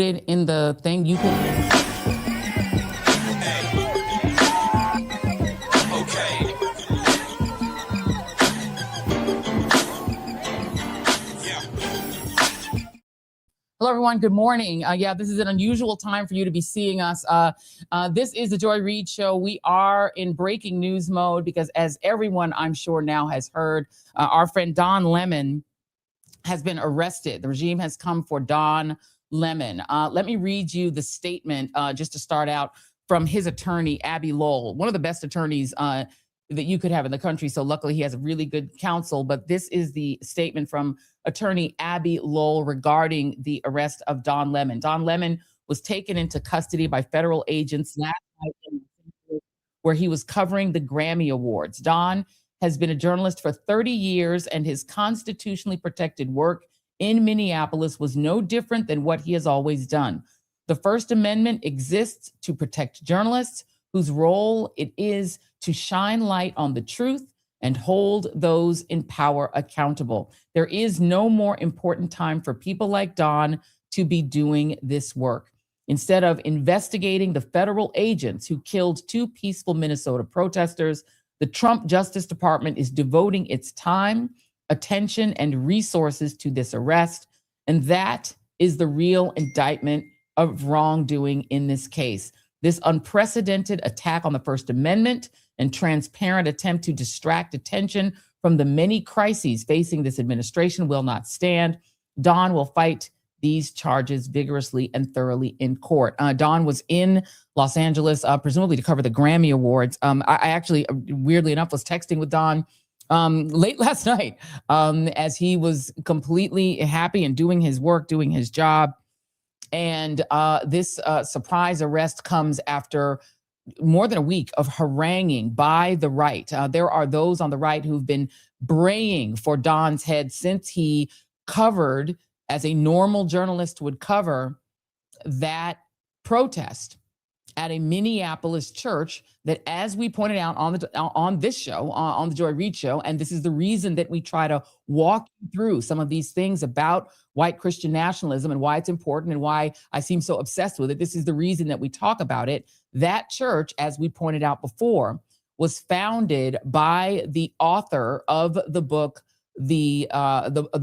it in the thing you can. Hello, everyone. Good morning. This is an unusual time for you to be seeing us. This is the Joy Reid Show. We are in breaking news mode because, as everyone I'm sure now has heard, our friend Don Lemon has been arrested. The regime has come for Don Lemon. Let me read you the statement just to start out from his attorney, Abby Lowell, one of the best attorneys that you could have in the country. So luckily he has a really good counsel. But this is the statement from attorney Abby Lowell regarding the arrest of Don Lemon. Don Lemon was taken into custody by federal agents last night where he was covering the Grammy Awards. Don has been a journalist for 30 years, and his constitutionally protected work in Minneapolis was no different than what he has always done. The First Amendment exists to protect journalists whose role it is to shine light on the truth and hold those in power accountable. There is no more important time for people like Don to be doing this work. Instead of investigating the federal agents who killed two peaceful Minnesota protesters, the Trump Justice Department is devoting its time, attention, and resources to this arrest. And that is the real indictment of wrongdoing in this case. This unprecedented attack on the First Amendment and transparent attempt to distract attention from the many crises facing this administration will not stand. Don will fight these charges vigorously and thoroughly in court. Don was in Los Angeles, presumably to cover the Grammy Awards. I actually, weirdly enough, was texting with Don late last night as he was completely happy and doing his work, doing his job. And this surprise arrest comes after more than a week of haranguing by the right. There are those on the right who've been braying for Don's head since he covered, as a normal journalist would cover, that protest at a Minneapolis church that, as we pointed out on this show, on the Joy Reid Show, and this is the reason that we try to walk through some of these things about white Christian nationalism and why it's important and why I seem so obsessed with it. This is the reason that we talk about it. That church, as we pointed out before, was founded by the author of the book, the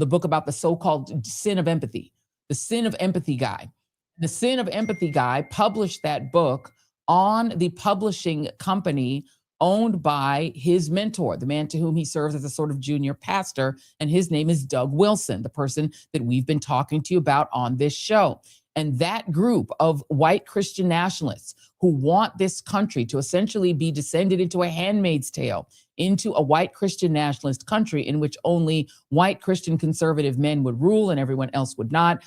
book about the so-called sin of empathy, the sin of empathy guy. The Sin of Empathy guy published that book on the publishing company owned by his mentor, the man to whom he serves as a sort of junior pastor. And his name is Doug Wilson, the person that we've been talking to you about on this show. And that group of white Christian nationalists who want this country to essentially be descended into a handmaid's tale, into a white Christian nationalist country in which only white Christian conservative men would rule and everyone else would not.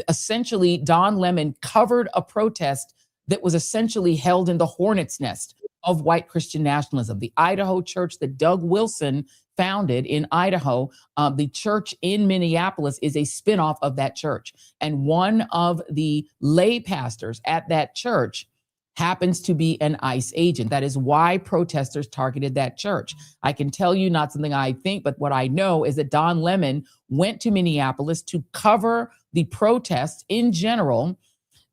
Essentially, Don Lemon covered a protest that was essentially held in the hornet's nest of white Christian nationalism. The Idaho church that Doug Wilson founded in Idaho, the church in Minneapolis, is a spinoff of that church. And one of the lay pastors at that church happens to be an ICE agent. That is why protesters targeted that church. I can tell you, not something I think, but what I know is that Don Lemon went to Minneapolis to cover the protests in general,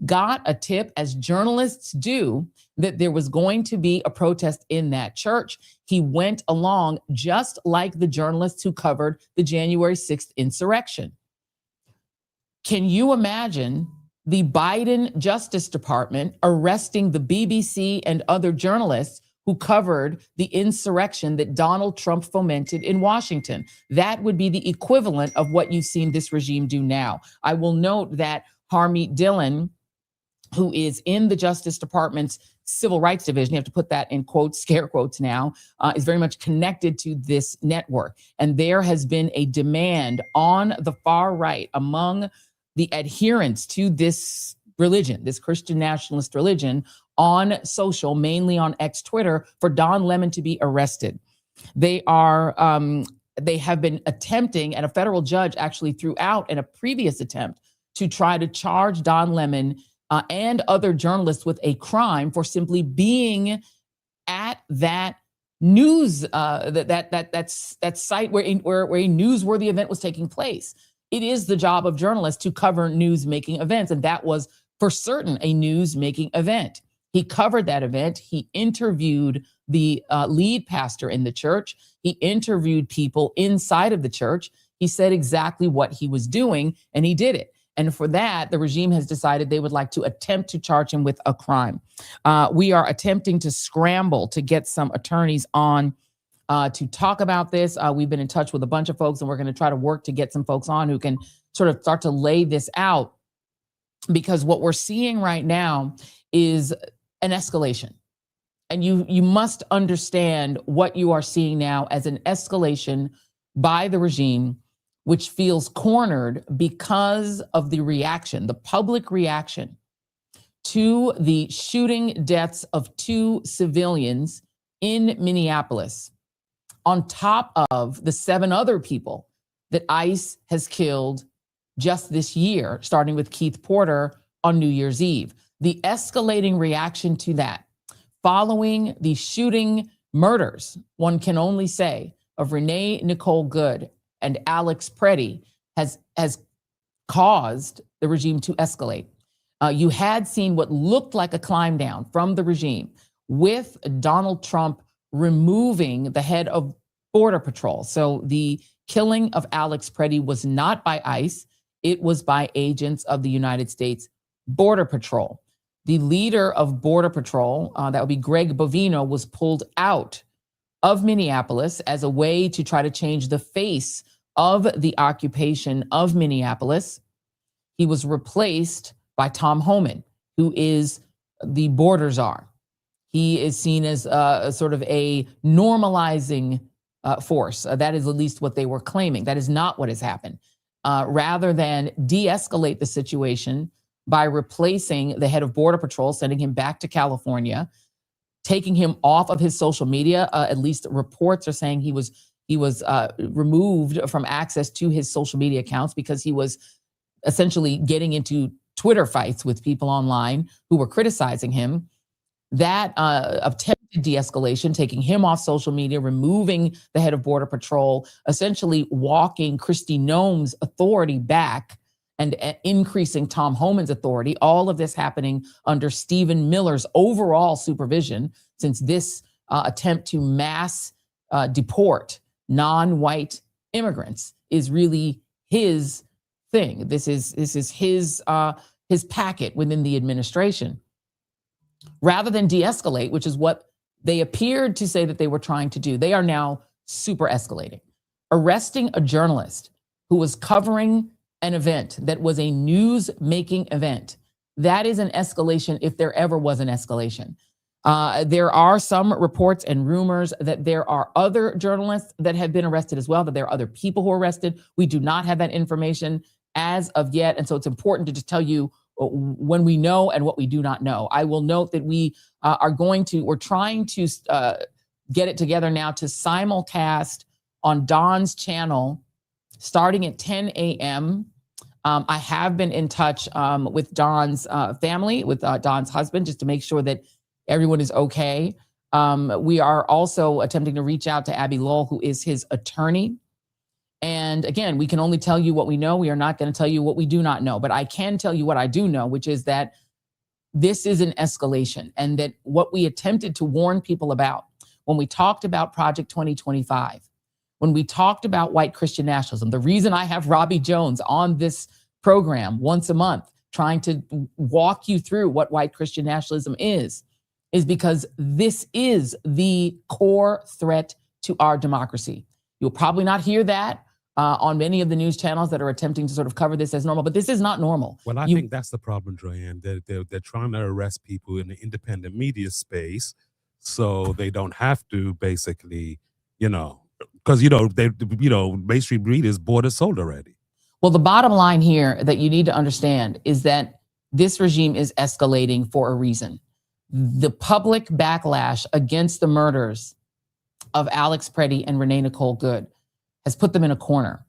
got a tip, as journalists do, that there was going to be a protest in that church. He went along just like the journalists who covered the January 6th insurrection. Can you imagine the Biden Justice Department arresting the BBC and other journalists who covered the insurrection that Donald Trump fomented in Washington? That would be the equivalent of what you've seen this regime do now. I will note that Harmeet Dillon, who is in the Justice Department's Civil Rights Division, you have to put that in quotes, scare quotes now, is very much connected to this network. And there has been a demand on the far right among the adherents to this religion, this Christian nationalist religion, on social, mainly on X Twitter, for Don Lemon to be arrested. They have been attempting, and a federal judge actually threw out in a previous attempt to try to charge Don Lemon and other journalists with a crime for simply being at that news that site where a newsworthy event was taking place. it is the job of journalists to cover news-making events. And that was for certain a news-making event. He covered that event. He interviewed the lead pastor in the church. He interviewed people inside of the church. He said exactly what he was doing, and he did it. And for that, the regime has decided they would like to attempt to charge him with a crime. We are attempting to scramble to get some attorneys on to talk about this. We've been in touch with a bunch of folks, and we're going to try to work to get some folks on who can sort of start to lay this out, because what we're seeing right now is an escalation. And you must understand what you are seeing now as an escalation by the regime, which feels cornered because of the reaction, the public reaction to the shooting deaths of 2 civilians in Minneapolis, on top of the 7 other people that ICE has killed just this year, starting with Keith Porter on New Year's Eve. The escalating reaction to that, following the shooting murders, one can only say, of Renee Nicole Good and Alex Preddy, has caused the regime to escalate. You had seen what looked like a climb down from the regime, with Donald Trump removing the head of Border Patrol. So the killing of Alex Preddy was not by ICE, it was by agents of the United States Border Patrol. The leader of Border Patrol, that would be Greg Bovino, was pulled out of Minneapolis as a way to try to change the face of the occupation of Minneapolis. He was replaced by Tom Homan, who is the border czar. He is seen as a sort of a normalizing force. That is at least what they were claiming. That is not what has happened. Rather than de-escalate the situation by replacing the head of Border Patrol, sending him back to California, taking him off of his social media. At least reports are saying he was removed from access to his social media accounts because he was essentially getting into Twitter fights with people online who were criticizing him. That attempted de-escalation, taking him off social media, removing the head of Border Patrol, essentially walking Kristi Noem's authority back and increasing Tom Homan's authority. All of this happening under Stephen Miller's overall supervision, since this attempt to mass deport non-white immigrants is really his thing. This is his packet within the administration. Rather than de-escalate, which is what they appeared to say that they were trying to do, they are now super escalating. Arresting a journalist who was covering an event that was a news-making event, that is an escalation if there ever was an escalation. There are some reports and rumors that there are other journalists that have been arrested as well, that there are other people who are arrested. We do not have that information as of yet, and so it's important to just tell you when we know and what we do not know. I will note that we're trying to get it together now to simulcast on Don's channel starting at 10 a.m. I have been in touch with Don's family, with Don's husband, just to make sure that everyone is okay. We are also attempting to reach out to Abby Lowell, who is his attorney. And again, we can only tell you what we know. We are not going to tell you what we do not know. But I can tell you what I do know, which is that this is an escalation, and that what we attempted to warn people about when we talked about Project 2025, when we talked about white Christian nationalism, the reason I have Robbie Jones on this program once a month trying to walk you through what white Christian nationalism is because this is the core threat to our democracy. You'll probably not hear that on many of the news channels that are attempting to sort of cover this as normal, but this is not normal. Well, I think that's the problem, Joanne. They're trying to arrest people in the independent media space so they don't have to basically, because, Bay Street Breed is bought and sold already. Well, the bottom line here that you need to understand is that this regime is escalating for a reason. The public backlash against the murders of Alex Preddy and Renee Nicole Good has put them in a corner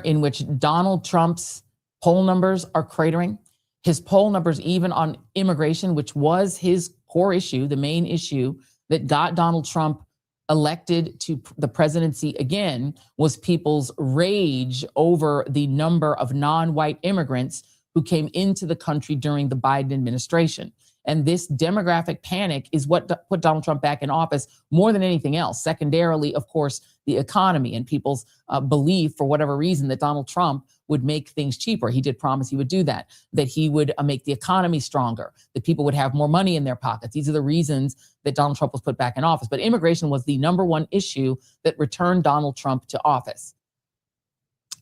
in which Donald Trump's poll numbers are cratering. His poll numbers, even on immigration, which was his core issue, the main issue that got Donald Trump elected to the presidency again was people's rage over the number of non-white immigrants who came into the country during the Biden administration. And this demographic panic is what put Donald Trump back in office more than anything else. Secondarily, of course, the economy and people's belief, for whatever reason, that Donald Trump would make things cheaper. He did promise he would do that he would make the economy stronger, that people would have more money in their pockets. These are the reasons that Donald Trump was put back in office. But immigration was the number one issue that returned Donald Trump to office.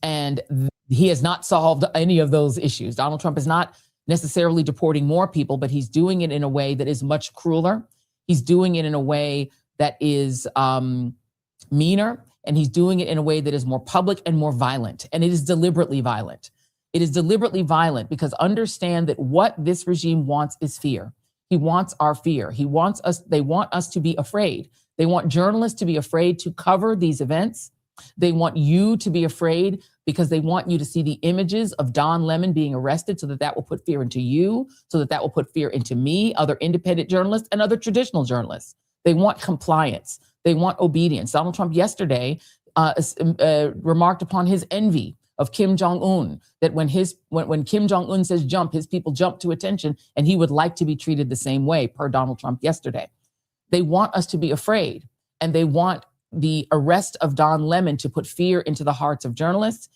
And he has not solved any of those issues. Donald Trump is not necessarily deporting more people, but he's doing it in a way that is much crueler. He's doing it in a way that is meaner, and he's doing it in a way that is more public and more violent. And it is deliberately violent. It is deliberately violent because understand that what this regime wants is fear. He wants our fear. They want us to be afraid. They want journalists to be afraid to cover these events. They want you to be afraid because they want you to see the images of Don Lemon being arrested so that will put fear into you, so that will put fear into me, other independent journalists, and other traditional journalists. They want compliance. They want obedience. Donald Trump yesterday remarked upon his envy of Kim Jong-un, that when Kim Jong-un says jump, his people jump to attention, and he would like to be treated the same way, per Donald Trump yesterday. They want us to be afraid, and they want the arrest of Don Lemon to put fear into the hearts of journalists.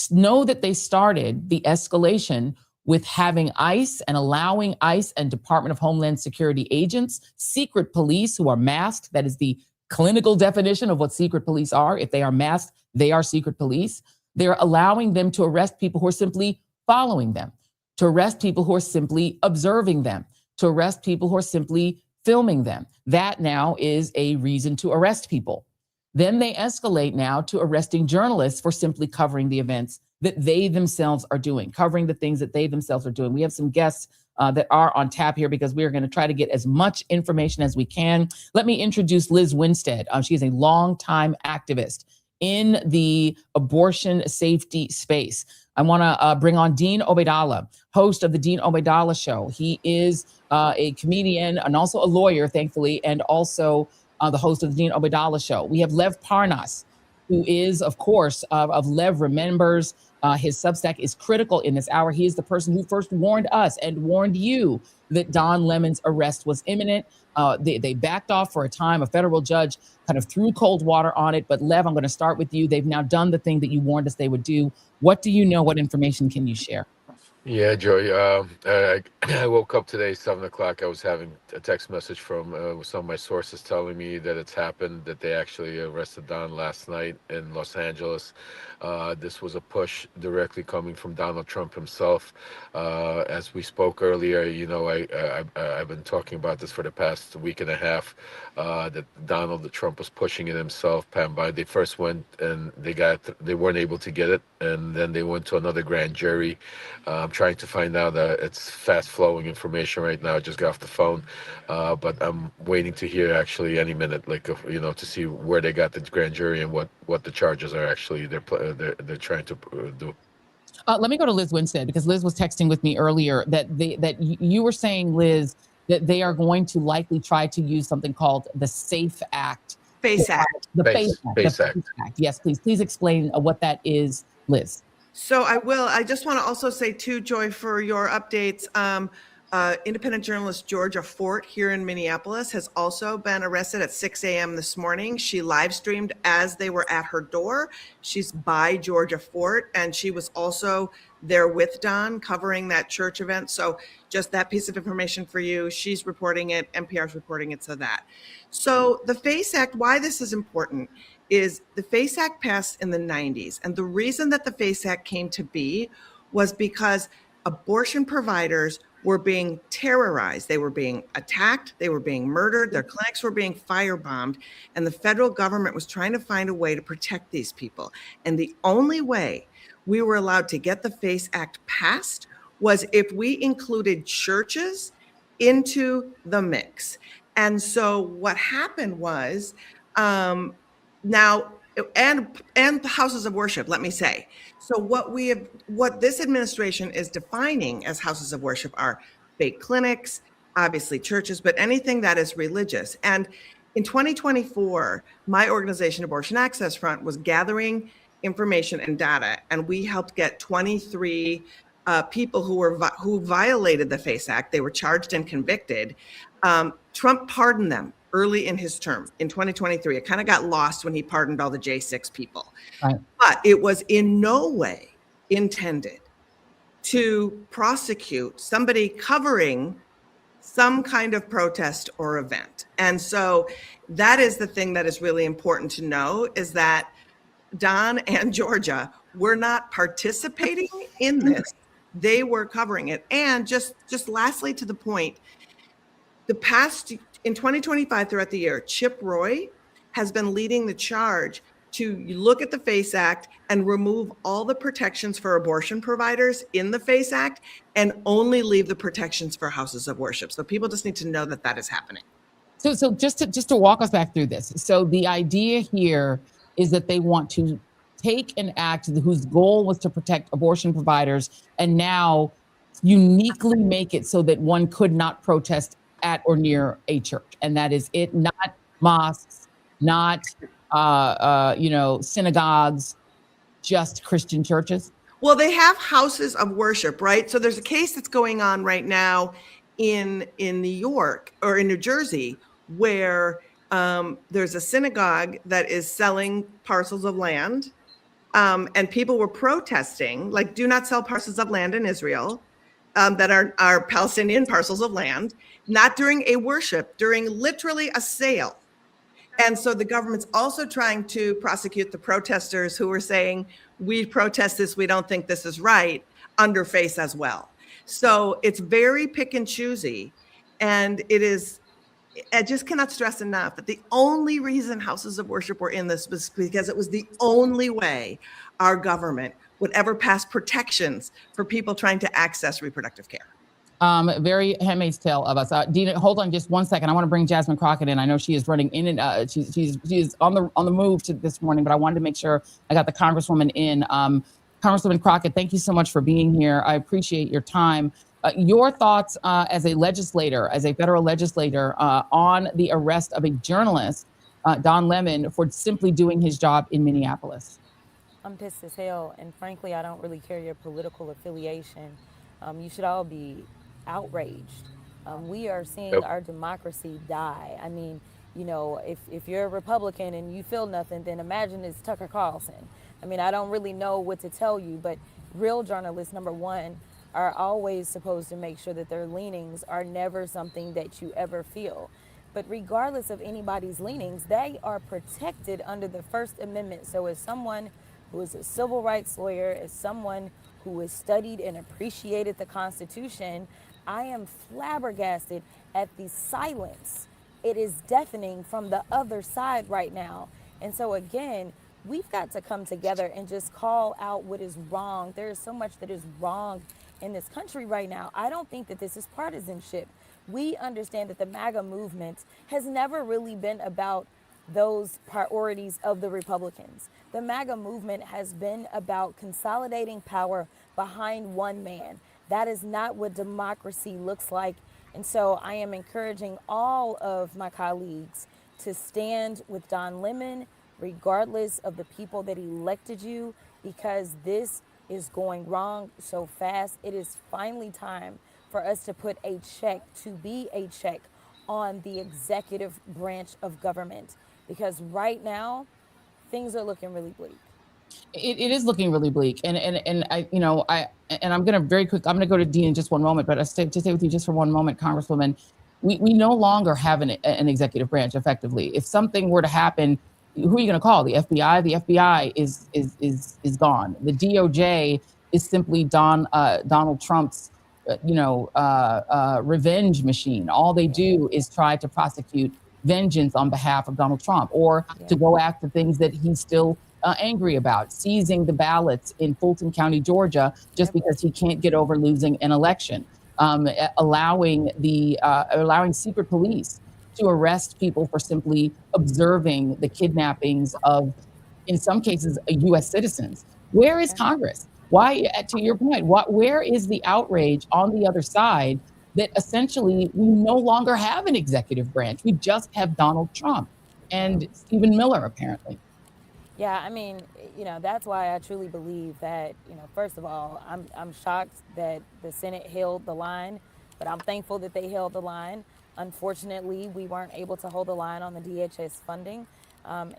Know that they started the escalation with having ICE and allowing ICE and Department of Homeland Security agents, secret police who are masked. That is the clinical definition of what secret police are. If they are masked, they are secret police. They're allowing them to arrest people who are simply following them, to arrest people who are simply observing them, to arrest people who are simply filming them. That now is a reason to arrest people. Then they escalate now to arresting journalists for simply covering the events that they themselves are doing, covering the things that they themselves are doing. We have some guests that are on tap here because we are going to try to get as much information as we can. Let me introduce Liz Winstead. She is a longtime activist in the abortion safety space. I want to bring on Dean Obeidallah, host of the Dean Obeidallah Show. He is a comedian and also a lawyer, thankfully, and also the host of the Dean Obeidallah Show. We have Lev Parnas, who is, of course, of Lev Remembers. His Substack is critical in this hour. He is the person who first warned us and warned you that Don Lemon's arrest was imminent. They backed off for a time. A federal judge kind of threw cold water on it. But Lev, I'm going to start with you. They've now done the thing that you warned us they would do. What do you know? What information can you share? Yeah, Joy, I woke up today, 7 o'clock. I was having a text message from some of my sources telling me that it's happened, that they actually arrested Don last night in Los Angeles. This was a push directly coming from Donald Trump himself. As we spoke earlier, you know, I've been talking about this for the past week and a half, that Donald Trump was pushing it himself. They first went and they weren't able to get it, and then they went to another grand jury. I'm trying to find out. It's fast-flowing information right now. I just got off the phone, but I'm waiting to hear actually any minute, to see where they got the grand jury and what the charges are actually they're trying to do. Let me go to Liz Winstead, because Liz was texting with me earlier that you were saying, Liz, that they are going to likely try to use something called the SAFE Act. FACE Act. The FACE Act. Yes, please explain what that is, Liz. So I will. I just want to also say too, Joy, for your updates, independent journalist Georgia Fort here in Minneapolis has also been arrested at 6 a.m. this morning. She live streamed as they were at her door. She's by Georgia Fort, and she was also there with Don covering that church event. So just that piece of information for you. She's reporting it. NPR's reporting it. So the FACE Act, why this is important is the FACE Act passed in the 90s. And the reason that the FACE Act came to be was because abortion providers were being terrorized. They were being attacked. They were being murdered. Their clinics were being firebombed. And the federal government was trying to find a way to protect these people. And the only way we were allowed to get the FACE Act passed was if we included churches into the mix. And so what happened was, now, and houses of worship, let me say. So what this administration is defining as houses of worship are fake clinics, obviously churches, but anything that is religious. And In 2024, my organization, Abortion Access Front, was gathering information and data, and we helped get 23 people who violated the FACE Act. They were charged and convicted. Trump pardoned them early in his term in 2023. It kind of got lost when he pardoned all the J6 people. Right. But it was in no way intended to prosecute somebody covering some kind of protest or event. And so that is the thing that is really important to know, is that Don and Georgia were not participating in this. They were covering it. And just lastly to the point, in 2025 throughout the year, Chip Roy has been leading the charge to look at the FACE Act and remove all the protections for abortion providers in the FACE Act and only leave the protections for houses of worship. So people just need to know that that is happening. So just to walk us back through this. So the idea here is that they want to take an act whose goal was to protect abortion providers and now uniquely make it so that one could not protest at or near a church. And that is it, not mosques, not synagogues, just Christian churches? Well, they have houses of worship, right? So there's a case that's going on right now in New York or in New Jersey where there's a synagogue that is selling parcels of land, and people were protesting, like, do not sell parcels of land in Israel that are Palestinian parcels of land, not during a worship, during literally a sale. And so the government's also trying to prosecute the protesters who were saying, we protest this, we don't think this is right, under FACE as well. So it's very pick and choosy. And I just cannot stress enough that the only reason houses of worship were in this was because it was the only way our government would ever pass protections for people trying to access reproductive care. Very handmaid's tale of us. Dina, hold on just 1 second. I want to bring Jasmine Crockett in. I know she is running in and she's on the move this morning, but I wanted to make sure I got the Congresswoman in. Congresswoman Crockett, thank you so much for being here. I appreciate your time. Your thoughts as a legislator, as a federal legislator, on the arrest of a journalist, Don Lemon, for simply doing his job in Minneapolis. I'm pissed as hell, and frankly, I don't really care your political affiliation. You should all be outraged. We are seeing our democracy die. I mean, if you're a Republican and you feel nothing, then imagine it's Tucker Carlson. I mean, I don't really know what to tell you, but real journalists, number one, are always supposed to make sure that their leanings are never something that you ever feel. But regardless of anybody's leanings, they are protected under the First Amendment. So as someone who is a civil rights lawyer, as someone who has studied and appreciated the Constitution, I am flabbergasted at the silence. It is deafening from the other side right now. And so again, we've got to come together and just call out what is wrong. There is so much that is wrong in this country right now. I don't think that this is partisanship. We understand that the MAGA movement has never really been about those priorities of the Republicans. The MAGA movement has been about consolidating power behind one man. That is not what democracy looks like. And so I am encouraging all of my colleagues to stand with Don Lemon, regardless of the people that elected you, because this is going wrong so fast. It is finally time for us to put a check, to be a check on the executive branch of government, because right now things are looking really bleak. It is looking really bleak, and I'm going to very quick. I'm going to go to Dean in just one moment, but I stay with you just for one moment, Congresswoman. We no longer have an executive branch effectively. If something were to happen, who are you going to call? The FBI? The FBI is gone. The DOJ is simply Donald Trump's revenge machine. All they do is try to prosecute vengeance on behalf of Donald Trump, or to go after things that he's still angry about, seizing the ballots in Fulton County, Georgia, just because he can't get over losing an election, allowing secret police to arrest people for simply observing the kidnappings of, in some cases, U.S. citizens. Where is Congress? Why, to your point, where is the outrage on the other side that essentially we no longer have an executive branch. We just have Donald Trump and Stephen Miller, apparently. Yeah, I mean, that's why I truly believe that, first of all, I'm shocked that the Senate held the line, but I'm thankful that they held the line. Unfortunately, we weren't able to hold the line on the DHS funding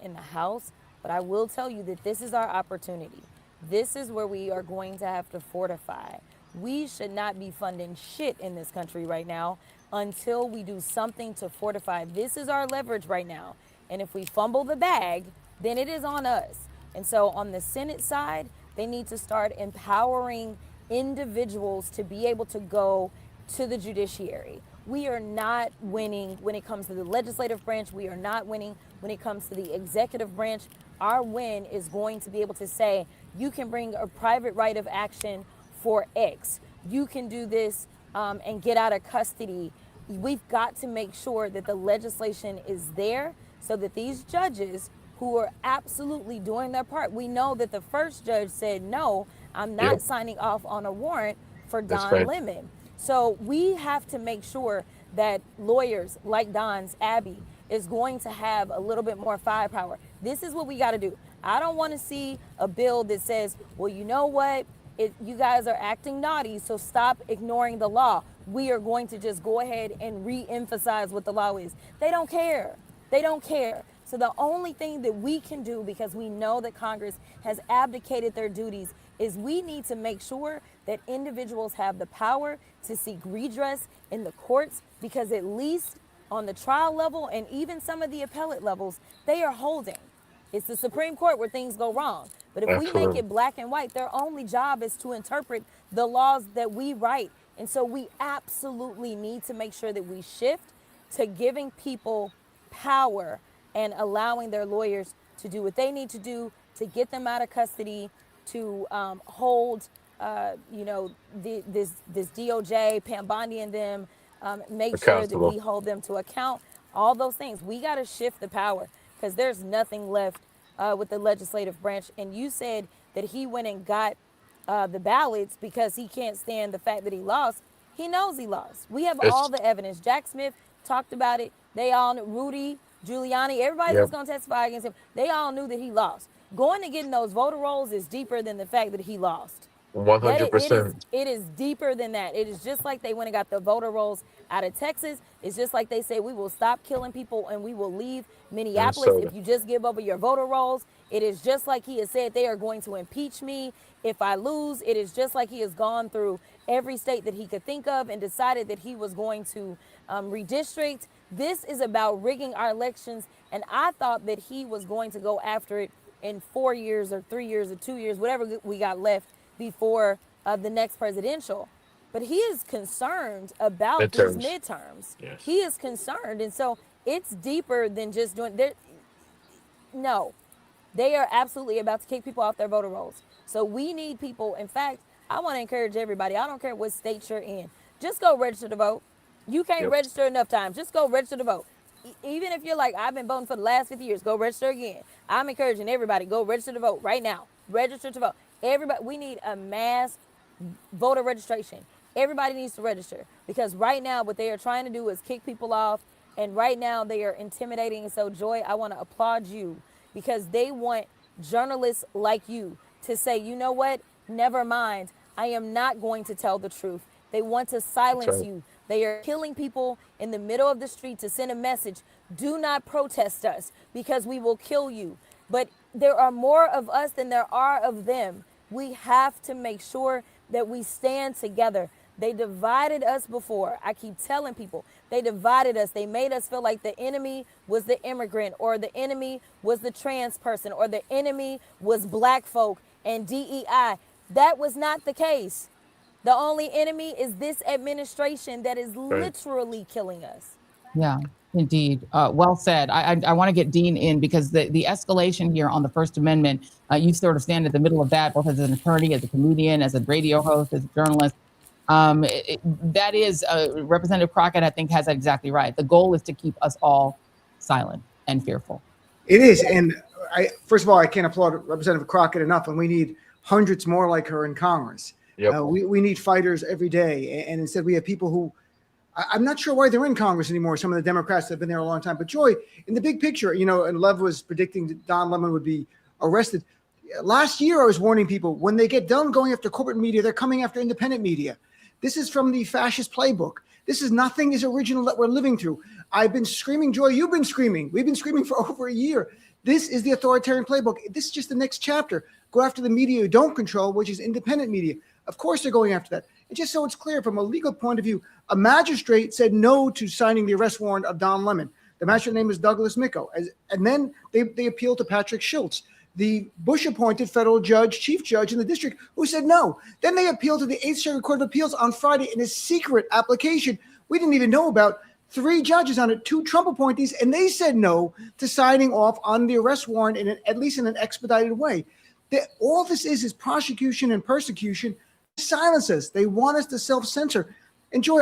in the House, but I will tell you that this is our opportunity. This is where we are going to have to fortify. We should not be funding shit in this country right now until we do something to fortify. This is our leverage right now. And if we fumble the bag, then it is on us. And so on the Senate side, they need to start empowering individuals to be able to go to the judiciary. We are not winning when it comes to the legislative branch. We are not winning when it comes to the executive branch. Our win is going to be able to say, you can bring a private right of action for X. You can do this and get out of custody. We've got to make sure that the legislation is there so that these judges who are absolutely doing their part. We know that the first judge said, no, I'm not signing off on a warrant for Don Lemon. So we have to make sure that lawyers like Don's Abby is going to have a little bit more firepower. This is what we got to do. I don't want to see a bill that says, well, you know what? You guys are acting naughty, so stop ignoring the law. We are going to just go ahead and re-emphasize what the law is. They don't care. They don't care. So the only thing that we can do, because we know that Congress has abdicated their duties, is we need to make sure that individuals have the power to seek redress in the courts, because at least on the trial level and even some of the appellate levels, they are holding. It's the Supreme Court where things go wrong. But if we make it black and white, their only job is to interpret the laws that we write. And so we absolutely need to make sure that we shift to giving people power and allowing their lawyers to do what they need to do to get them out of custody, to hold, this DOJ, Pam Bondi and them, make sure that we hold them to account, all those things. We got to shift the power, because there's nothing left with the legislative branch. And you said that he went and got the ballots because he can't stand the fact that he lost. He knows he lost. We have all the evidence. Jack Smith talked about it. They all knew. Rudy Giuliani, everybody that's going to testify against him, they all knew that he lost. Going and getting those voter rolls is deeper than the fact that he lost. 100%. It is deeper than that. It is just like they went and got the voter rolls out of Texas. It's just like they say, we will stop killing people and we will leave Minneapolis if you just give over your voter rolls. It is just like he has said they are going to impeach me if I lose. It is just like he has gone through every state that he could think of and decided that he was going to redistrict. This is about rigging our elections, and I thought that he was going to go after it in 4 years or 3 years or 2 years, whatever we got left before the next presidential. But he is concerned about these midterms. Yes. He is concerned, and so it's deeper than just doing. No, they are absolutely about to kick people off their voter rolls. So we need people. In fact, I want to encourage everybody. I don't care what state you're in. Just go register to vote. You can't register enough times. Just go register to vote. Even if you're like, I've been voting for the last 50 years, go register again. I'm encouraging everybody, go register to vote right now. Register to vote. Everybody, we need a mass voter registration. Everybody needs to register, because right now what they are trying to do is kick people off, and right now they are intimidating. And so, Joy, I want to applaud you, because they want journalists like you to say, you know what, never mind, I am not going to tell the truth. They want to silence you. They are killing people in the middle of the street to send a message. Do not protest us, because we will kill you. But there are more of us than there are of them. We have to make sure that we stand together. They divided us before. I keep telling people, they divided us. They made us feel like the enemy was the immigrant, or the enemy was the trans person, or the enemy was black folk and DEI. That was not the case. The only enemy is this administration that is literally killing us. Yeah, indeed. Well said. I want to get Dean in, because the escalation here on the First Amendment, you sort of stand at the middle of that, both as an attorney, as a comedian, as a radio host, as a journalist. That is, Representative Crockett, I think, has that exactly right. The goal is to keep us all silent and fearful. It is. And first of all, I can't applaud Representative Crockett enough, and we need hundreds more like her in Congress. We need fighters every day. And instead we have people who I'm not sure why they're in Congress anymore. Some of the Democrats that have been there a long time. But Joy, in the big picture, you know, and Lev was predicting that Don Lemon would be arrested. Last year, I was warning people, when they get done going after corporate media, they're coming after independent media. This is from the fascist playbook. This is nothing is original that we're living through. I've been screaming, Joy, you've been screaming. We've been screaming for over a year. This is the authoritarian playbook. This is just the next chapter. Go after the media you don't control, which is independent media. Of course, they're going after that. And just so it's clear, from a legal point of view, a magistrate said no to signing the arrest warrant of Don Lemon. The magistrate name is Douglas Micco. And then they appealed to Patrick Schultz, the Bush-appointed federal judge, chief judge in the district, who said no. Then they appealed to the 8th Circuit Court of Appeals on Friday in a secret application we didn't even know about. 3 judges on it, 2 Trump appointees, and they said no to signing off on the arrest warrant at least in an expedited way. All this is prosecution and persecution. Silence us. They want us to self-censor. And Joy,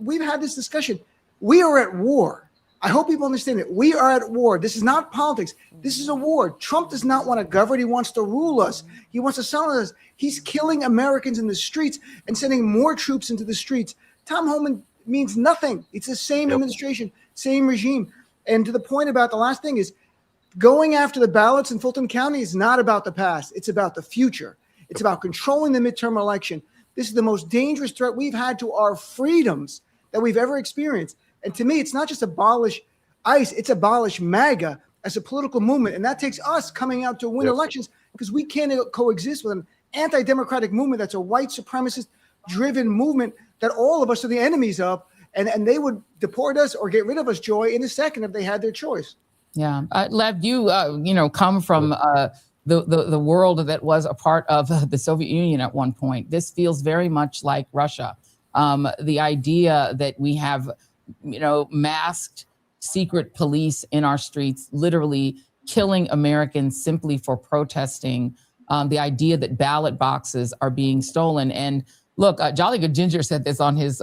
we've had this discussion. We are at war. I hope people understand it. We are at war. This is not politics. This is a war. Trump does not want to govern. He wants to rule us. He wants to silence us. He's killing Americans in the streets and sending more troops into the streets. Tom Homan means nothing. It's the same administration, same regime. And to the point about the last thing is, going after the ballots in Fulton County is not about the past. It's about the future. It's about controlling the midterm election. This is the most dangerous threat we've had to our freedoms that we've ever experienced. And to me, it's not just abolish ICE, it's abolish MAGA as a political movement. And that takes us coming out to win elections, because we can't coexist with an anti-democratic movement that's a white supremacist-driven movement that all of us are the enemies of. And they would deport us or get rid of us, Joy, in a second if they had their choice. Yeah. Lev, you come from the world that was a part of the Soviet Union at one point. This feels very much like Russia. The idea that we have, masked secret police in our streets, literally killing Americans simply for protesting. The idea that ballot boxes are being stolen. And look, Jolly Good Ginger said this on his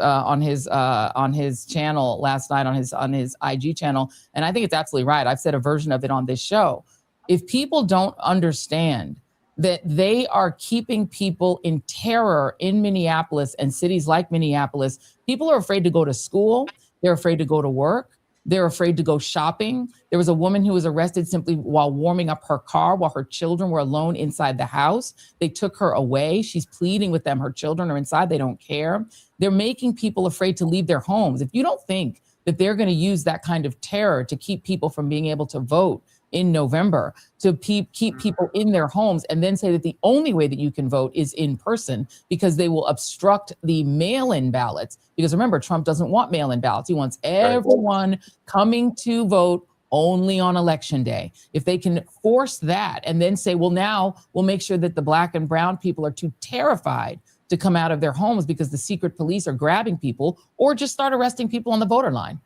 channel last night, on his IG channel, and I think it's absolutely right. I've said a version of it on this show. If people don't understand that they are keeping people in terror in Minneapolis and cities like Minneapolis, people are afraid to go to school. They're afraid to go to work. They're afraid to go shopping. There was a woman who was arrested simply while warming up her car while her children were alone inside the house. They took her away. She's pleading with them. Her children are inside. They don't care. They're making people afraid to leave their homes. If you don't think that they're going to use that kind of terror to keep people from being able to vote in November, to keep people in their homes, and then say that the only way that you can vote is in person because they will obstruct the mail-in ballots. Because remember, Trump doesn't want mail-in ballots. He wants everyone coming to vote only on election day. If they can force that and then say, well, now we'll make sure that the black and brown people are too terrified to come out of their homes because the secret police are grabbing people, or just start arresting people on the voter line.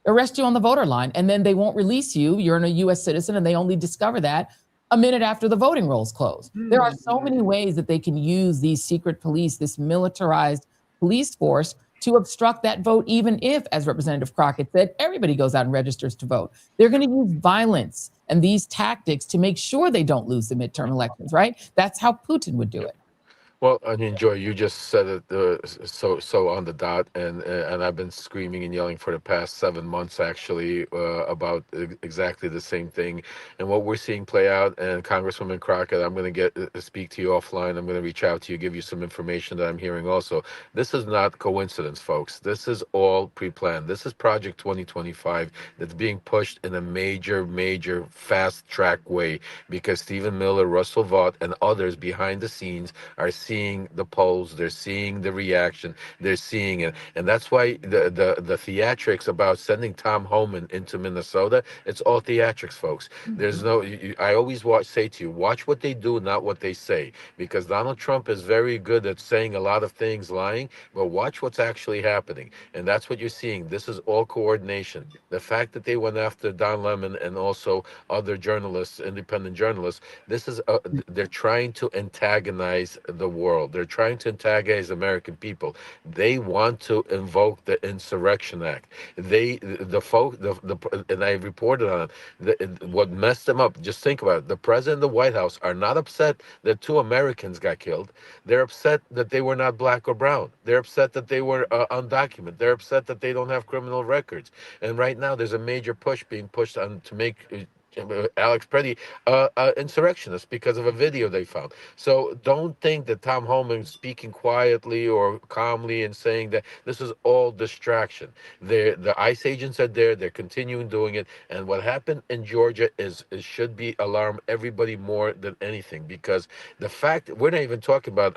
Arrest you on the voter line, and then they won't release you. You're a U.S. citizen, and they only discover that a minute after the voting rolls close. There are so many ways that they can use these secret police, this militarized police force, to obstruct that vote, even if, as Representative Crockett said, everybody goes out and registers to vote. They're going to use violence and these tactics to make sure they don't lose the midterm elections, right? That's how Putin would do it. Well, I mean, Joy, you just said it so on the dot, and I've been screaming and yelling for the past 7 months, actually, about exactly the same thing. And what we're seeing play out, and Congresswoman Crockett, I'm going to speak to you offline. I'm going to reach out to you, give you some information that I'm hearing also. This is not coincidence, folks. This is all pre-planned. This is Project 2025 that's being pushed in a major fast-track way because Stephen Miller, Russell Vought, and others behind the scenes are seeing the polls, they're seeing the reaction, they're seeing it. And that's why the theatrics about sending Tom Homan into Minnesota, it's all theatrics, folks. There's no, I always say to you, watch what they do, not what they say, because Donald Trump is very good at saying a lot of things lying, but watch what's actually happening. And that's what you're seeing. This is all coordination. The fact that they went after Don Lemon and also other journalists, independent journalists, this is, they're trying to antagonize the war world. They're trying to antagonize American people. They want to invoke the Insurrection Act. And I reported on it. What messed them up, just think about it. The president and the White House are not upset that 2 Americans got killed. They're upset that they were not black or brown. They're upset that they were undocumented. They're upset that they don't have criminal records. And right now there's a major push being pushed on to make Alex Preddy insurrectionist because of a video they found. So don't think that Tom Homan speaking quietly or calmly and saying that this is all distraction. The ICE agents are there. They're continuing doing it. And what happened in Georgia should be alarm everybody more than anything, because the fact we're not even talking about,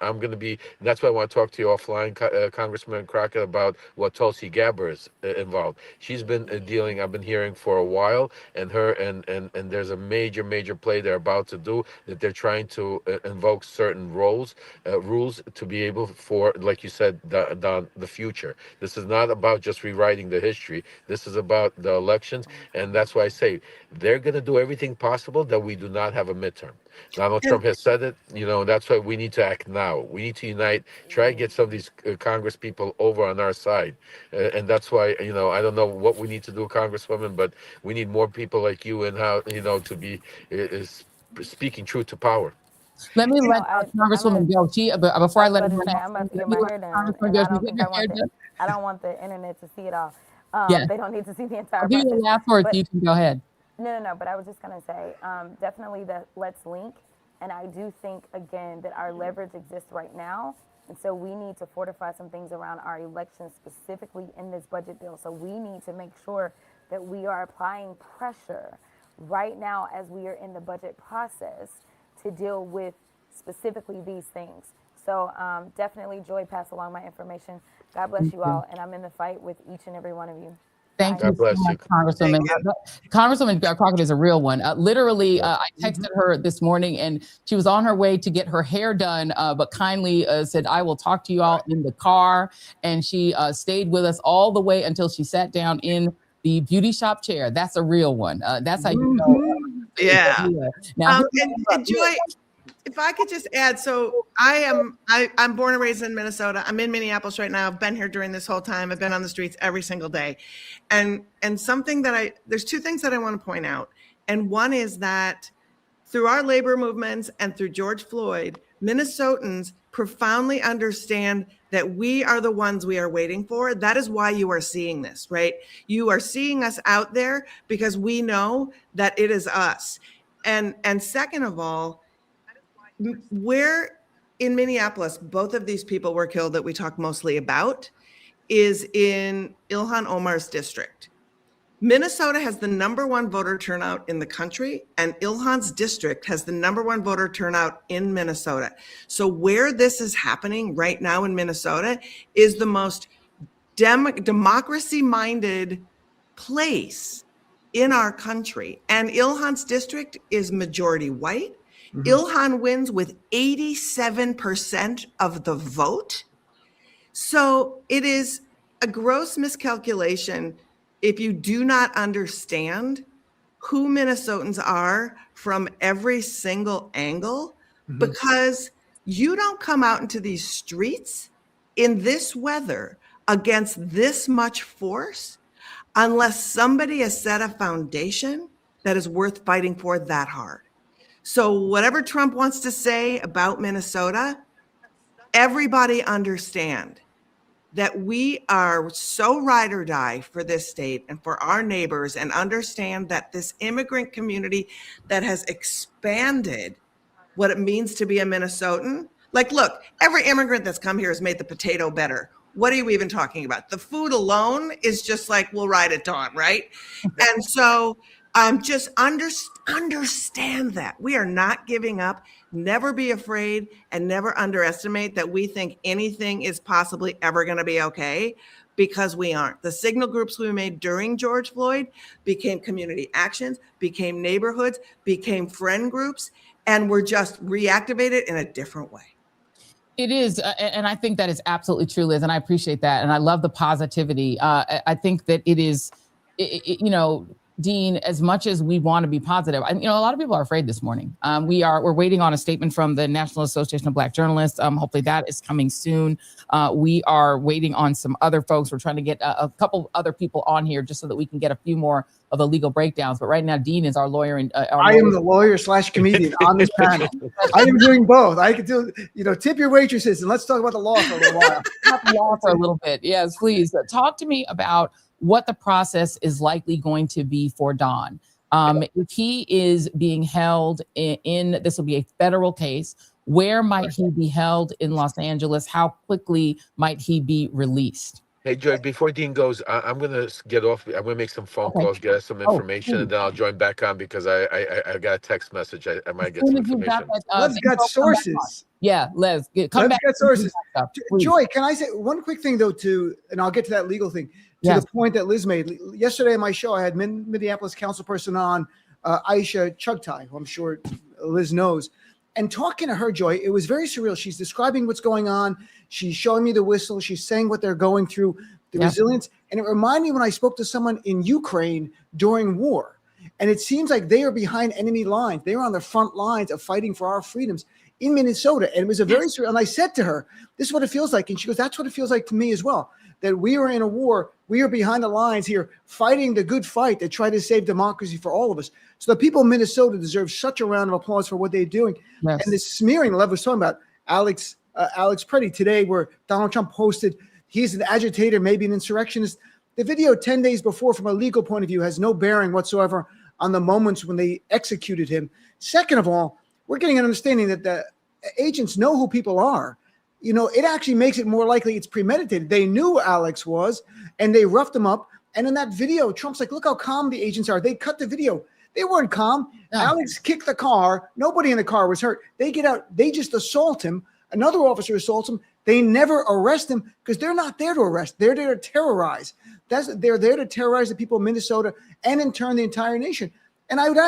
that's why I want to talk to you offline, Congressman Crockett, about what Tulsi Gabbard is involved. She's been dealing, I've been hearing for a while, and her and there's a major play they're about to do, that they're trying to invoke certain rules to be able for, like you said, the future. This is not about just rewriting the history. This is about the elections, and that's why I say they're going to do everything possible that we do not have a midterm. Donald Trump has said it, that's why we need to act now. We need to unite, try to get some of these Congress people over on our side. And that's why, I don't know what we need to do, Congresswoman, but we need more people like you and how, to be speaking truth to power. Let me let I'm Congresswoman go. Before I let her I'm about to get my hair done, and I don't want the internet to see it all. Yeah. They don't need to see the entire I'll give you the process. last word, But- so you can go ahead. No, but I was just going to say, definitely that let's link. And I do think, again, that our leverage exists right now. And so we need to fortify some things around our elections, specifically in this budget bill. So we need to make sure that we are applying pressure right now as we are in the budget process to deal with specifically these things. So definitely, Joy, pass along my information. God bless you all. And I'm in the fight with each and every one of you. Thank God you bless so much, you. Congresswoman. Congresswoman Crockett is a real one. Literally, I texted her this morning, and she was on her way to get her hair done, but kindly said, I will talk to you all in the car. And she stayed with us all the way until she sat down in the beauty shop chair. That's a real one. That's how you know. Yeah. Now, and Joy, if I could just add, so I'm born and raised in Minnesota. I'm in Minneapolis right now. I've been here during this whole time. I've been on the streets every single day. And something that there's 2 things that I want to point out. And one is that through our labor movements and through George Floyd, Minnesotans profoundly understand that we are the ones we are waiting for. That is why you are seeing this, right? You are seeing us out there because we know that it is us. And second of all, where in Minneapolis, both of these people were killed that we talk mostly about is in Ilhan Omar's district. Minnesota has the #1 voter turnout in the country, and Ilhan's district has the #1 voter turnout in Minnesota. So where this is happening right now in Minnesota is the most democracy-minded place in our country. And Ilhan's district is majority white. Ilhan wins with 87% of the vote. So it is a gross miscalculation if you do not understand who Minnesotans are from every single angle, because you don't come out into these streets in this weather against this much force unless somebody has set a foundation that is worth fighting for that hard. So whatever Trump wants to say about Minnesota, everybody understand that we are so ride or die for this state and for our neighbors, and understand that this immigrant community that has expanded what it means to be a Minnesotan. Like, look, every immigrant that's come here has made the potato better. What are you even talking about? The food alone is just like, we'll ride at dawn, right? And so just understand that we are not giving up. Never be afraid, and never underestimate that we think anything is possibly ever going to be okay, because we aren't. The signal groups we made during George Floyd became community actions, became neighborhoods, became friend groups, and were just reactivated in a different way. It is, and I think that is absolutely true, Liz, and I appreciate that, and I love the positivity. I think that it is, Dean, as much as we want to be positive, a lot of people are afraid this morning. We're waiting on a statement from the National Association of Black Journalists. Hopefully that is coming soon. We are waiting on some other folks. We're trying to get a couple other people on here just so that we can get a few more of the legal breakdowns. But right now, Dean is our lawyer. And I am the lawyer/comedian on this panel. I am doing both. I could do, tip your waitresses and let's talk about the law for a little while. Talk law for a little bit. Yes, please. Talk to me about what the process is likely going to be for Don. If he is being held in, this will be a federal case, where might he be held in Los Angeles? How quickly might he be released? Hey, Joy, before Dean goes, I'm going to get off. I'm going to make some phone calls, get us some information, and then I'll join back on because I got a text message. I might get some information. Let's get sources. Yeah, Les, come back. Get sources. Joy, can I say one quick thing, though, and I'll get to that legal thing, to the point that Liz made. Yesterday on my show, I had Minneapolis councilperson on, Aisha Chugtai, who I'm sure Liz knows. And talking to her, Joy, it was very surreal. She's describing what's going on. She's showing me the whistle. She's saying what they're going through, the resilience. And it reminded me when I spoke to someone in Ukraine during war. And it seems like they are behind enemy lines. They were on the front lines of fighting for our freedoms in Minnesota. And it was a very surreal. And I said to her, this is what it feels like. And she goes, that's what it feels like to me as well. That we are in a war. We are behind the lines here, fighting the good fight that try to save democracy for all of us. So the people of Minnesota deserve such a round of applause for what they're doing. Yes. And this smearing Lev was talking about, Alex Preddy today, where Donald Trump posted, he's an agitator, maybe an insurrectionist. The video 10 days before, from a legal point of view, has no bearing whatsoever on the moments when they executed him. Second of all, we're getting an understanding that the agents know who people are. It actually makes it more likely it's premeditated. They knew who Alex was, and they roughed him up. And in that video, Trump's like, look how calm the agents are. They cut the video. They weren't calm. No. Alex kicked the car. Nobody in the car was hurt. They get out. They just assault him. Another officer assaults him. They never arrest him because they're not there to arrest. They're there to terrorize. They're there to terrorize the people of Minnesota and in turn the entire nation. And I would,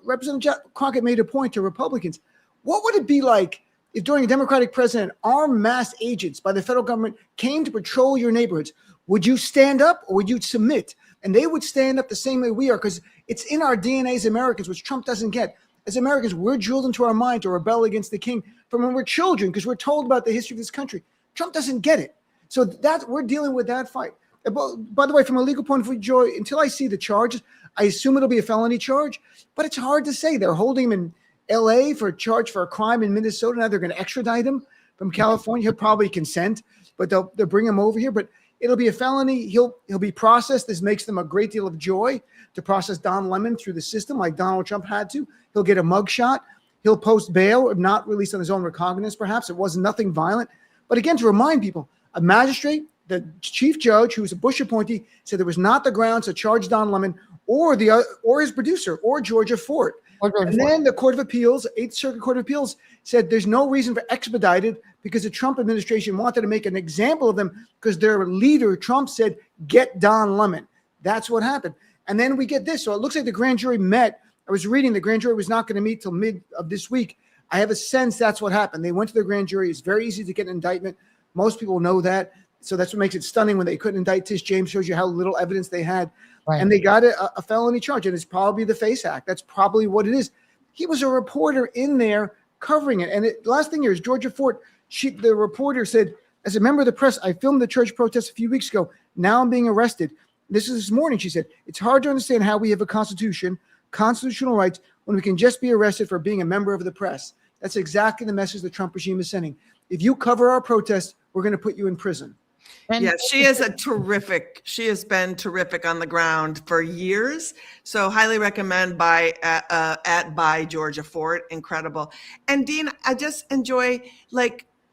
Representative Crockett made a point to Republicans. What would it be like if during a Democratic president, armed mass agents by the federal government came to patrol your neighborhoods? Would you stand up or would you submit? And they would stand up the same way we are, because it's in our DNA as Americans, which Trump doesn't get. As Americans, we're drilled into our mind to rebel against the king from when we're children, because we're told about the history of this country. Trump doesn't get it. So we're dealing with that fight. By the way, from a legal point of view, Joy, until I see the charges, I assume it'll be a felony charge, but it's hard to say. They're holding him in LA for a charge for a crime in Minnesota. Now they're going to extradite him from California. He'll probably consent, but they'll bring him over here. But it'll be a felony. He'll be processed. This makes them a great deal of joy to process Don Lemon through the system like Donald Trump had to. He'll get a mugshot. He'll post bail, not released on his own recognizance, perhaps. It was nothing violent. But again, to remind people, a magistrate, the chief judge, who was a Bush appointee, said there was not the grounds to charge Don Lemon or his producer or Georgia Fort. Then the Court of Appeals, 8th Circuit Court of Appeals, said there's no reason for expedited because the Trump administration wanted to make an example of them because their leader, Trump, said, get Don Lemon. That's what happened. And then we get this. So it looks like the grand jury met. I was reading the grand jury was not going to meet till mid of this week. I have a sense that's what happened. They went to the grand jury. It's very easy to get an indictment. Most people know that. So that's what makes it stunning when they couldn't indict Tish James, shows you how little evidence they had. Right. And they got a felony charge, and it's probably the FACE Act. That's probably what it is. He was a reporter in there covering it. And the last thing here is Georgia Fort. The reporter said, as a member of the press, I filmed the church protest a few weeks ago. Now I'm being arrested. This is this morning, she said. It's hard to understand how we have a constitution, constitutional rights, when we can just be arrested for being a member of the press. That's exactly the message the Trump regime is sending. If you cover our protests, we're going to put you in prison. Yeah, she has been terrific on the ground for years. So highly recommend by Georgia Fort. Incredible. And Dean, I just enjoy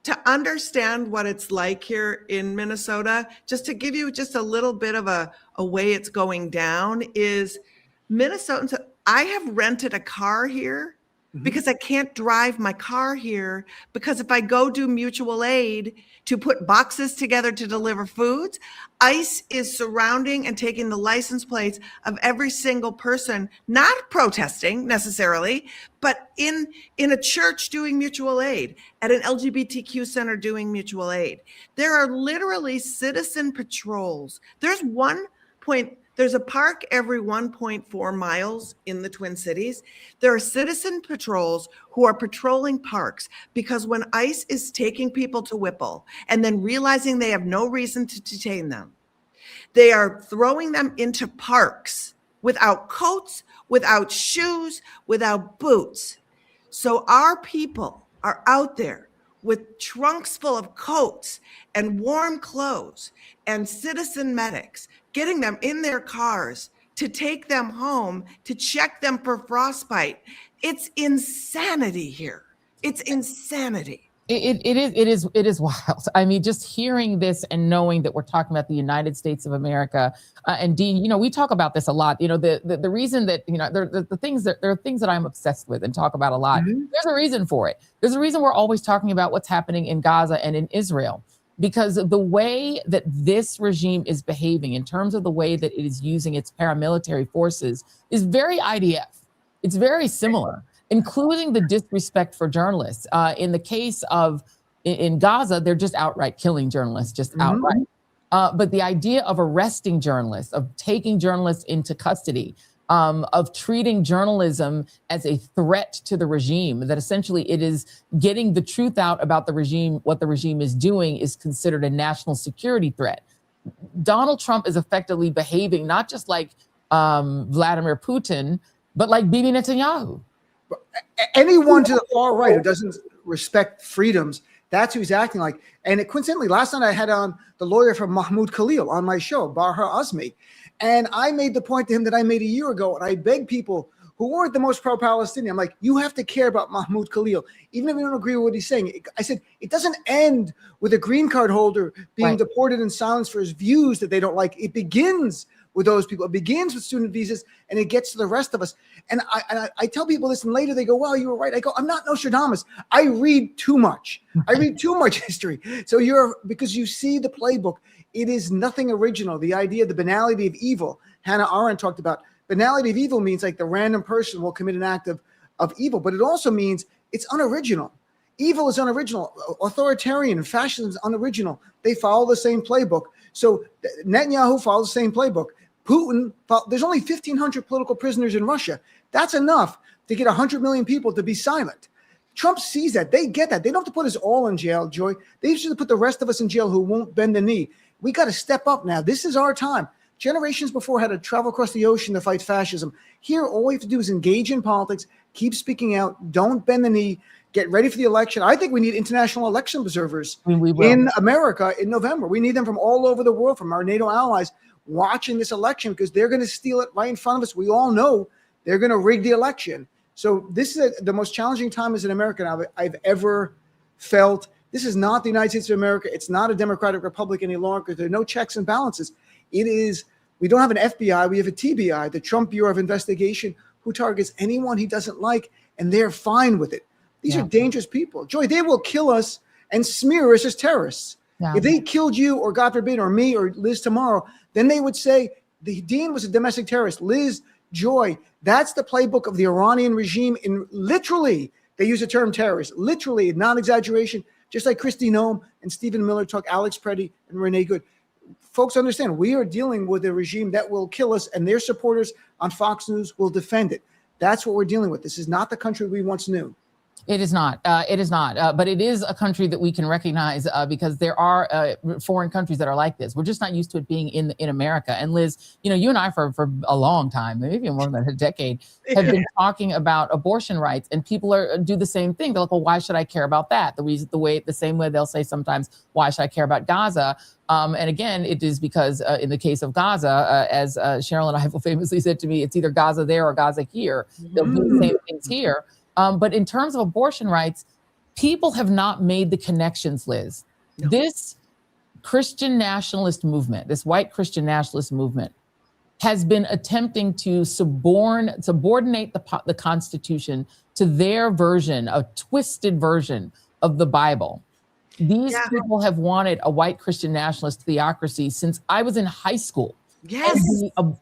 to understand what it's like here in Minnesota, just to give you just a little bit of a way it's going down is Minnesotans. I have rented a car here because I can't drive my car here, because if I go do mutual aid to put boxes together to deliver foods, ICE is surrounding and taking the license plates of every single person, not protesting necessarily, but in a church doing mutual aid, at an LGBTQ center doing mutual aid. There are literally citizen patrols. There's one point There's a park every 1.4 miles in the Twin Cities. There are citizen patrols who are patrolling parks because when ICE is taking people to Whipple and then realizing they have no reason to detain them, they are throwing them into parks without coats, without shoes, without boots. So our people are out there with trunks full of coats and warm clothes and citizen medics, getting them in their cars to take them home, to check them for frostbite. It's insanity here. It's insanity. It is wild. I mean, just hearing this and knowing that we're talking about the United States of America. And Dean, you know, we talk about this a lot. You know, the reason that, you know, there are things that I'm obsessed with and talk about a lot. Mm-hmm. There's a reason for it. There's a reason we're always talking about what's happening in Gaza and in Israel, because of the way that this regime is behaving in terms of the way that it is using its paramilitary forces is very IDF. It's very similar, including the disrespect for journalists. In the case of in Gaza, they're just outright killing journalists, just outright. But the idea of arresting journalists, of taking journalists into custody, of treating journalism as a threat to the regime, that essentially it is getting the truth out about the regime, what the regime is doing is considered a national security threat. Donald Trump is effectively behaving not just like Vladimir Putin, but like Bibi Netanyahu. Anyone to the far right who doesn't respect freedoms, that's who he's acting like. And coincidentally, last night I had on the lawyer from Mahmoud Khalil on my show, Barha Azmi. And I made the point to him that I made a year ago. And I begged people who weren't the most pro-Palestinian, I'm like, you have to care about Mahmoud Khalil, even if you don't agree with what he's saying. I said, it doesn't end with a green card holder being deported in silence for his views that they don't like. It begins with those people. It begins with student visas, and it gets to the rest of us. And I tell people this, and later they go, well, you were right. I go, I'm not Nostradamus. I read too much. I read too much history. So because you see the playbook, it is nothing original. The idea, the banality of evil, Hannah Arendt talked about. Banality of evil means like the random person will commit an act of evil, but it also means it's unoriginal. Evil is unoriginal. Authoritarian and fascism is unoriginal. They follow the same playbook. So Netanyahu follows the same playbook. Putin, there's only 1,500 political prisoners in Russia. That's enough to get 100 million people to be silent. Trump sees that. They get that. They don't have to put us all in jail, Joy. They should put the rest of us in jail who won't bend the knee. We got to step up now. This is our time. Generations before had to travel across the ocean to fight fascism. Here, all we have to do is engage in politics, keep speaking out, don't bend the knee, get ready for the election. I think we need international election observers in America in November. We need them from all over the world, from our NATO allies, watching this election, because they're going to steal it right in front of us. We all know they're going to rig the election. So this is the most challenging time as an American I've ever felt. This is not the United States of America. It's not a democratic republic any longer. There are no checks and balances. It is, we don't have an FBI, we have a TBI, the Trump Bureau of Investigation, who targets anyone he doesn't like, and they're fine with it. These are dangerous people. Joy, they will kill us and smear us as terrorists. Yeah. If they killed you, or God forbid, or me, or Liz tomorrow, then they would say the Dean was a domestic terrorist. Liz, Joy, that's the playbook of the Iranian regime. In literally, they use the term terrorist, literally, non-exaggeration, just like Kristi Noem and Stephen Miller talk, Alex Preddy and Renee Good. Folks understand we are dealing with a regime that will kill us, and their supporters on Fox News will defend it. That's what we're dealing with. This is not the country we once knew. It is not. It is not. But it is a country that we can recognize because there are foreign countries that are like this. We're just not used to it being in America. And Liz, you know, you and I for a long time, maybe more than a decade, have been talking about abortion rights, and people do the same thing. They're like, well, why should I care about that? The same way they'll say sometimes, why should I care about Gaza? And again, it is because in the case of Gaza, as Cheryl and I have famously said to me, it's either Gaza there or Gaza here. They'll do the same things here. But in terms of abortion rights, people have not made the connections, Liz. No. This Christian nationalist movement, this white Christian nationalist movement, has been attempting to subordinate the Constitution to their version, a twisted version of the Bible. These people have wanted a white Christian nationalist theocracy since I was in high school. Yes.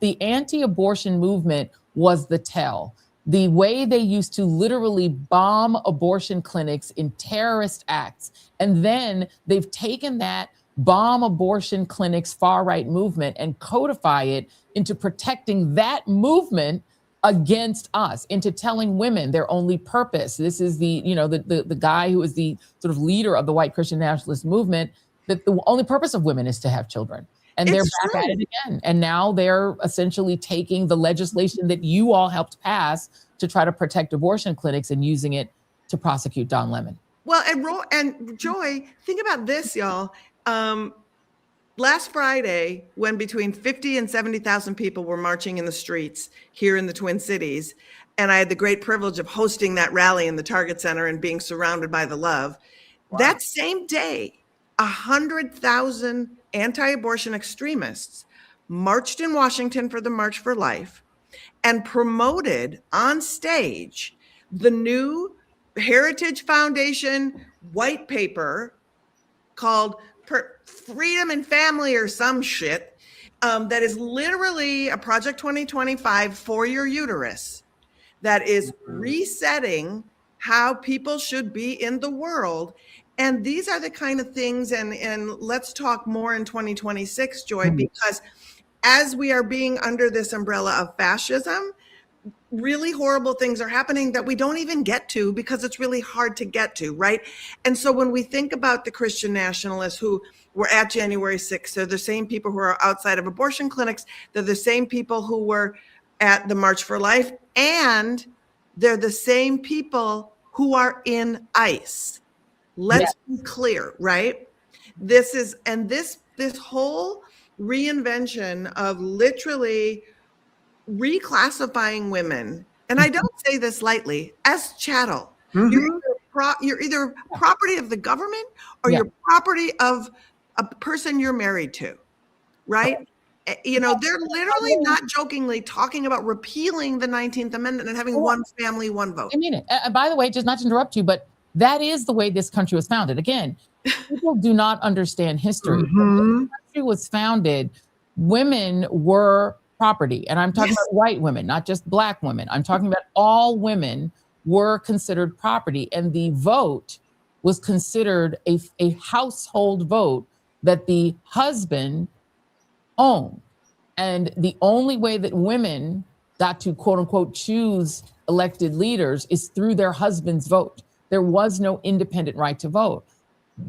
The anti-abortion movement was the tell. The way they used to literally bomb abortion clinics in terrorist acts. And then they've taken that bomb abortion clinics, far-right movement, and codify it into protecting that movement against us, into telling women their only purpose. This is the, you know, the guy who is the sort of leader of the white Christian nationalist movement, that the only purpose of women is to have children. And they're back at it again. And now they're essentially taking the legislation that you all helped pass to try to protect abortion clinics and using it to prosecute Don Lemon. Well, and Joy, think about this, y'all. Last Friday, when between 50 and 70,000 people were marching in the streets here in the Twin Cities, and I had the great privilege of hosting that rally in the Target Center and being surrounded by the love, that same day, 100,000 anti-abortion extremists marched in Washington for the March for Life and promoted on stage the new Heritage Foundation white paper called Freedom and Family or some shit, that is literally a Project 2025 for your uterus, that is resetting how people should be in the world. And these are the kind of things, and let's talk more in 2026, Joy, because as we are being under this umbrella of fascism, really horrible things are happening that we don't even get to because it's really hard to get to, right? And so when we think about the Christian nationalists who were at January 6th, they're the same people who are outside of abortion clinics, they're the same people who were at the March for Life, and they're the same people who are in ICE. Let's be clear, right? This is, and this whole reinvention of literally reclassifying women, and I don't say this lightly, as chattel. You're either property of the government or you're property of a person you're married to, right? You know, they're literally not jokingly talking about repealing the 19th Amendment and having one family, one vote. I mean it. By the way, just not to interrupt you, but that is the way this country was founded. Again, people do not understand history. When this country was founded, women were property. And I'm talking about white women, not just Black women. I'm talking about all women were considered property. And the vote was considered a household vote that the husband owned. And the only way that women got to, quote unquote, choose elected leaders is through their husband's vote. There was no independent right to vote.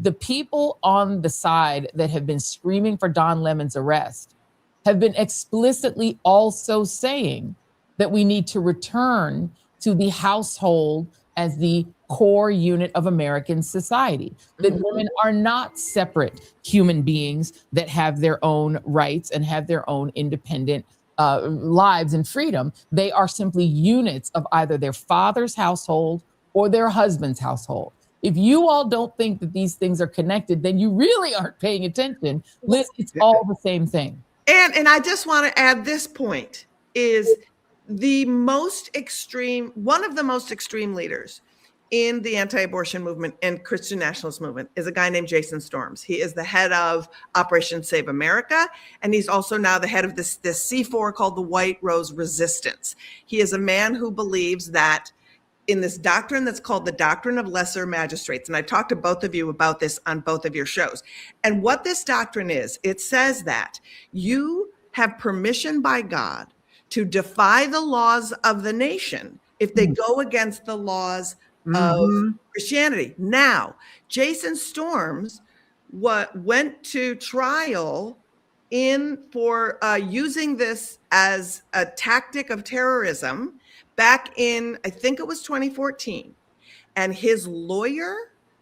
The people on the side that have been screaming for Don Lemon's arrest have been explicitly also saying that we need to return to the household as the core unit of American society, that women are not separate human beings that have their own rights and have their own independent lives and freedom. They are simply units of either their father's household or their husband's household. If you all don't think that these things are connected, then you really aren't paying attention. Liz, it's all the same thing. And I just want to add this point is the most extreme, one of the most extreme leaders in the anti-abortion movement and Christian nationalist movement is a guy named Jason Storms. He is the head of Operation Save America, and he's also now the head of this C4 called the White Rose Resistance. He is a man who believes that in this doctrine that's called the doctrine of lesser magistrates, and I talked to both of you about this on both of your shows. And what this doctrine is, it says that you have permission by God to defy the laws of the nation if they go against the laws of Christianity. Now, Jason Storms went to trial for using this as a tactic of terrorism back in, I think it was 2014. And his lawyer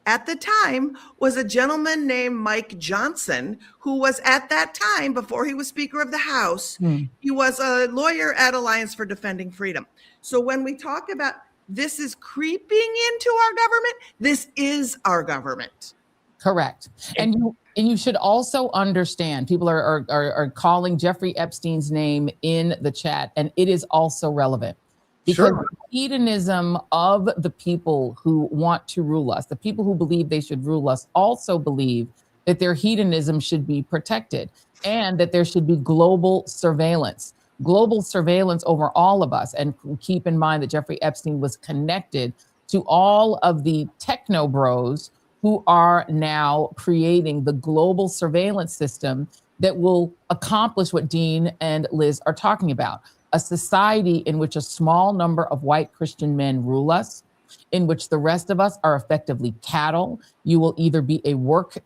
at the time was a gentleman named Mike Johnson, who was at that time, before he was Speaker of the House, he was a lawyer at Alliance for Defending Freedom. So when we talk about this is creeping into our government, this is our government. Correct. And you should also understand, people are calling Jeffrey Epstein's name in the chat, and it is also relevant. Because the hedonism of the people who want to rule us, the people who believe they should rule us, also believe that their hedonism should be protected and that there should be global surveillance over all of us. And keep in mind that Jeffrey Epstein was connected to all of the techno bros who are now creating the global surveillance system that will accomplish what Dean and Liz are talking about. A society in which a small number of white Christian men rule us, in which the rest of us are effectively cattle. You will either be a work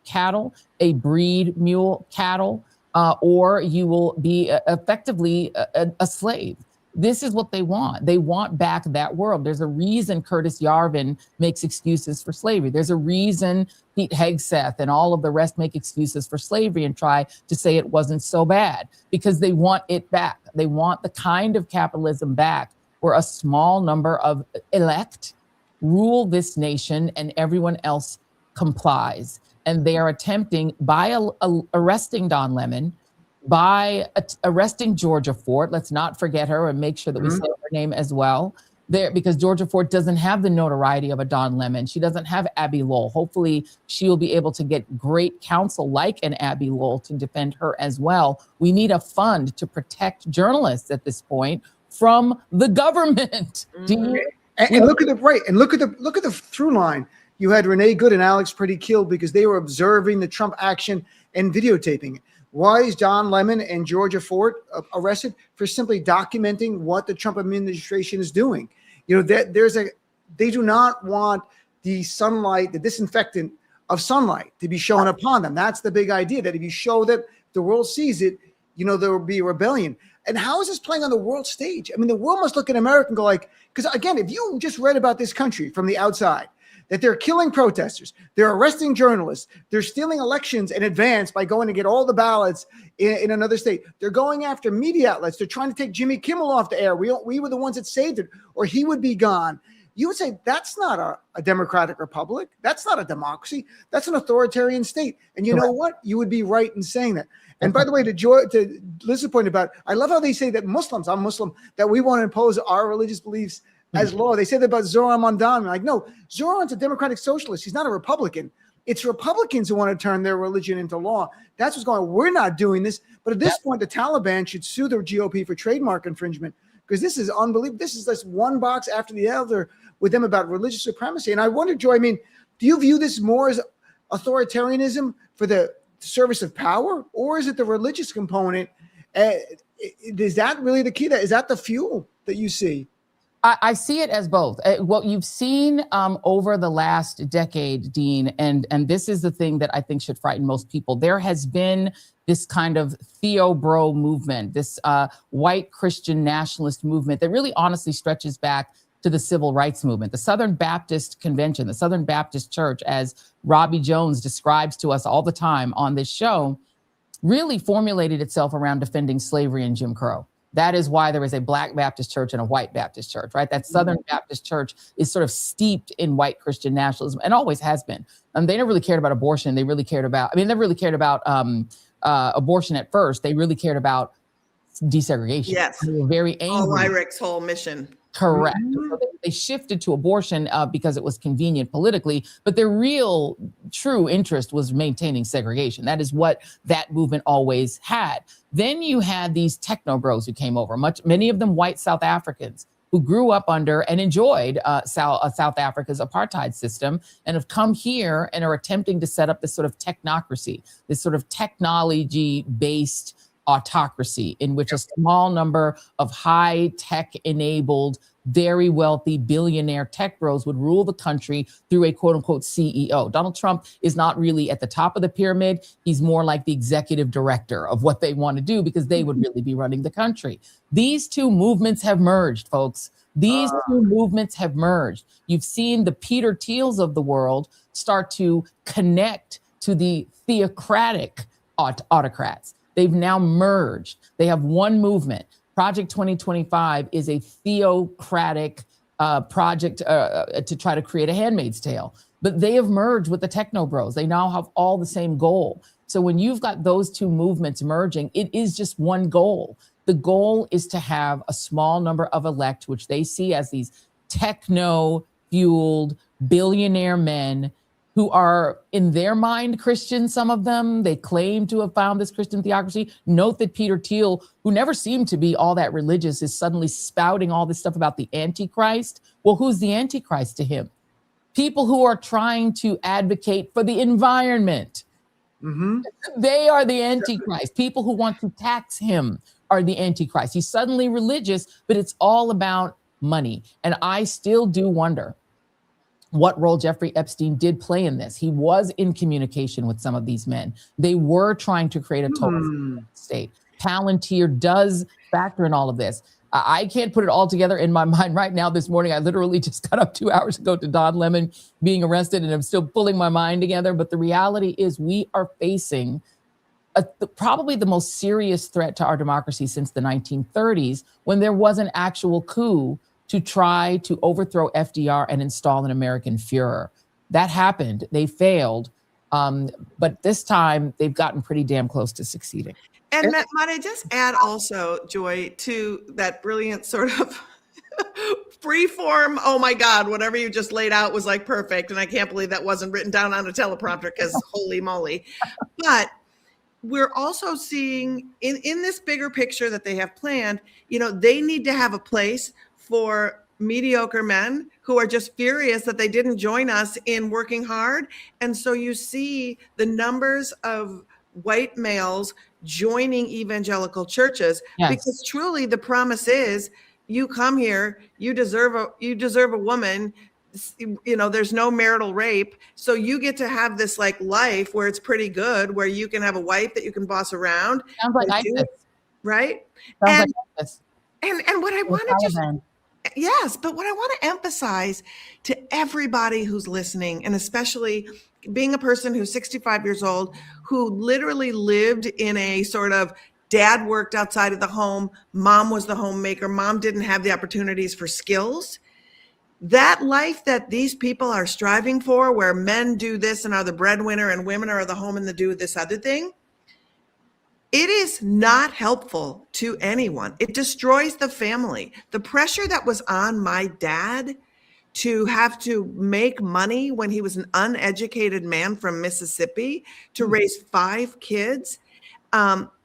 cattle, a breed mule cattle, or you will be effectively a slave. This is what they want. They want back that world. There's a reason Curtis Yarvin makes excuses for slavery. There's a reason Pete Hegseth and all of the rest make excuses for slavery and try to say it wasn't so bad, because they want it back. They want the kind of capitalism back where a small number of elect rule this nation and everyone else complies. And they are attempting, by arresting Don Lemon, by arresting Georgia Fort, let's not forget her and make sure that we say her name as well, because Georgia Fort doesn't have the notoriety of a Don Lemon. She doesn't have Abby Lowell. Hopefully she will be able to get great counsel like an Abby Lowell to defend her as well. We need a fund to protect journalists at this point from the government. And look at the through line. You had Renee Good and Alex Pretty killed because they were observing the Trump action and videotaping it. Why is Don Lemon and Georgia Fort arrested? For simply documenting what the Trump administration is doing. You know, they do not want the sunlight, the disinfectant of sunlight to be shown upon them. That's the big idea, that if you show that the world sees it, you know, there will be a rebellion. And how is this playing on the world stage? I mean, the world must look at America and go like, because again, if you just read about this country from the outside, that they're killing protesters, they're arresting journalists, they're stealing elections in advance by going to get all the ballots in another state. They're going after media outlets. They're trying to take Jimmy Kimmel off the air. We were the ones that saved it, or he would be gone. You would say that's not a democratic republic. That's not a democracy. That's an authoritarian state. And you know what? You would be right in saying that. And by the way, to Liz's point about, I love how they say that Muslims, I'm Muslim, that we want to impose our religious beliefs as law. They say that about Zohran Mamdani. Like, no, Zohran's a democratic socialist. He's not a Republican. It's Republicans who want to turn their religion into law. That's what's going on. We're not doing this. But at this point, the Taliban should sue the GOP for trademark infringement, because this is unbelievable. This is just one box after the other with them about religious supremacy. And I wonder, Joy, I mean, do you view this more as authoritarianism for the service of power, or is it the religious component? Is that really the key? Is that the fuel that you see? I see it as both. What you've seen over the last decade, Dean, and this is the thing that I think should frighten most people. There has been this kind of theo-bro movement, this white Christian nationalist movement that really honestly stretches back to the civil rights movement. The Southern Baptist Convention, the Southern Baptist Church, as Robbie Jones describes to us all the time on this show, really formulated itself around defending slavery and Jim Crow. That is why there is a Black Baptist church and a white Baptist church, right? That Southern Baptist church is sort of steeped in white Christian nationalism and always has been. They never really cared about abortion. They really cared about, they never really cared about abortion at first. They really cared about desegregation. Yes. They were very angry. Paul Weyrich's whole mission. Correct. So they shifted to abortion because it was convenient politically, but their real true interest was maintaining segregation. That is what that movement always had. Then you had these techno bros who came over, many of them white South Africans who grew up under and enjoyed South Africa's apartheid system and have come here and are attempting to set up this sort of technocracy, this sort of technology-based autocracy in which a small number of high-tech enabled, very wealthy billionaire tech bros would rule the country through a quote-unquote CEO. Donald Trump is not really at the top of the pyramid. He's more like the executive director of what they want to do, because they would really be running the country. These two movements have merged, folks. These two movements have merged. You've seen the Peter Thiels of the world start to connect to the theocratic autocrats. They've now merged. They have one movement. Project 2025 is a theocratic project to try to create a Handmaid's Tale. But they have merged with the techno bros. They now have all the same goal. So when you've got those two movements merging, it is just one goal. The goal is to have a small number of elect, which they see as these techno-fueled billionaire men who are, in their mind, Christian, some of them. They claim to have found this Christian theocracy. Note that Peter Thiel, who never seemed to be all that religious, is suddenly spouting all this stuff about the Antichrist. Well, who's the Antichrist to him? People who are trying to advocate for the environment. Mm-hmm. They are the Antichrist. People who want to tax him are the Antichrist. He's suddenly religious, but it's all about money. And I still do wonder what role Jeffrey Epstein did play in this. He was in communication with some of these men. They were trying to create a total state. Palantir does factor in all of this. I can't put it all together in my mind right now. This morning, I literally just got up 2 hours ago to Don Lemon being arrested, and I'm still pulling my mind together. But the reality is we are facing probably the most serious threat to our democracy since the 1930s, when there was an actual coup to try to overthrow FDR and install an American Führer. That happened. They failed. But this time, they've gotten pretty damn close to succeeding. And might I just add also, Joy, to that brilliant sort of free form, oh my God, whatever you just laid out was like perfect. And I can't believe that wasn't written down on a teleprompter, because holy moly. But we're also seeing in this bigger picture that they have planned, they need to have a place for mediocre men who are just furious that they didn't join us in working hard. And so you see the numbers of white males joining evangelical churches, because truly the promise is, you come here, you deserve a woman, there's no marital rape, so you get to have this like life where it's pretty good, where you can have a wife that you can boss around. Sounds like ISIS, right? Sounds like ISIS. And what I want to just yes, but what I want to emphasize to everybody who's listening, and especially being a person who's 65 years old, who literally lived in a sort of dad worked outside of the home, mom was the homemaker, mom didn't have the opportunities for skills. That life that these people are striving for, where men do this and are the breadwinner and women are the home and do this other thing, it is not helpful to anyone. It destroys the family. The pressure that was on my dad to have to make money when he was an uneducated man from Mississippi to raise 5 kids.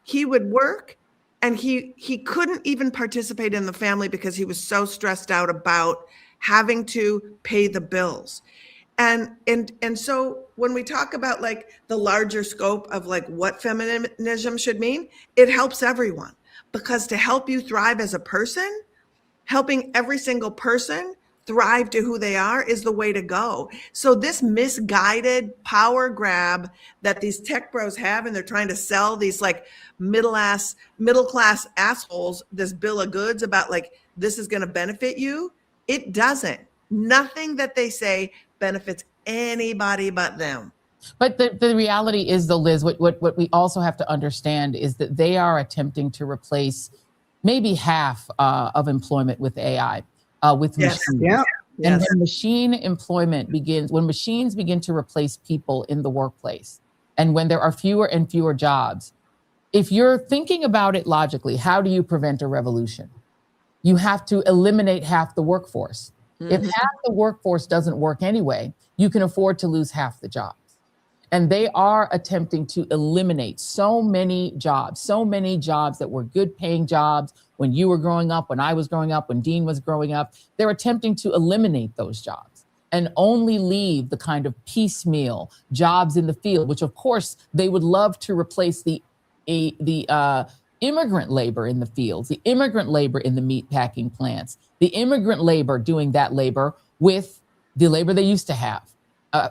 He would work and he couldn't even participate in the family because he was so stressed out about having to pay the bills. And so when we talk about like the larger scope of like what feminism should mean, it helps everyone, because to help you thrive as a person, helping every single person thrive to who they are is the way to go. So this misguided power grab that these tech bros have, and they're trying to sell these like middle class assholes this bill of goods about like, this is going to benefit you. It doesn't. Nothing that they say benefits anybody but them. But the reality is, though, Liz, what we also have to understand is that they are attempting to replace maybe half of employment with AI, with machines. Yeah. And when machine employment begins, when machines begin to replace people in the workplace, and when there are fewer and fewer jobs, if you're thinking about it logically, how do you prevent a revolution? You have to eliminate half the workforce. If half the workforce doesn't work anyway, you can afford to lose half the jobs. And they are attempting to eliminate so many jobs that were good paying jobs when you were growing up, when I was growing up, when Dean was growing up. They're attempting to eliminate those jobs and only leave the kind of piecemeal jobs in the field, which of course they would love to replace the immigrant labor in the fields, the immigrant labor in the meat packing plants, the immigrant labor doing that labor with the labor they used to have.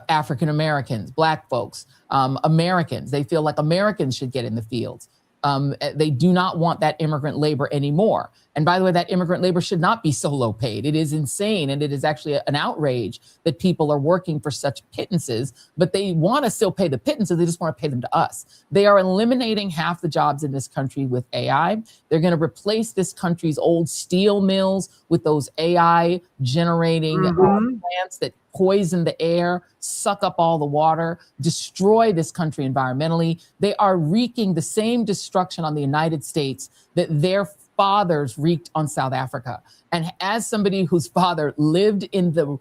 African Americans, Black folks, Americans. They feel like Americans should get in the fields. They do not want that immigrant labor anymore. And by the way, that immigrant labor should not be so low paid. It is insane. And it is actually an outrage that people are working for such pittances, but they want to still pay the pittances. They just want to pay them to us. They are eliminating half the jobs in this country with AI. They're going to replace this country's old steel mills with those AI generating plants that poison the air, suck up all the water, destroy this country environmentally. They are wreaking the same destruction on the United States that their fathers wreaked on South Africa. And as somebody whose father lived in the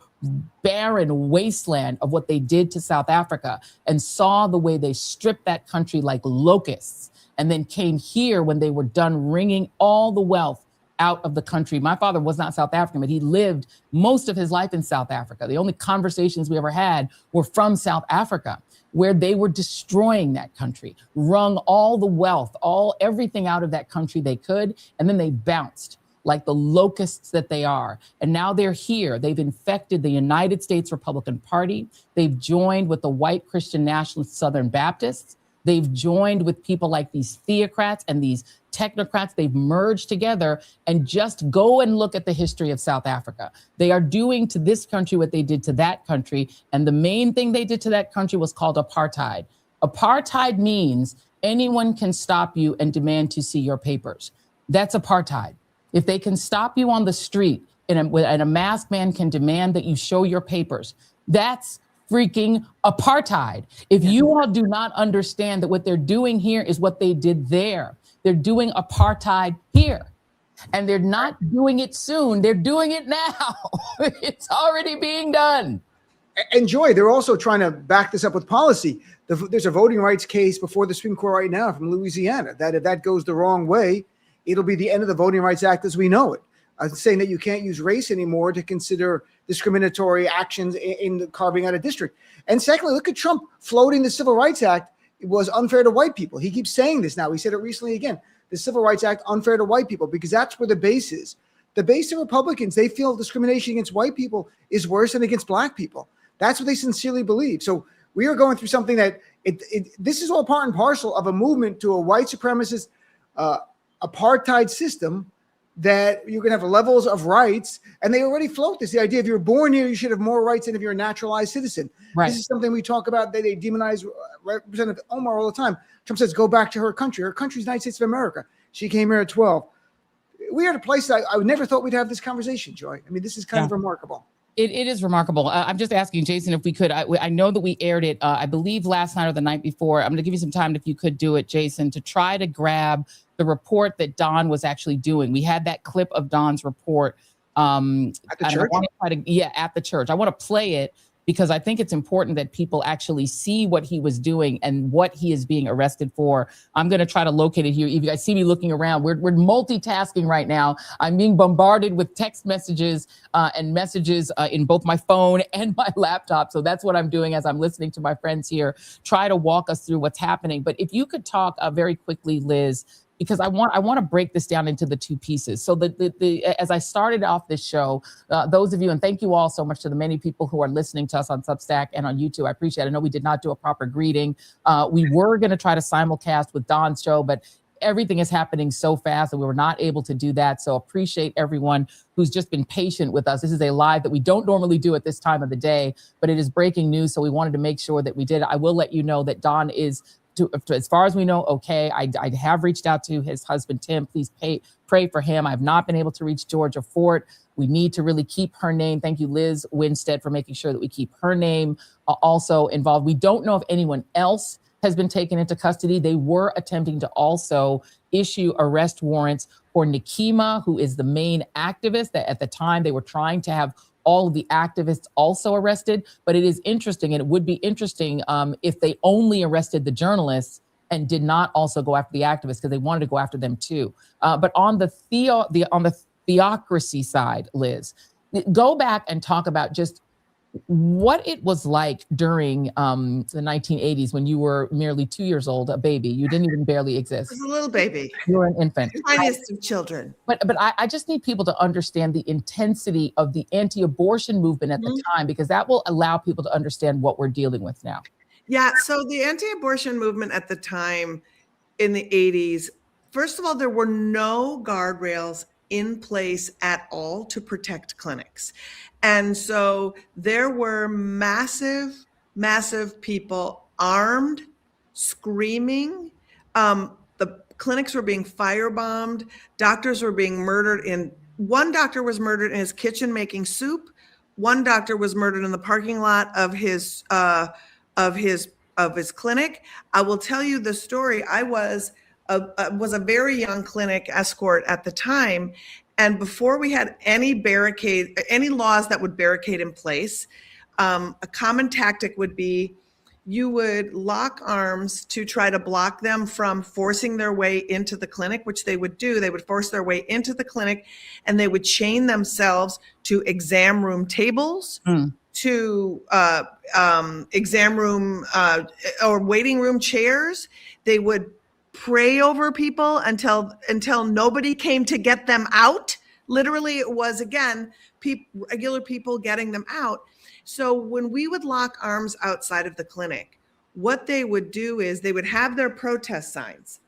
barren wasteland of what they did to South Africa and saw the way they stripped that country like locusts, and then came here when they were done wringing all the wealth out of the country. My father was not South African, but he lived most of his life in South Africa. The only conversations we ever had were from South Africa, where they were destroying that country, wrung all the wealth, everything out of that country they could, and then they bounced like the locusts that they are. And now they're here. They've infected the United States Republican Party. They've joined with the white Christian nationalist Southern Baptists. They've joined with people like these theocrats and these technocrats. They've merged together, and just go and look at the history of South Africa. They are doing to this country what they did to that country. And the main thing they did to that country was called apartheid. Apartheid means anyone can stop you and demand to see your papers. That's apartheid. If they can stop you on the street and a masked man can demand that you show your papers, that's freaking apartheid. If you all do not understand that what they're doing here is what they did there, they're doing apartheid here. And they're not doing it soon, they're doing it now. It's already being done. And Joy, they're also trying to back this up with policy. There's a voting rights case before the Supreme Court right now from Louisiana that if that goes the wrong way, it'll be the end of the Voting Rights Act as we know it. Saying that you can't use race anymore to consider discriminatory actions in carving out a district. And secondly, look at Trump floating the Civil Rights Act. It was unfair to white people. He keeps saying this now. He said it recently again. The Civil Rights Act unfair to white people, because that's where the base is. The base of Republicans, they feel discrimination against white people is worse than against black people. That's what they sincerely believe. So we are going through something that this is all part and parcel of a movement to a white supremacist apartheid system, that you're going to have levels of rights. And they already float this, the idea if you're born here, you should have more rights than if you're a naturalized citizen. Right. This is something we talk about. They demonize Representative Omar all the time. Trump says, go back to her country. Her country is the United States of America. She came here at 12. We are at a place that I never thought we'd have this conversation, Joy. I mean, this is kind of remarkable. It is remarkable. I'm just asking Jason if we could. I know that we aired it, I believe last night or the night before. I'm going to give you some time if you could do it, Jason, to try to grab the report that Don was actually doing. We had that clip of Don's report at the church. At the church. I want to play it because I think it's important that people actually see what he was doing and what he is being arrested for. I'm going to try to locate it here. If you guys see me looking around, we're multitasking right now. I'm being bombarded with text messages and messages in both my phone and my laptop. So that's what I'm doing as I'm listening to my friends here try to walk us through what's happening. But if you could talk very quickly, Liz, because I want to break this down into the two pieces. So as I started off this show, those of you, and thank you all so much to the many people who are listening to us on Substack and on YouTube. I appreciate it. I know we did not do a proper greeting. We were going to try to simulcast with Don's show, but everything is happening so fast that we were not able to do that. So appreciate everyone who's just been patient with us. This is a live that we don't normally do at this time of the day, but it is breaking news. So we wanted to make sure that we did. I will let you know that Don is, as far as we know, okay. I have reached out to his husband, Tim. Please pray for him. I've not been able to reach Georgia Fort. We need to really keep her name. Thank you, Liz Winstead, for making sure that we keep her name also involved. We don't know if anyone else has been taken into custody. They were attempting to also issue arrest warrants for Nikema, who is the main activist. That at the time they were trying to have all of the activists also arrested. But it is interesting, and it would be interesting if they only arrested the journalists and did not also go after the activists, because they wanted to go after them too. But on the theocracy side, Liz, go back and talk about just what it was like during the 1980s when you were merely 2 years old, a baby. You didn't even barely exist. I was a little baby. You were an infant. The tiniest of children. But I just need people to understand the intensity of the anti-abortion movement at the time, because that will allow people to understand what we're dealing with now. Yeah, so the anti-abortion movement at the time in the 80s, first of all, there were no guardrails in place at all to protect clinics. And so there were massive people armed, screaming. The clinics were being firebombed. Doctors were being murdered. One doctor was murdered in his kitchen making soup. One doctor was murdered in the parking lot of his clinic. I will tell you the story. I was a very young clinic escort at the time. And before we had any laws that would barricade in place, a common tactic would be you would lock arms to try to block them from forcing their way into the clinic, which they would do. They would force their way into the clinic, and they would chain themselves to exam room tables, to exam room or waiting room chairs. They would pray over people until nobody came to get them out. Literally, it was, again, regular people getting them out. So when we would lock arms outside of the clinic, what they would do is they would have their protest signs,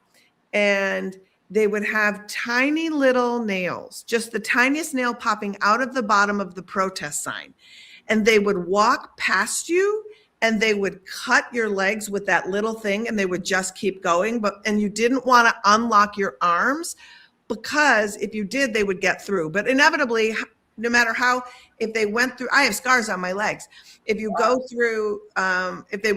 and they would have tiny little nails, just the tiniest nail popping out of the bottom of the protest sign. And they would walk past you, and they would cut your legs with that little thing, and they would just keep going. And you didn't want to unlock your arms, because if you did, they would get through. But inevitably, no matter how, if they went through, I have scars on my legs. If you go through, if they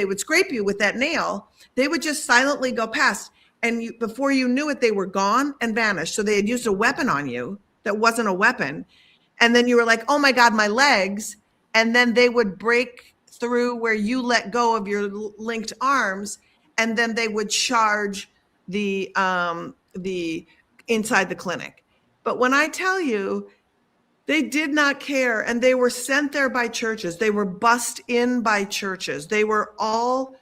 would scrape you with that nail, they would just silently go past. And before you knew it, they were gone and vanished. So they had used a weapon on you that wasn't a weapon. And then you were like, oh my God, my legs. And then they would break through where you let go of your linked arms. And then they would charge the inside the clinic. But when I tell you, they did not care, and they were sent there by churches. They were bussed in by churches. They were all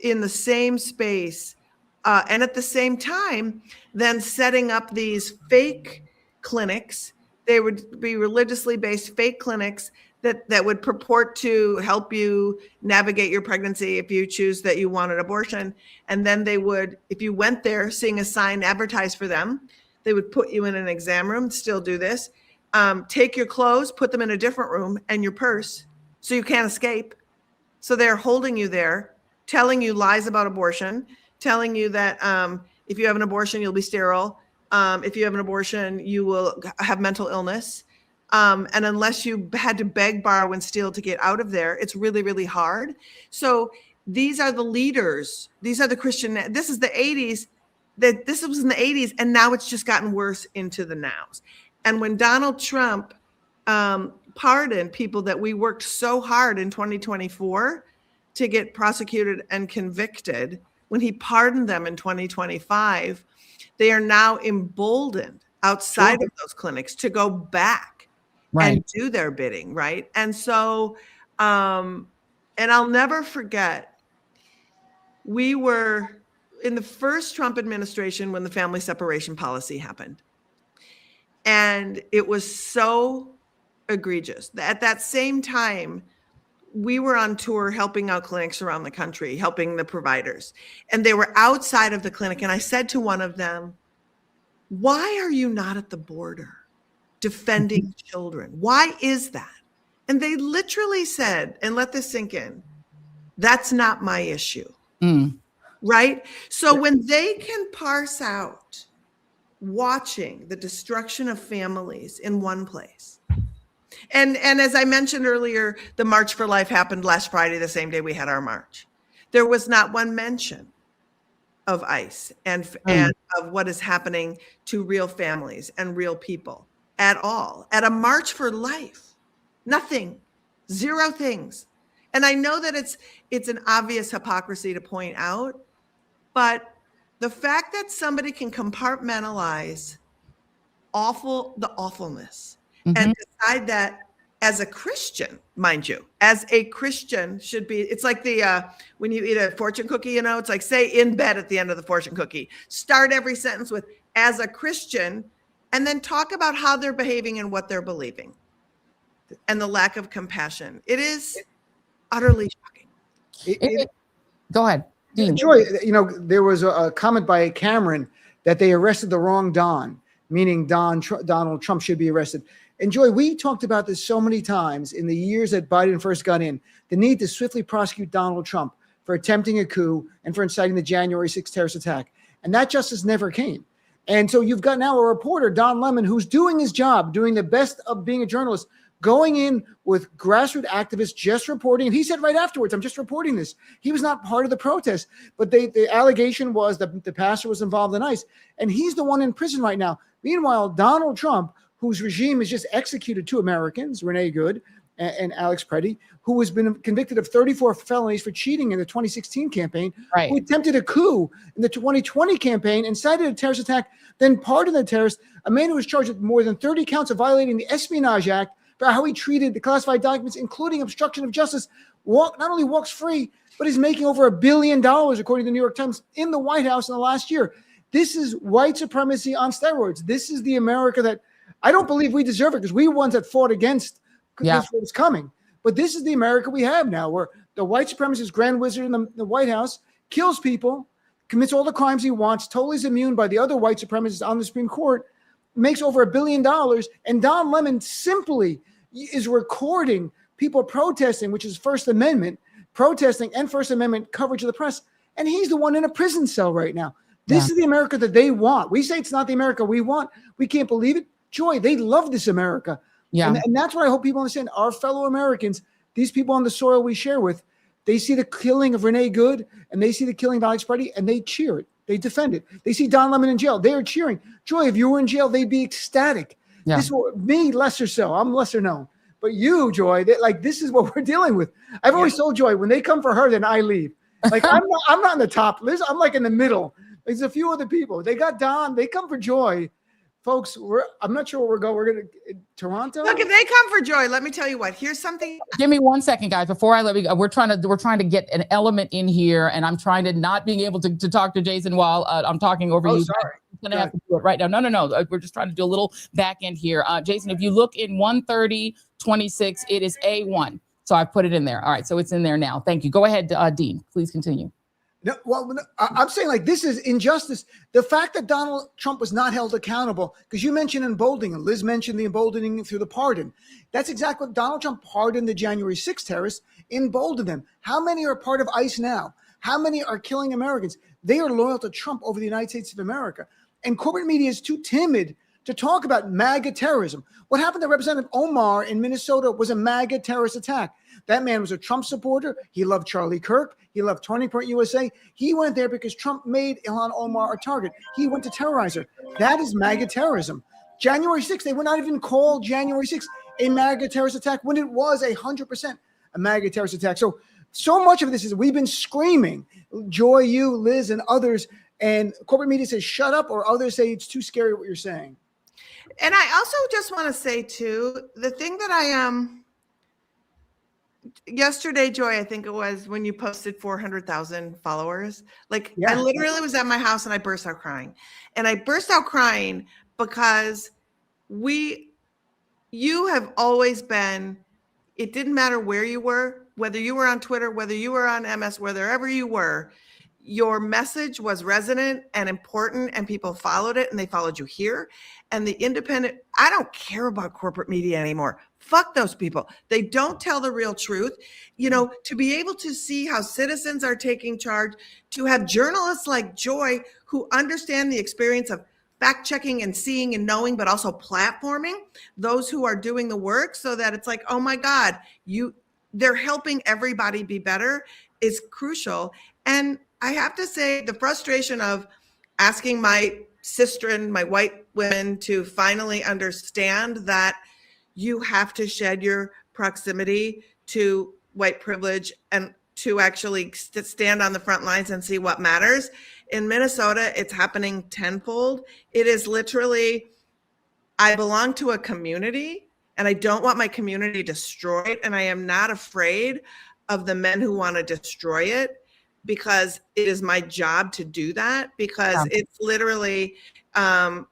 in the same space, and at the same time, then setting up these fake clinics. They would be religiously based fake clinics that would purport to help you navigate your pregnancy if you choose that you want an abortion. And then they would, if you went there seeing a sign advertised for them, they would put you in an exam room, still do this, take your clothes, put them in a different room, and your purse, so you can't escape. So they're holding you there, telling you lies about abortion, telling you that if you have an abortion, you'll be sterile. If you have an abortion, you will have mental illness. And unless you had to beg, borrow, and steal to get out of there, it's really, really hard. So these are the leaders. These are the Christian. This is the 80s. This was in the 80s, and now it's just gotten worse into the nows. And when Donald Trump pardoned people that we worked so hard in 2024 to get prosecuted and convicted, when he pardoned them in 2025, they are now emboldened outside of those clinics to go back and do their bidding, right? And so, and I'll never forget, we were in the first Trump administration when the family separation policy happened. And it was so egregious. At that same time, we were on tour helping out clinics around the country, helping the providers. And they were outside of the clinic. And I said to one of them, why are you not at the border defending children? Why is that? And they literally said, and let this sink in, that's not my issue. Right? So when they can parse out watching the destruction of families in one place, and as I mentioned earlier, the March for Life happened last Friday, the same day we had our march. There was not one mention of ICE and of what is happening to real families and real people at all. At a March for Life, nothing, zero things. And I know that it's an obvious hypocrisy to point out, but the fact that somebody can compartmentalize the awfulness and decide that as a Christian, mind you, as a Christian should be, it's like when you eat a fortune cookie, it's like say in bed at the end of the fortune cookie, start every sentence with as a Christian, and then talk about how they're behaving and what they're believing and the lack of compassion. It is utterly shocking. Go ahead. Joy, there was a comment by Cameron that they arrested the wrong Don, meaning Donald Trump should be arrested. And Joy, we talked about this so many times in the years that Biden first got in, the need to swiftly prosecute Donald Trump for attempting a coup and for inciting the January 6th terrorist attack. And that justice never came. And so you've got now a reporter, Don Lemon, who's doing his job, doing the best of being a journalist, going in with grassroots activists, just reporting. And he said right afterwards, I'm just reporting this. He was not part of the protest, but the allegation was that the pastor was involved in ICE, and he's the one in prison right now. Meanwhile, Donald Trump, whose regime has just executed 2 Americans, Renee Good and Alex Preddy, who has been convicted of 34 felonies for cheating in the 2016 campaign, Right. who attempted a coup in the 2020 campaign, incited a terrorist attack, then pardoned the terrorist, a man who was charged with more than 30 counts of violating the Espionage Act for how he treated the classified documents, including obstruction of justice, not only walks free, but is making over $1 billion, according to the New York Times, in the White House in the last year. This is white supremacy on steroids. This is the America that I don't believe we deserve it, because we were ones that fought against this was coming. But this is the America we have now, where the white supremacist grand wizard in the White House kills people, commits all the crimes he wants, totally is immune by the other white supremacists on the Supreme Court, makes over $1 billion. And Don Lemon simply is recording people protesting, which is First Amendment, protesting and First Amendment coverage of the press. And he's the one in a prison cell right now. This is the America that they want. We say it's not the America we want. We can't believe it. Joy, they love this America. Yeah. And that's what I hope people understand. Our fellow Americans, these people on the soil we share with, they see the killing of Renee Good and they see the killing of Alex Preddy and they cheer it. They defend it. They see Don Lemon in jail. They are cheering. Joy, if you were in jail, they'd be ecstatic. Yeah. Me, lesser so. I'm lesser known. But you, Joy, this is what we're dealing with. I've always told Joy, when they come for her, then I leave. Like I'm not in the top list. I'm like in the middle. There's a few other people. They got Don. They come for Joy. Folks, I'm not sure where we're going. We're going to Toronto. Look, if they come for Joy, let me tell you what. Here's something. Give me 1 second, guys, before I let me go. We're trying to get an element in here, and I'm trying to not being able to talk to Jason while I'm talking over you. Sorry. I'm gonna have to do it right now. No. We're just trying to do a little back end here. Jason, if you look in 130:26, it is A1. So I put it in there. All right, so it's in there now. Thank you. Go ahead, Dean. Please continue. No, well, I'm saying this is injustice. The fact that Donald Trump was not held accountable, because you mentioned emboldening, and Liz mentioned the emboldening through the pardon. That's exactly what Donald Trump pardoned the January 6th terrorists, emboldened them. How many are part of ICE now? How many are killing Americans? They are loyal to Trump over the United States of America. And corporate media is too timid to talk about MAGA terrorism. What happened to Representative Omar in Minnesota was a MAGA terrorist attack. That man was a Trump supporter. He loved Charlie Kirk. He loved Turning Point USA. He went there because Trump made Ilhan Omar a target. He went to terrorize her. That is MAGA terrorism. January 6th, they would not even call January 6th a MAGA terrorist attack when it was 100% a MAGA terrorist attack. So much of this is we've been screaming, Joy, you, Liz, and others, and corporate media says, shut up, or others say it's too scary what you're saying. And I also just want to say, too, the thing that yesterday, Joy, I think it was when you posted 400,000 followers. I literally was at my house and I burst out crying. And I burst out crying because you have always been, it didn't matter where you were, whether you were on Twitter, whether you were on MS, wherever you were, your message was resonant and important and people followed it and they followed you here. And the independent, I don't care about corporate media anymore. Fuck those people. They don't tell the real truth. To be able to see how citizens are taking charge, to have journalists like Joy who understand the experience of fact checking and seeing and knowing, but also platforming those who are doing the work so that it's like, oh my God, they're helping everybody be better is crucial. And I have to say the frustration of asking my sister and my white women to finally understand that you have to shed your proximity to white privilege and to actually stand on the front lines and see what matters. In Minnesota, it's happening tenfold. It is literally, I belong to a community and I don't want my community destroyed. And I am not afraid of the men who want to destroy it, because it is my job to do that, because it's literally, I'm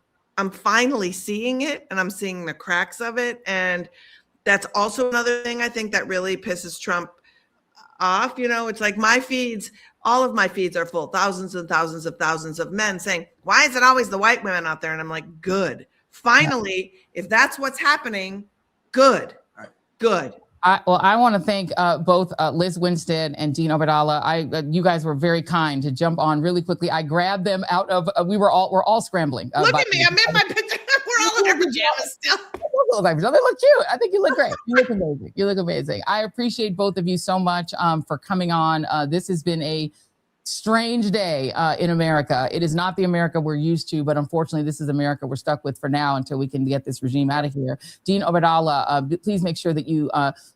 finally seeing it and I'm seeing the cracks of it. And that's also another thing I think that really pisses Trump off. It's like my feeds, all of my feeds are full, thousands and thousands of men saying, why is it always the white women out there? And I'm like, good. Finally, if that's what's happening, good. Good. I want to thank both Liz Winstead and Dean Obeidallah. You guys were very kind to jump on really quickly. I grabbed them out of. We're all scrambling. Look at me! I'm in my picture. We're all in our pajamas still. They look cute. I think you look great. You look amazing. You look amazing. I appreciate both of you so much for coming on. This has been a strange day in America. It is not the America we're used to, but unfortunately, this is America we're stuck with for now until we can get this regime out of here. Dean Obeidallah, please make sure that you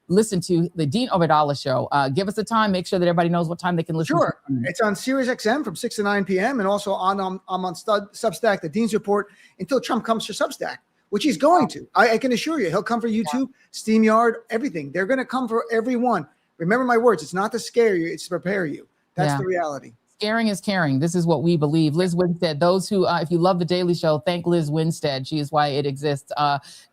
listen to the Dean Obeidallah show. Give us a time. Make sure that everybody knows what time they can listen. Sure. to. It's on Sirius XM from 6 to 9 p.m. and also I'm on Substack, the Dean's Report, until Trump comes for Substack, which he's going to. I can assure you, he'll come for YouTube, StreamYard, everything. They're going to come for everyone. Remember my words. It's not to scare you. It's to prepare you. That's the reality. Scaring is caring. This is what we believe. Liz Winstead, those who, if you love The Daily Show, thank Liz Winstead. She is why it exists.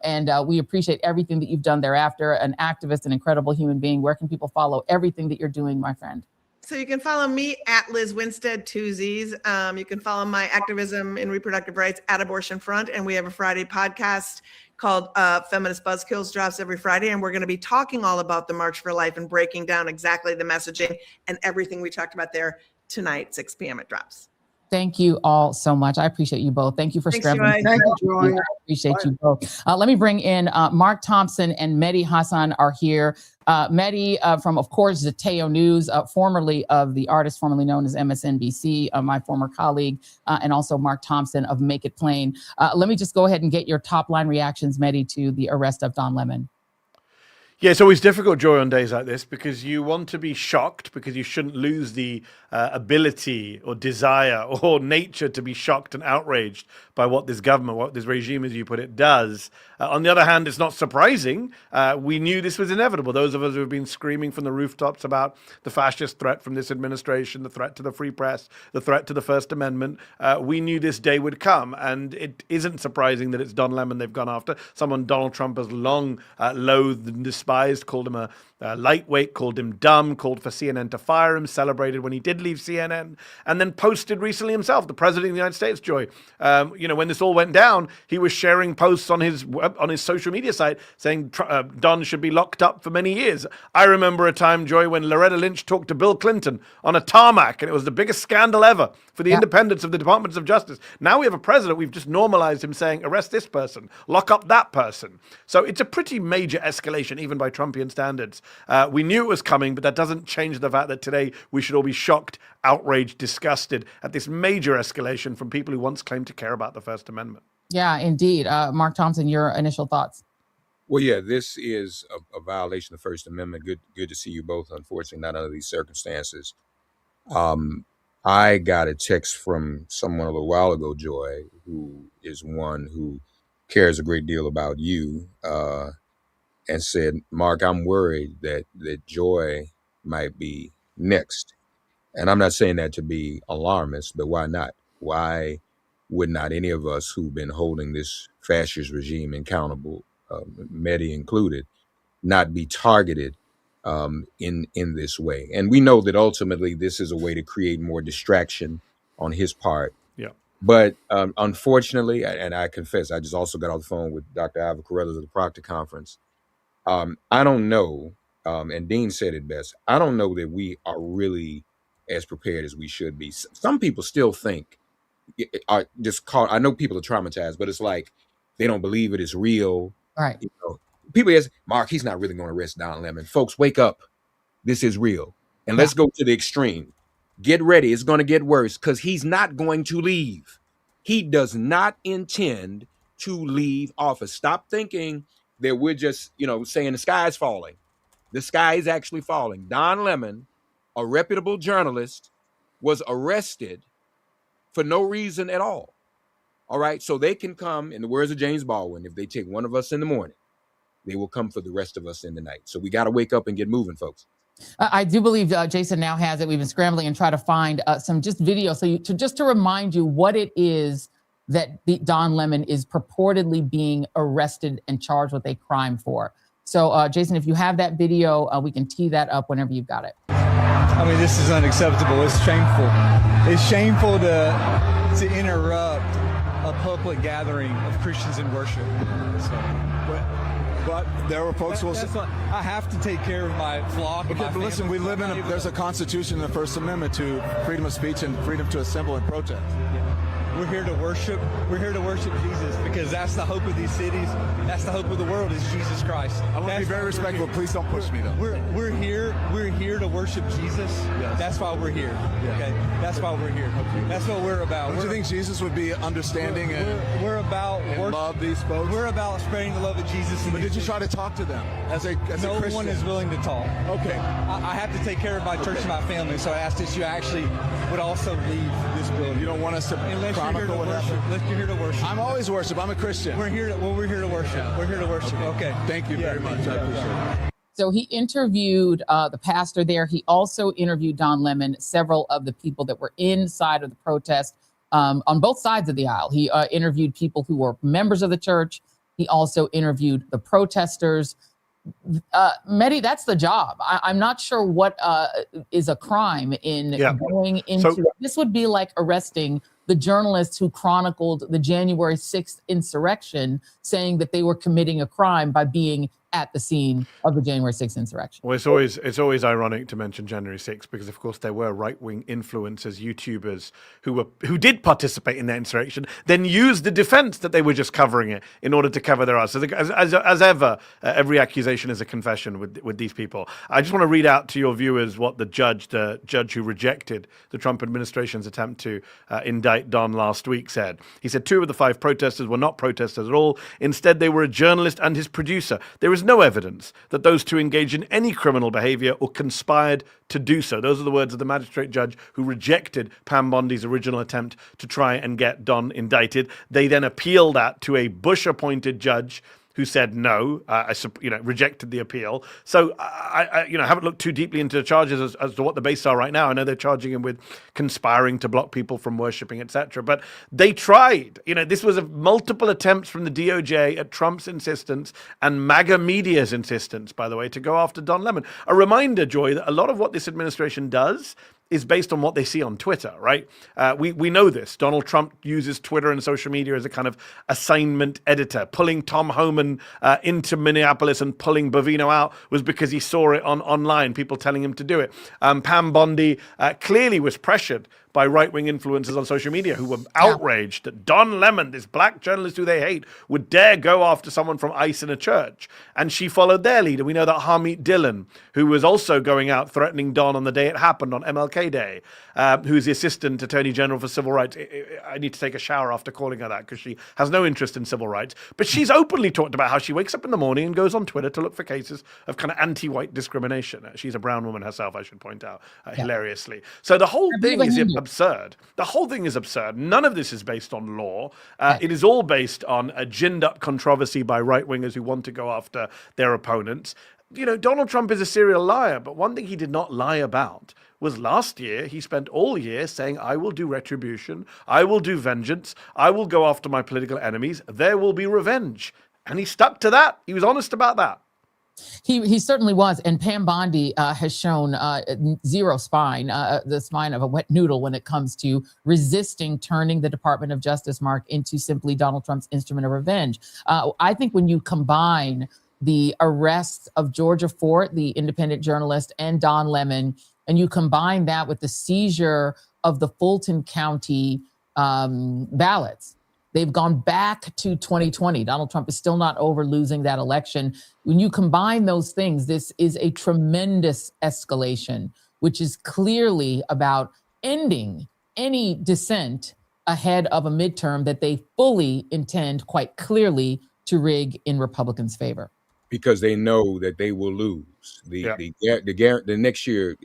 And we appreciate everything that you've done thereafter. An activist, an incredible human being. Where can people follow everything that you're doing, my friend? So you can follow me at Liz Winstead, 2 Z's. You can follow my activism in reproductive rights at Abortion Front. And we have a Friday podcast called Feminist Buzzkills, drops every Friday. And we're going to be talking all about the March for Life and breaking down exactly the messaging and everything we talked about there tonight, 6 p.m. it drops. Thank you all so much. I appreciate you both. Thank you for scrubbing. Thank you, Joy. I appreciate you both. Let me bring in Mark Thompson and Mehdi Hasan are here. Mehdi from, of course, Zateo News, formerly of the artist formerly known as MSNBC, my former colleague, and also Mark Thompson of Make It Plain. Let me just go ahead and get your top line reactions, Mehdi, to the arrest of Don Lemon. Yeah, it's always difficult, Joy, on days like this because you want to be shocked because you shouldn't lose the ability or desire or nature to be shocked and outraged by what this government, what this regime, as you put it, does. On the other hand, it's not surprising. We knew this was inevitable. Those of us who have been screaming from the rooftops about the fascist threat from this administration, the threat to the free press, the threat to the First Amendment, we knew this day would come. And it isn't surprising that it's Don Lemon they've gone after, someone Donald Trump has long loathed and despised, called him a lightweight, called him dumb, called for CNN to fire him, celebrated when he did leave CNN, and then posted recently himself, the president of the United States, Joy. When this all went down, he was sharing posts on his social media site saying Don should be locked up for many years. I remember a time, Joy, when Loretta Lynch talked to Bill Clinton on a tarmac, and it was the biggest scandal ever for the independence of the Departments of Justice. Now we have a president, we've just normalized him saying, arrest this person, lock up that person. So it's a pretty major escalation, even by Trumpian standards. We knew it was coming, but that doesn't change the fact that today we should all be shocked, outraged, disgusted at this major escalation from people who once claimed to care about the First Amendment. Yeah, indeed. Mark Thompson, your initial thoughts? Well, yeah, this is a violation of the First Amendment. Good to see you both. Unfortunately, not under these circumstances. I got a text from someone a little while ago, Joy, who is one who cares a great deal about you, and said, Mark, I'm worried that Joy might be next. And I'm not saying that to be alarmist, but why not? Why would not any of us who've been holding this fascist regime accountable, Mehdi included, not be targeted in this way? And we know that ultimately this is a way to create more distraction on his part. Yeah. But unfortunately, and I confess, I just also got off the phone with Dr. Ivor Carruthers at the Proctor Conference. I don't know, and Dean said it best, I don't know that we are really as prepared as we should be. Some people still think, I know people are traumatized, but it's like they don't believe it is real. Right. People ask, Mark, he's not really going to arrest Don Lemon. Folks, wake up. This is real. And let's go to the extreme. Get ready. It's going to get worse because he's not going to leave. He does not intend to leave office. Stop thinking that we're just, saying the sky is falling. The sky is actually falling. Don Lemon, a reputable journalist, was arrested for no reason at all. All right. So they can come, in the words of James Baldwin, if they take one of us in the morning, they will come for the rest of us in the night. So we got to wake up and get moving, folks. I do believe Jason now has it. We've been scrambling and try to find some just video. So just to remind you what it is that Don Lemon is purportedly being arrested and charged with a crime for. So Jason, if you have that video, we can tee that up whenever you've got it. I mean, this is unacceptable. It's shameful. It's shameful to interrupt a public gathering of Christians in worship. But there were folks who will say, I have to take care of my flock. Okay, but listen, we live there's a constitution in the First Amendment to freedom of speech and freedom to assemble and protest. Yeah. We're here to worship. We're here to worship Jesus because that's the hope of these cities. That's the hope of the world is Jesus Christ. I want to be very respectful. Please don't push me, though. We're here to worship Jesus. Yes. That's why we're here. Yeah. Okay, that's why we're here. That's what we're about. Don't you think Jesus would be understanding we're about and love these folks? We're about spreading the love of Jesus. But did you try to talk to them as a no Christian? one is willing to talk. Okay. I have to take care of my church and my family, so I asked that you actually would also leave this building. You don't want us to chronicle what happened? Unless you're here to worship. I'm always worship. I'm a Christian. We're here to worship. Yeah. We're here to worship. Okay. Thank you very much. I appreciate it. So he interviewed the pastor there. He also interviewed Don Lemon, several of the people that were inside of the protest on both sides of the aisle. He interviewed people who were members of the church. He also interviewed the protesters. Mehdi, that's the job. I'm not sure what is a crime in going into this. Would be like arresting the journalists who chronicled the January 6th insurrection, saying that they were committing a crime by being at the scene of the January 6th insurrection. Well, it's always ironic to mention January 6th because, of course, there were right-wing influencers, YouTubers who did participate in that insurrection, then used the defense that they were just covering it in order to cover their ass. So as ever, every accusation is a confession with these people. I just want to read out to your viewers what the judge who rejected the Trump administration's attempt to indict Don last week said. He said 2 of the 5 protesters were not protesters at all. Instead, they were a journalist and his producer. There is no evidence that those 2 engaged in any criminal behavior or conspired to do so. Those are the words of the magistrate judge who rejected Pam Bondi's original attempt to try and get Don indicted. They then appealed that to a Bush-appointed judge who said no, rejected the appeal. So I haven't looked too deeply into the charges as to what the bases are right now. I know they're charging him with conspiring to block people from worshiping, etc. But they tried. This was multiple attempts from the DOJ at Trump's insistence and MAGA media's insistence, by the way, to go after Don Lemon. A reminder, Joy, that a lot of what this administration does is based on what they see on Twitter, right? We know this. Donald Trump uses Twitter and social media as a kind of assignment editor. Pulling Tom Homan into Minneapolis and pulling Bovino out was because he saw it online, people telling him to do it. Pam Bondi clearly was pressured by right-wing influencers on social media who were outraged that Don Lemon, this black journalist who they hate, would dare go after someone from ICE in a church. And she followed their lead. And we know that Harmeet Dillon, who was also going out threatening Don on the day it happened, on MLK Day, who is the Assistant Attorney General for Civil Rights. I need to take a shower after calling her that because she has no interest in civil rights. But she's openly talked about how she wakes up in the morning and goes on Twitter to look for cases of kind of anti-white discrimination. She's a brown woman herself, I should point out, hilariously. So the whole thing is absurd. The whole thing is absurd. None of this is based on law. It is all based on a ginned-up controversy by right-wingers who want to go after their opponents. Donald Trump is a serial liar, but one thing he did not lie about was last year he spent all year saying, I will do retribution, I will do vengeance, I will go after my political enemies, there will be revenge. And he stuck to that. He was honest about that. He certainly was. And Pam Bondi has shown zero spine, the spine of a wet noodle when it comes to resisting turning the Department of Justice, Mark, into simply Donald Trump's instrument of revenge. I think when you combine the arrests of Georgia Fort, the independent journalist, and Don Lemon, and you combine that with the seizure of the Fulton County ballots, they've gone back to 2020. Donald Trump is still not over losing that election. When you combine those things, this is a tremendous escalation, which is clearly about ending any dissent ahead of a midterm that they fully intend quite clearly to rig in Republicans' favor. Because they know that they will lose. The next year,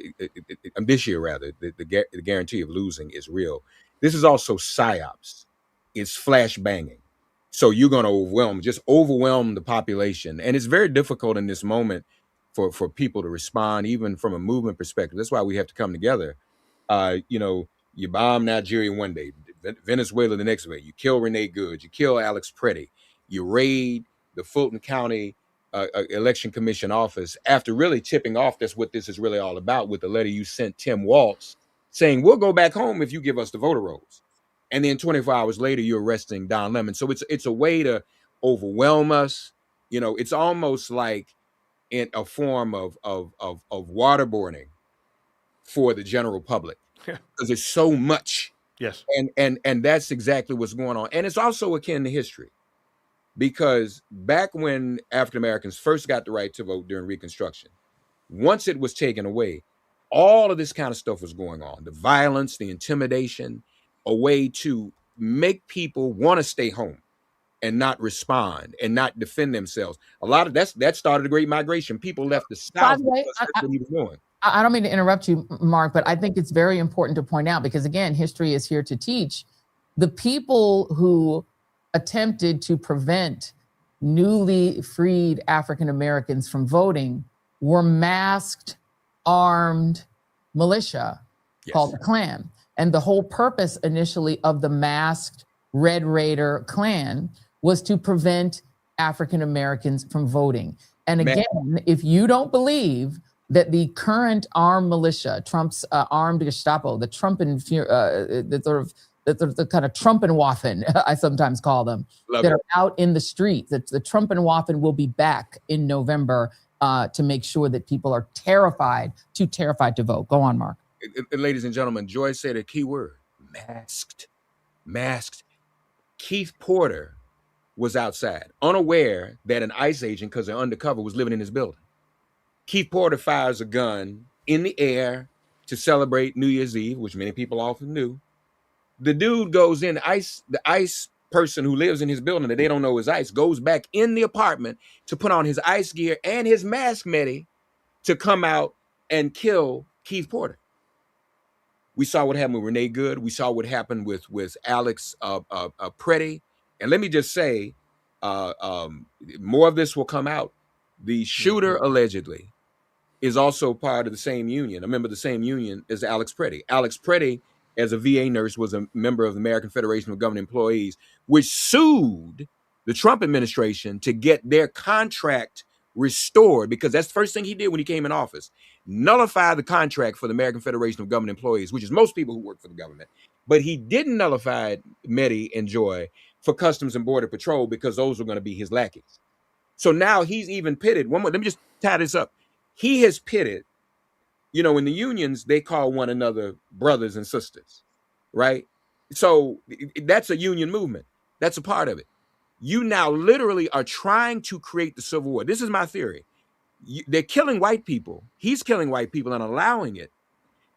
this year rather, the guarantee of losing is real. This is also psyops. It's flash banging. So you're going to overwhelm the population. And it's very difficult in this moment for people to respond, even from a movement perspective. That's why we have to come together. You bomb Nigeria one day, Venezuela the next day. You kill Renee Good. You kill Alex Preddy. You raid the Fulton County Election Commission office after really tipping off that's what this is really all about with the letter you sent Tim Walz saying, we'll go back home if you give us the voter rolls. And then 24 hours later, you're arresting Don Lemon. So it's a way to overwhelm us. It's almost like in a form of waterboarding for the general public because there's so much Yes. And that's exactly what's going on. And it's also akin to history, because back when African Americans first got the right to vote during Reconstruction, once it was taken away, all of this kind of stuff was going on. The violence, the intimidation, a way to make people want to stay home and not respond and not defend themselves. A lot of that started the Great Migration. People left the South because that's what he was doing. I don't mean to interrupt you, Mark, but I think it's very important to point out, because again, history is here to teach. The people who attempted to prevent newly freed African Americans from voting were masked, armed militia called the Klan. And the whole purpose initially of the masked Red Raider Klan was to prevent African Americans from voting. And again, if you don't believe that the current armed militia, Trump's armed Gestapo, the the kind of Trumpenwaffen, I sometimes call them, are out in the streets, that the Trumpenwaffen will be back in November to make sure that people are terrified to vote. Go on, Mark. Ladies and gentlemen, Joy said a key word: masked. Masked. Keith Porter was outside, unaware that an ICE agent, because they're undercover, was living in his building. Keith Porter fires a gun in the air to celebrate New Year's Eve, which many people often do. The dude goes in, the ICE person who lives in his building that they don't know is ICE, goes back in the apartment to put on his ICE gear and his mask, Mehdi, to come out and kill Keith Porter. We saw what happened with Renee Good. We saw what happened with Alex Preddy. And let me just say, more of this will come out. The shooter allegedly is also part of the same union, a member of the same union as Alex Preddy. Alex Preddy, as a VA nurse, was a member of the American Federation of Government Employees, which sued the Trump administration to get their contract restored, because that's the first thing he did when he came in office: nullify the contract for the American Federation of Government Employees, which is most people who work for the government. But he didn't nullify it, Mehdi and Joy, for Customs and Border Patrol, because those are going to be his lackeys. So now he's even pitted. Let me just tie this up. He has pitted, in the unions, they call one another brothers and sisters, right? So that's a union movement. That's a part of it. You now literally are trying to create the Civil War. This is my theory. They're killing white people. He's killing white people and allowing it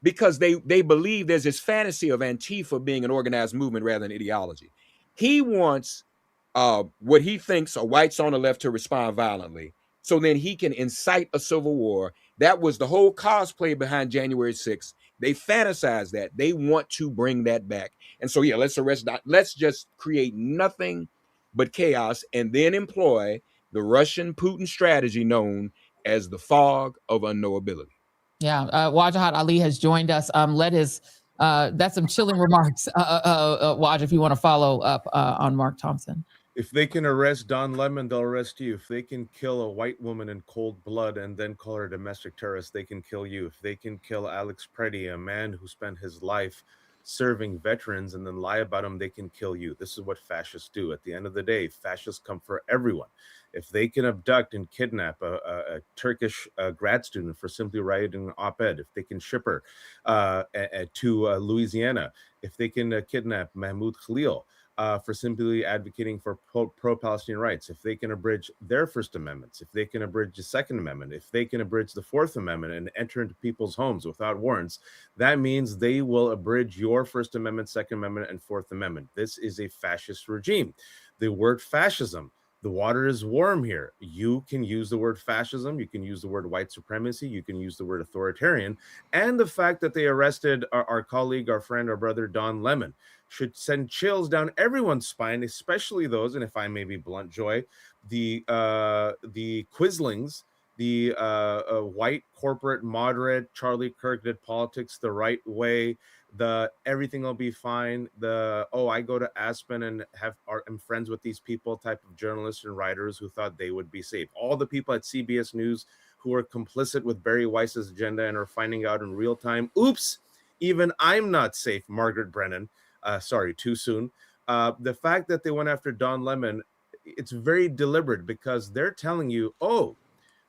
because they believe there's this fantasy of Antifa being an organized movement rather than ideology. He wants what he thinks are whites on the left to respond violently, so then he can incite a civil war. That was the whole cosplay behind January 6th. They fantasize that. They want to bring that back. And so, let's just create nothing but chaos and then employ the Russian Putin strategy known as the fog of unknowability. Yeah, Wajahat Ali has joined us. That's some chilling remarks, Waj, if you want to follow up on Mark Thompson. If they can arrest Don Lemon, they'll arrest you. If they can kill a white woman in cold blood and then call her a domestic terrorist, they can kill you. If they can kill Alex Preddy, a man who spent his life serving veterans, and then lie about him, they can kill you. This is what fascists do. At the end of the day, fascists come for everyone. If they can abduct and kidnap a Turkish grad student for simply writing an op-ed, if they can ship her to Louisiana, if they can kidnap Mahmoud Khalil for simply advocating for pro-Palestinian rights, if they can abridge their First Amendments, if they can abridge the Second Amendment, if they can abridge the Fourth Amendment and enter into people's homes without warrants, that means they will abridge your First Amendment, Second Amendment, and Fourth Amendment. This is a fascist regime. The word fascism, the water is warm here. You can use the word fascism. You can use the word white supremacy. You can use the word authoritarian. And the fact that they arrested our colleague, our friend, our brother, Don Lemon, should send chills down everyone's spine, especially those, and if I may be blunt, Joy, the Quislings, the white corporate moderate, Charlie Kirk did politics the right way, the everything will be fine, I go to Aspen and am friends with these people type of journalists and writers who thought they would be safe. All the people at CBS News who are complicit with Barry Weiss's agenda and are finding out in real time, oops, even I'm not safe, Margaret Brennan. Sorry, too soon. The fact that they went after Don Lemon, it's very deliberate because they're telling you,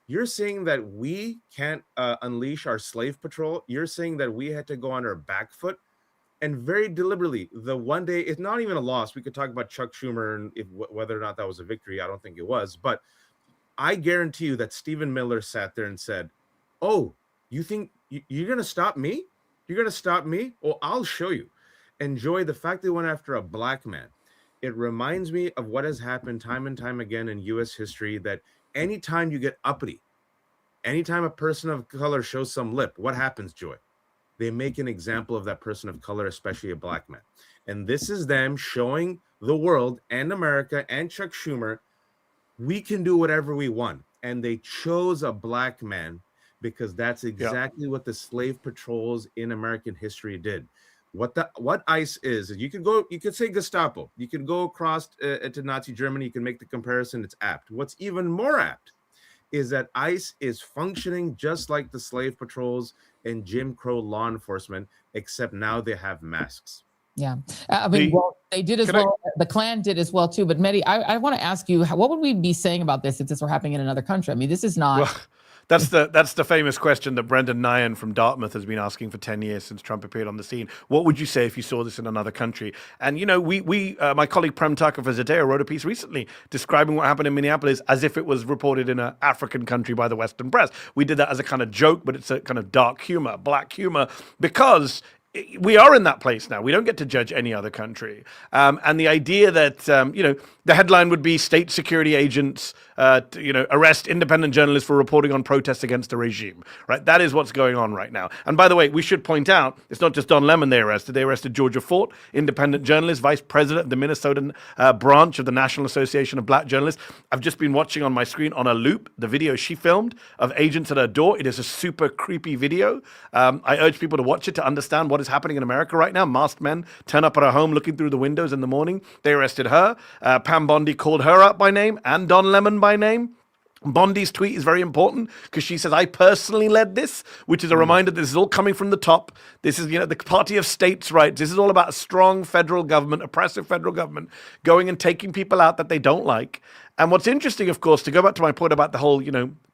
you're saying that we can't unleash our slave patrol. You're saying that we had to go on our back foot. and very deliberately, the one day, it's not even a loss. We could talk about Chuck Schumer and whether or not that was a victory. I don't think it was, but I guarantee you that Stephen Miller sat there and said, "Oh, you think you're going to stop me? You're going to stop me? Oh, I'll show you." And Joy, the fact they went after a black man, it reminds me of what has happened time and time again in U.S. history, that anytime you get uppity, anytime a person of color shows some lip, what happens, Joy? They make an example of that person of color, especially a black man. And this is them showing the world and America and Chuck Schumer, we can do whatever we want. And they chose a black man because that's exactly what the slave patrols in American history did. What ICE is, you could say Gestapo, you could go across to Nazi Germany, you can make the comparison, it's apt. What's even more apt is that ICE is functioning just like the slave patrols and Jim Crow law enforcement, except now they have masks. Yeah, I mean, well, they did as well. The Klan did as well too. But Mehdi, I want to ask you, what would we be saying about this if this were happening in another country? I mean, this is not. Well, that's the famous question that Brendan Nyan from Dartmouth has been asking for 10 years since Trump appeared on the scene. What would you say if you saw this in another country? And, you know, my colleague Prem Tucker for Zadeo wrote a piece recently describing what happened in Minneapolis as if it was reported in an African country by the Western press. We did that as a kind of joke, but it's a kind of dark humor, black humor, because we are in that place now. We don't get to judge any other country. And the idea that, the headline would be state security agents, arrest independent journalists for reporting on protests against the regime, right? That is what's going on right now. And by the way, we should point out, it's not just Don Lemon they arrested. They arrested Georgia Fort, independent journalist, vice president of the Minnesota branch of the National Association of Black Journalists. I've just been watching on my screen on a loop the video she filmed of agents at her door. It is a super creepy video. I urge people to watch it to understand what is happening in America right now. Masked men turn up at her home looking through the windows in the morning. They arrested her. Pam Bondi called her out by name and Don Lemon by name. Bondi's tweet is very important because she says, "I personally led this," which is a reminder that this is all coming from the top. This is, the party of states' rights. This is all about a strong federal government, oppressive federal government, going and taking people out that they don't like. And what's interesting, of course, to go back to my point about the whole,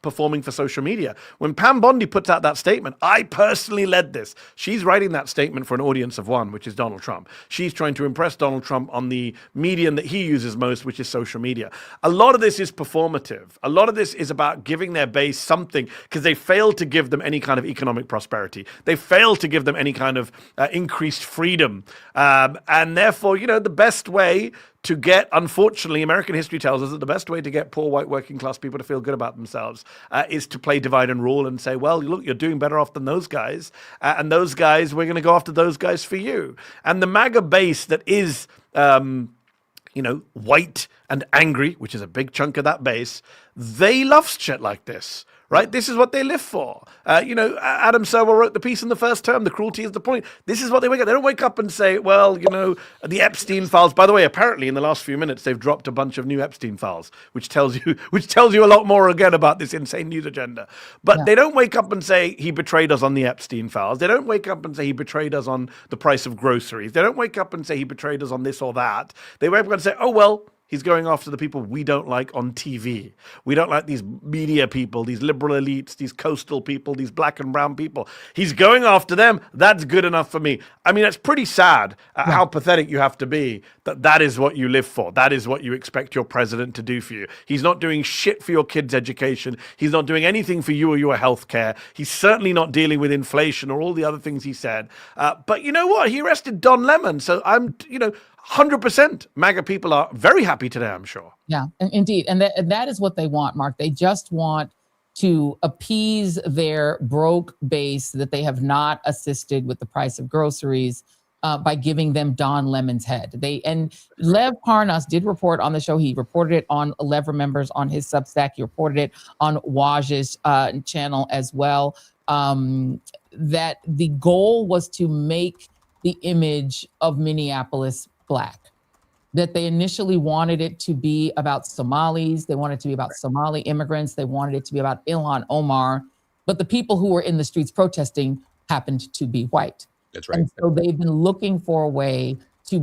performing for social media, when Pam Bondi puts out that statement, "I personally led this," she's writing that statement for an audience of one, which is Donald Trump. She's trying to impress Donald Trump on the medium that he uses most, which is social media. A lot of this is performative. A lot of this is about giving their base something, because they failed to give them any kind of economic prosperity. They failed to give them any kind of increased freedom. And therefore, the best way to get, unfortunately, American history tells us that the best way to get poor white working class people to feel good about themselves is to play divide and rule and say, well, look, you're doing better off than those guys. And those guys, we're going to go after those guys for you. And the MAGA base that is, white and angry, which is a big chunk of that base, they love shit like this. Right? This is what they live for. Adam Serwer wrote the piece in the first term, "The cruelty is the point." This is what they wake up. They don't wake up and say, well, the Epstein files. By the way, apparently in the last few minutes, they've dropped a bunch of new Epstein files, which tells you a lot more again about this insane news agenda. But they don't wake up and say he betrayed us on the Epstein files. They don't wake up and say he betrayed us on the price of groceries. They don't wake up and say he betrayed us on this or that. They wake up and say, oh, well, he's going after the people we don't like on TV. We don't like these media people, these liberal elites, these coastal people, these black and brown people. He's going after them. That's good enough for me. I mean, it's pretty sad how pathetic you have to be that is what you live for. That is what you expect your president to do for you. He's not doing shit for your kids' education. He's not doing anything for you or your health care. He's certainly not dealing with inflation or all the other things he said. But you know what? He arrested Don Lemon. So I'm, 100% MAGA people are very happy today, I'm sure. Yeah, indeed. And that is what they want, Mark. They just want to appease their broke base that they have not assisted with the price of groceries by giving them Don Lemon's head. And Lev Parnas did report on the show. He reported it on Lever members on his Substack. He reported it on Waj's channel as well, that the goal was to make the image of Minneapolis Black, that they initially wanted it to be about Somalis. They wanted it to be about Somali immigrants. They wanted it to be about Ilhan Omar. But the people who were in the streets protesting happened to be white. That's right. And so they've been looking for a way to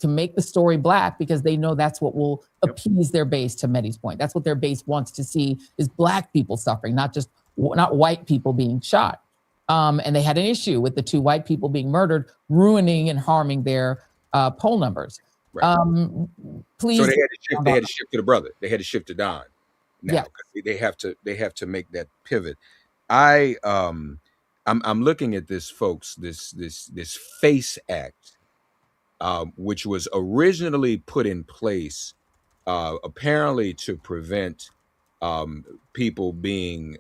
make the story Black, because they know that's what will appease their base, to Mehdi's point. That's what their base wants to see, is Black people suffering, not white people being shot. And they had an issue with the two white people being murdered, ruining and harming their poll numbers. Right. Please. So they had to shift to the brother. They had to shift to Don. Now, Yeah. 'cause they have to make that pivot. I'm looking at this, folks, this FACE Act, which was originally put in place apparently to prevent people being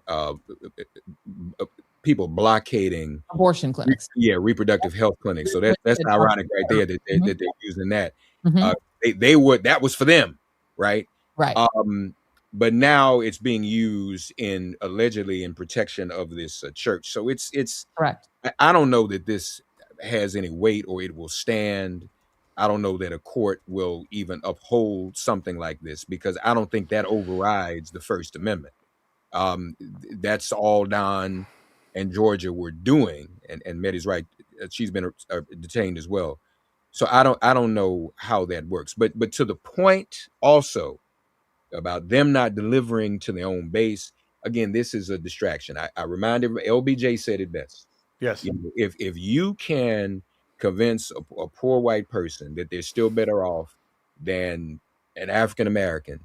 people blockading Abortion clinics. Reproductive health clinics. So that's ironic right there that they're using that. Mhm. That was for them, right? Right. But now it's being used allegedly in protection of this church. So it's Correct. I don't know that this has any weight or it will stand. I don't know that a court will even uphold something like this, because I don't think that overrides the First Amendment. That's all Don and Georgia were doing, and Mehdi's right. She's been detained as well. So I don't know how that works. But to the point also about them not delivering to their own base, again, this is a distraction. I remind everybody, LBJ said it best. Yes. If you can convince a poor white person that they're still better off than an African American,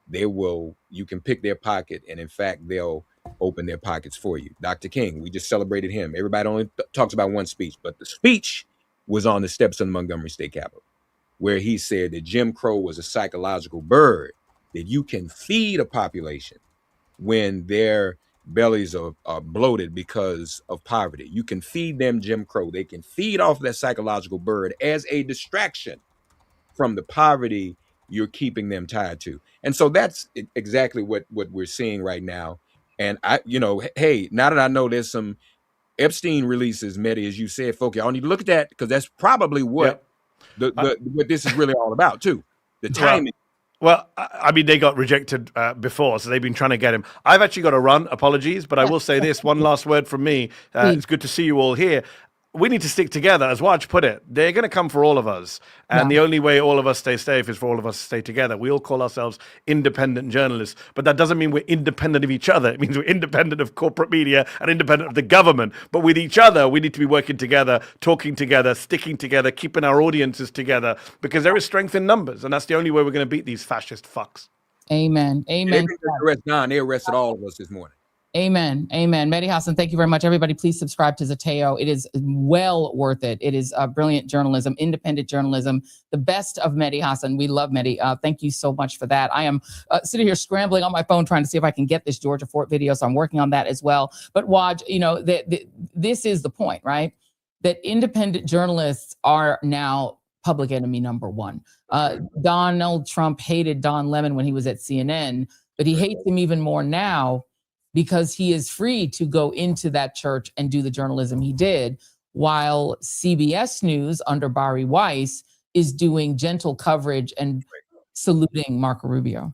you can pick their pocket, and in fact, they'll open their pockets for you. Dr. King, we just celebrated him. Everybody only talks about one speech, but the speech was on the steps of the Montgomery State Capitol, where he said that Jim Crow was a psychological bird, that you can feed a population when their bellies are bloated because of poverty. You can feed them Jim Crow. They can feed off that psychological bird as a distraction from the poverty you're keeping them tied to. And so that's exactly what we're seeing right now. And hey, now that I know there's some Epstein releases, Mehdi, as you said, folks, y'all need to look at that, because that's probably what what this is really all about too. The timing. Well, I mean, they got rejected before, so they've been trying to get him. I've actually got to run. Apologies, but I will say this one last word from me. It's good to see you all here. We need to stick together, as Waj put it. They're going to come for all of us. And the only way all of us stay safe is for all of us to stay together. We all call ourselves independent journalists, but that doesn't mean we're independent of each other. It means we're independent of corporate media and independent of the government. But with each other, we need to be working together, talking together, sticking together, keeping our audiences together, because there is strength in numbers. And that's the only way we're going to beat these fascist fucks. Amen. Amen. They arrested all of us this morning. Amen. Amen. Mehdi Hasan, thank you very much. Everybody, please subscribe to Zateo. It is well worth it. It is brilliant journalism, independent journalism, the best of Mehdi Hasan. We love Mehdi. Thank you so much for that. I am sitting here scrambling on my phone trying to see if I can get this Georgia Fort video. So I'm working on that as well. But Waj, this is the point, right? That independent journalists are now public enemy number one. Donald Trump hated Don Lemon when he was at CNN, but he hates him even more now, because he is free to go into that church and do the journalism he did, while CBS News under Bari Weiss is doing gentle coverage and saluting Marco Rubio.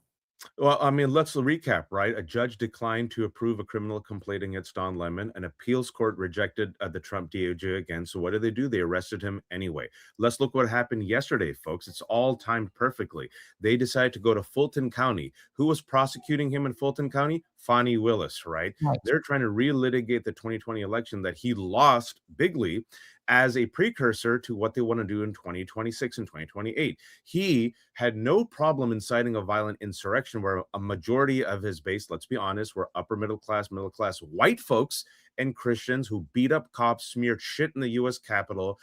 Well, I mean, let's recap, right? A judge declined to approve a criminal complaint against Don Lemon. An appeals court rejected the Trump DOJ again. So what did? They arrested him anyway. Let's look what happened yesterday, folks. It's all timed perfectly. They decided to go to Fulton County. Who was prosecuting him in Fulton County? Fani Willis, right? They're trying to relitigate the 2020 election that he lost bigly as a precursor to what they want to do in 2026 and 2028. He had no problem inciting a violent insurrection where a majority of his base, let's be honest, were upper middle class white folks and Christians who beat up cops, smeared shit in the U.S. Capitol,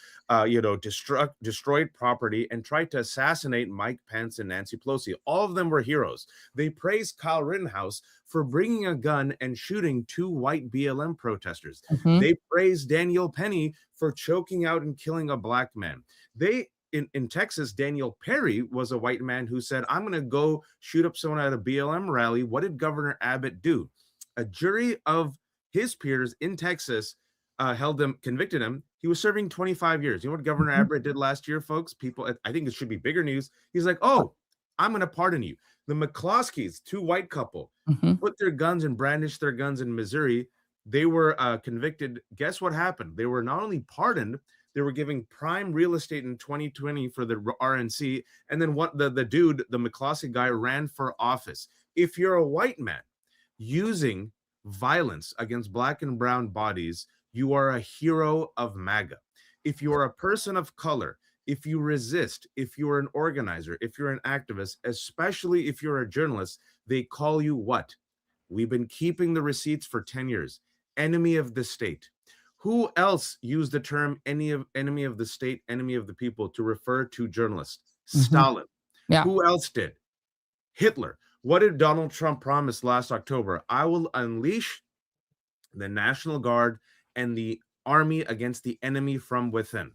destroyed property, and tried to assassinate Mike Pence and Nancy Pelosi. All of them were heroes. They praised Kyle Rittenhouse for bringing a gun and shooting 2 white BLM protesters. They praised Daniel Penny for choking out and killing a black man. In Texas, Daniel Perry was a white man who said, I'm going to go shoot up someone at a BLM rally. What did Governor Abbott do? A jury of his peers in Texas convicted him. He was serving 25 years. You know what Governor Abbott did last year, folks? People, I think it should be bigger news. He's like, oh, I'm going to pardon you. The McCloskeys, 2 white couple, put their guns and brandished their guns in Missouri. They were convicted. Guess what happened? They were not only pardoned, they were giving prime real estate in 2020 for the RNC. And then the dude, the McCloskey guy, ran for office. If you're a white man using violence against black and brown bodies, you are a hero of MAGA. If you are a person of color, if you resist, if you're an organizer, if you're an activist, especially if you're a journalist, they call you what? We've been keeping the receipts for 10 years. Enemy of the state. Who else used the term enemy of the state, enemy of the people to refer to journalists? Stalin. Yeah. Who else did? Hitler. What did Donald Trump promise last October? I will unleash the National Guard and the army against the enemy from within.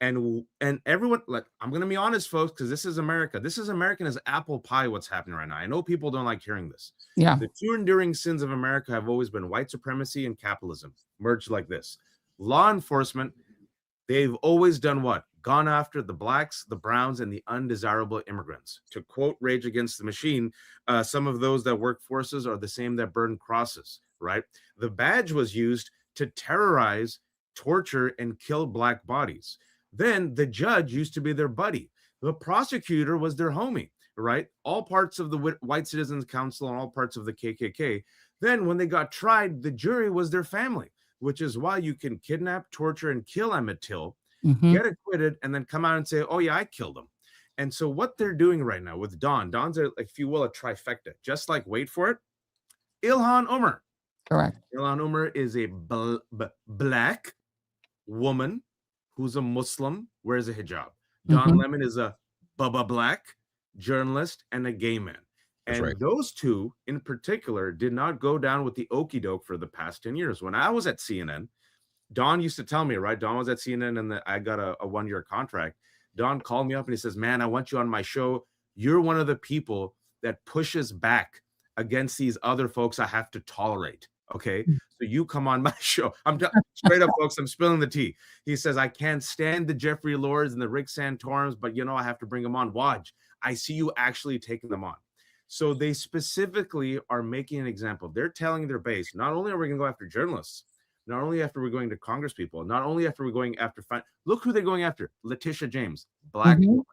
And everyone, like, I'm going to be honest, folks, because this is America. This is American as apple pie, what's happening right now. I know people don't like hearing this. Yeah. The two enduring sins of America have always been white supremacy and capitalism, merged like this. Law enforcement, they've always done what? Gone after the blacks, the browns, and the undesirable immigrants. To quote Rage Against the Machine, some of those that work forces are the same that burn crosses, right? The badge was used to terrorize, torture, and kill black bodies. Then the judge used to be their buddy. The prosecutor was their homie, right? All parts of the White Citizens Council and all parts of the KKK. Then when they got tried, the jury was their family, which is why you can kidnap, torture, and kill Emmett Till, get acquitted, and then come out and say, oh yeah, I killed him. And so what they're doing right now with Don's, if you will, a trifecta, just like, wait for it, Ilhan Omar. Correct. Ilhan Omar is a black woman who's a Muslim, wears a hijab. Don Lemon is a black journalist and a gay man. And those two in particular did not go down with the okie doke for the past 10 years. When I was at CNN, Don used to tell me, right? Don was at CNN and I got a 1-year contract. Don called me up and he says, man, I want you on my show. You're one of the people that pushes back against these other folks I have to tolerate. Okay, so you come on my show. I'm straight up, folks. I'm spilling the tea. He says, I can't stand the Jeffrey Lords and the Rick Santorums, but I have to bring them on. Waj, I see you actually taking them on. So they specifically are making an example. They're telling their base, not only are we going to go after journalists, not only after we're going to Congress people, not only after we're going after, look who they're going after. Letitia James, black woman.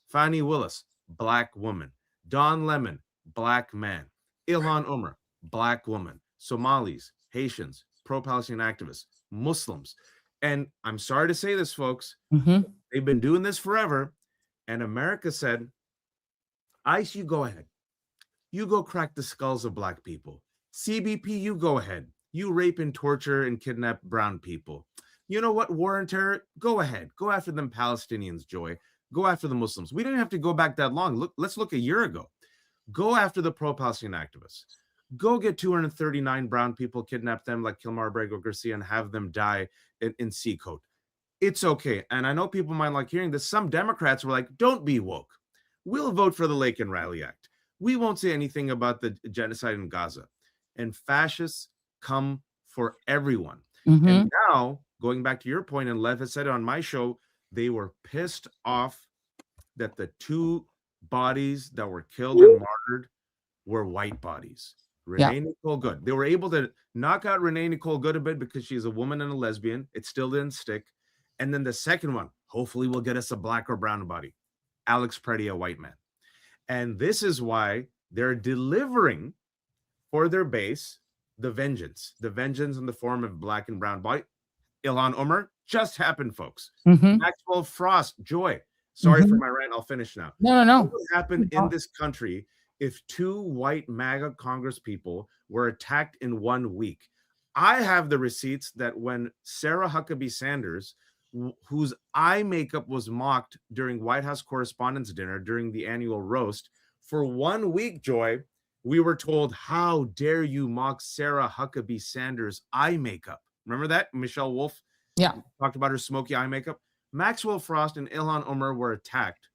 Fani Willis, black woman. Don Lemon, black man. Ilhan Omar, black woman. Somalis, Haitians, pro-Palestinian activists, Muslims. And I'm sorry to say this, folks, they've been doing this forever. And America said, ICE, you go ahead. You go crack the skulls of black people. CBP, you go ahead. You rape and torture and kidnap brown people. You know what? War and terror, go ahead. Go after them Palestinians, Joy. Go after the Muslims. We didn't have to go back that long. Let's look a year ago. Go after the pro-Palestinian activists. Go get 239 brown people, kidnap them like Kilmar Abrego Garcia, and have them die in Seacoast. It's okay. And I know people might like hearing this. Some Democrats were like, don't be woke. We'll vote for the Lake and Riley Act. We won't say anything about the genocide in Gaza. And fascists come for everyone. And now, going back to your point, and Lev has said it on my show, they were pissed off that the two bodies that were killed and martyred were white bodies. Renee Nicole Good. They were able to knock out Renee Nicole Good a bit because she's a woman and a lesbian. It still didn't stick. And then the second one, hopefully will get us a black or brown body. Alex Preddy, a white man. And this is why they're delivering for their base the vengeance in the form of black and brown body. Ilhan Omar just happened, folks. Maxwell Frost, Joy. Sorry for my rant. I'll finish now. No. What would happen in this country if two white MAGA Congress people were attacked in 1 week? I have the receipts that when Sarah Huckabee Sanders, whose eye makeup was mocked during White House Correspondents' Dinner during the annual roast, for 1 week, Joy, we were told, how dare you mock Sarah Huckabee Sanders' eye makeup? Remember that? Michelle Wolf talked about her smoky eye makeup. Maxwell Frost and Ilhan Omar were attacked.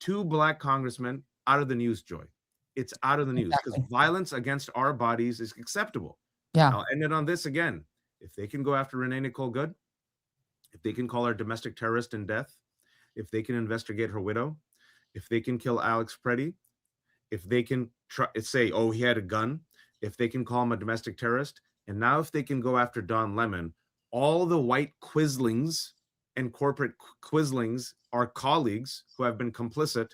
Two black congressmen out of the news, Joy. It's out of the news because violence against our bodies is acceptable. I'll end it on this again. If they can go after Renee Nicole Good, if they can call her domestic terrorist in death, if they can investigate her widow, if they can kill Alex Preddy, if they can say, oh, he had a gun, if they can call him a domestic terrorist, and now if they can go after Don Lemon, all the white quislings and corporate quislings, our colleagues who have been complicit,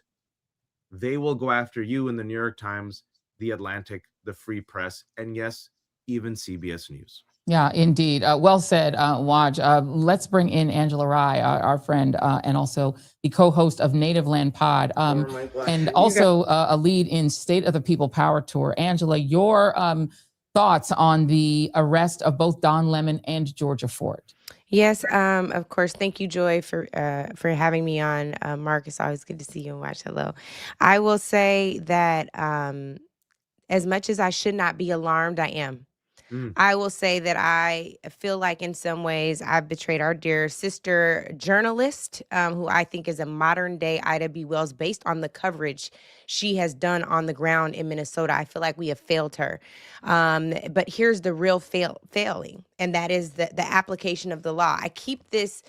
they will go after you in the New York Times, the Atlantic, the Free Press, and yes, even CBS News. Yeah, indeed. Well said, Waj. Let's bring in Angela Rye, our friend, and also the co-host of Native Land Pod, and also a lead in State of the People Power Tour. Angela, your thoughts on the arrest of both Don Lemon and Georgia Fort? Yes, of course. Thank you, Joy, for having me on. Mark, it's always good to see you and watch. Hello. I will say that as much as I should not be alarmed, I am. I will say that I feel like in some ways I've betrayed our dear sister journalist, who I think is a modern day Ida B. Wells based on the coverage she has done on the ground in Minnesota. I feel like we have failed her. But here's the real failing, and that is the application of the law. I keep this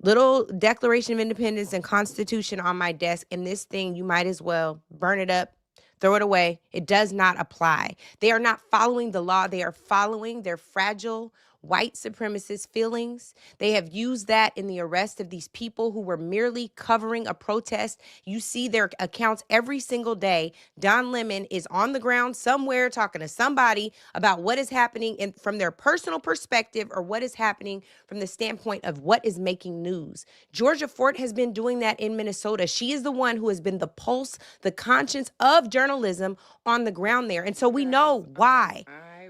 little Declaration of Independence and Constitution on my desk, and this thing, you might as well burn it up, throw it away. It does not apply. They are not following the law. They are following their fragile white supremacist feelings. They have used that in the arrest of these people who were merely covering a protest. You see their accounts every single day. Don Lemon is on the ground somewhere talking to somebody about what is happening from their personal perspective or what is happening from the standpoint of what is making news. Georgia Fort has been doing that in Minnesota. She is the one who has been the pulse, the conscience of journalism on the ground there. And so we know why.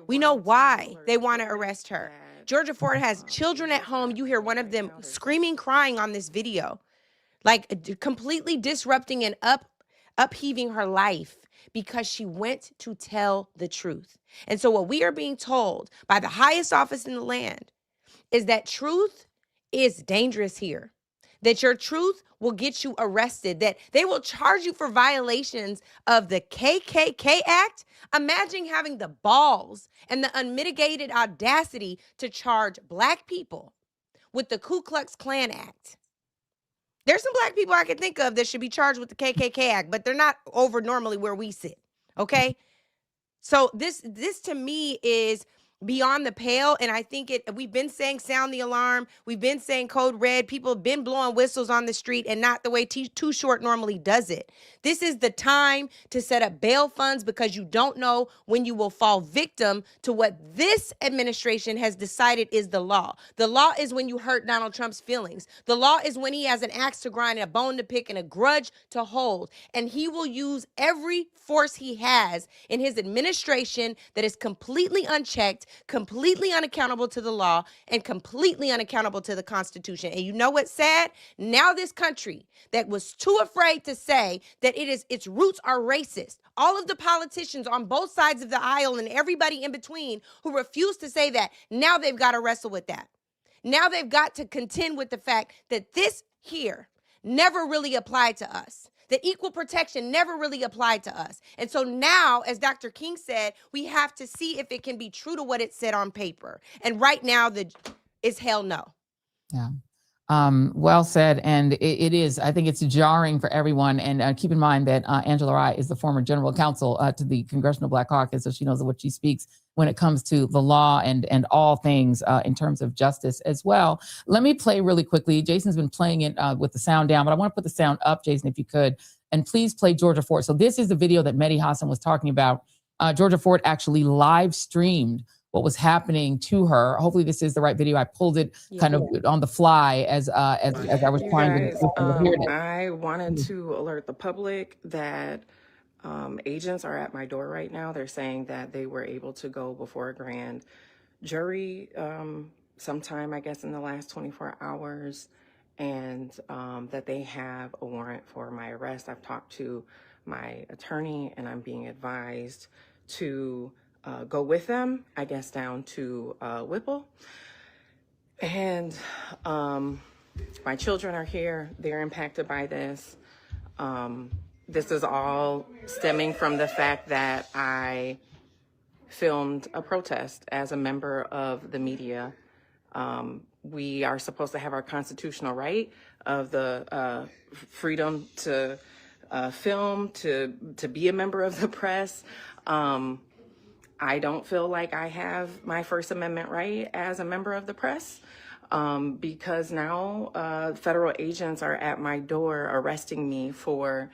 We know why they want to arrest her. Georgia Fort has children at home. You hear one of them screaming, crying on this video, like completely disrupting and upheaving her life because she went to tell the truth. And so what we are being told by the highest office in the land is that truth is dangerous here, that your truth will get you arrested, that they will charge you for violations of the KKK Act. Imagine having the balls and the unmitigated audacity to charge Black people with the Ku Klux Klan Act. There's some Black people I can think of that should be charged with the KKK Act, but they're not over normally where we sit, okay? So this to me is beyond the pale, and I think we've been saying sound the alarm, we've been saying code red, people have been blowing whistles on the street and not the way Too Short normally does it. This is the time to set up bail funds because you don't know when you will fall victim to what this administration has decided is the law. The law is when you hurt Donald Trump's feelings. The law is when he has an axe to grind and a bone to pick and a grudge to hold, and he will use every force he has in his administration that is completely unchecked, completely unaccountable to the law, and completely unaccountable to the Constitution. And you know what's sad? Now this country that was too afraid to say that its roots are racist, all of the politicians on both sides of the aisle and everybody in between who refuse to say that, now they've got to wrestle with that. Now they've got to contend with the fact that this here never really applied to us. That equal protection never really applied to us. And so now, as Dr. King said, we have to see if it can be true to what it said on paper. And right now, it's hell no. Yeah. Well said. And it is, I think it's jarring for everyone. And keep in mind that Angela Rye is the former general counsel to the Congressional Black Caucus, so she knows what she speaks when it comes to the law and all things in terms of justice as well. Let me play really quickly. Jason's been playing it with the sound down, but I want to put the sound up, Jason, if you could. And please play Georgia Fort. So this is the video that Mehdi Hasan was talking about. Georgia Fort actually live streamed what was happening to her. Hopefully this is the right video. I pulled it kind of on the fly as I was trying to hear it. I wanted to alert the public that agents are at my door right now. They're saying that they were able to go before a grand jury sometime, I guess, in the last 24 hours, and that they have a warrant for my arrest. I've talked to my attorney, and I'm being advised to go with them, I guess, down to Whipple. And my children are here. They're impacted by this. This is all stemming from the fact that I filmed a protest as a member of the media. We are supposed to have our constitutional right of the freedom to film, to be a member of the press. I don't feel like I have my First Amendment right as a member of the press because now federal agents are at my door arresting me for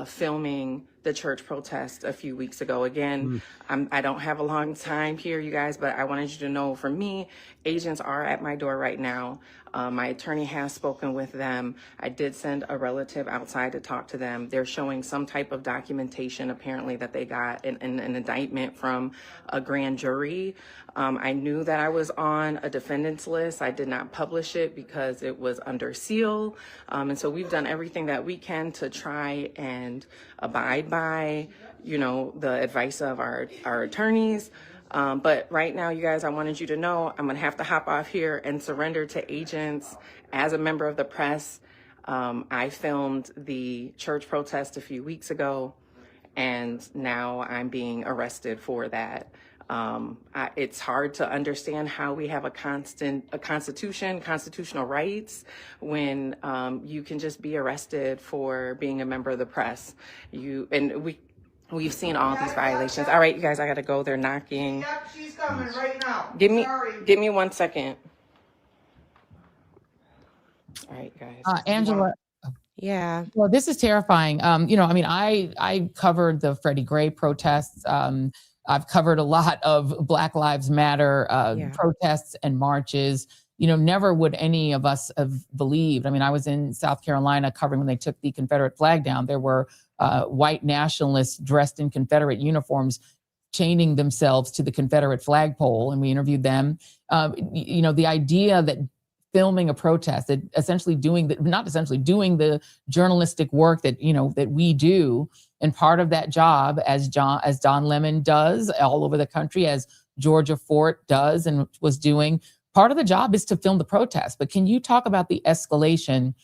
filming the church protest a few weeks ago. Again, I don't have a long time here, you guys, but I wanted you to know, for me, agents are at my door right now. My attorney has spoken with them. I did send a relative outside to talk to them. They're showing some type of documentation, apparently, that they got an indictment from a grand jury. I knew that I was on a defendant's list. I did not publish it because it was under seal. And so we've done everything that we can to try and abide by, you know, the advice of our attorneys. But right now, you guys, I wanted you to know I'm going to have to hop off here and surrender to agents. As a member of the press, I filmed the church protest a few weeks ago, and now I'm being arrested for that. It's hard to understand how we have a constitution, constitutional rights, when you can just be arrested for being a member of the press. We've seen all these violations. All right, you guys, I gotta go. They're knocking. Yep, she's coming right now. Give me 1 second. All right, guys. Angela. Yeah. Well, this is terrifying. You know, I mean, I covered the Freddie Gray protests. I've covered a lot of Black Lives Matter protests and marches. You know, never would any of us have believed. I mean, I was in South Carolina covering when they took the Confederate flag down. There were white nationalists dressed in Confederate uniforms chaining themselves to the Confederate flagpole, and we interviewed them. You know, the idea that filming a protest, that essentially doing the journalistic work that, you know, that we do, and part of that job, as Don Lemon does all over the country, as Georgia Fort does and was doing, part of the job is to film the protest. But can you talk about the escalation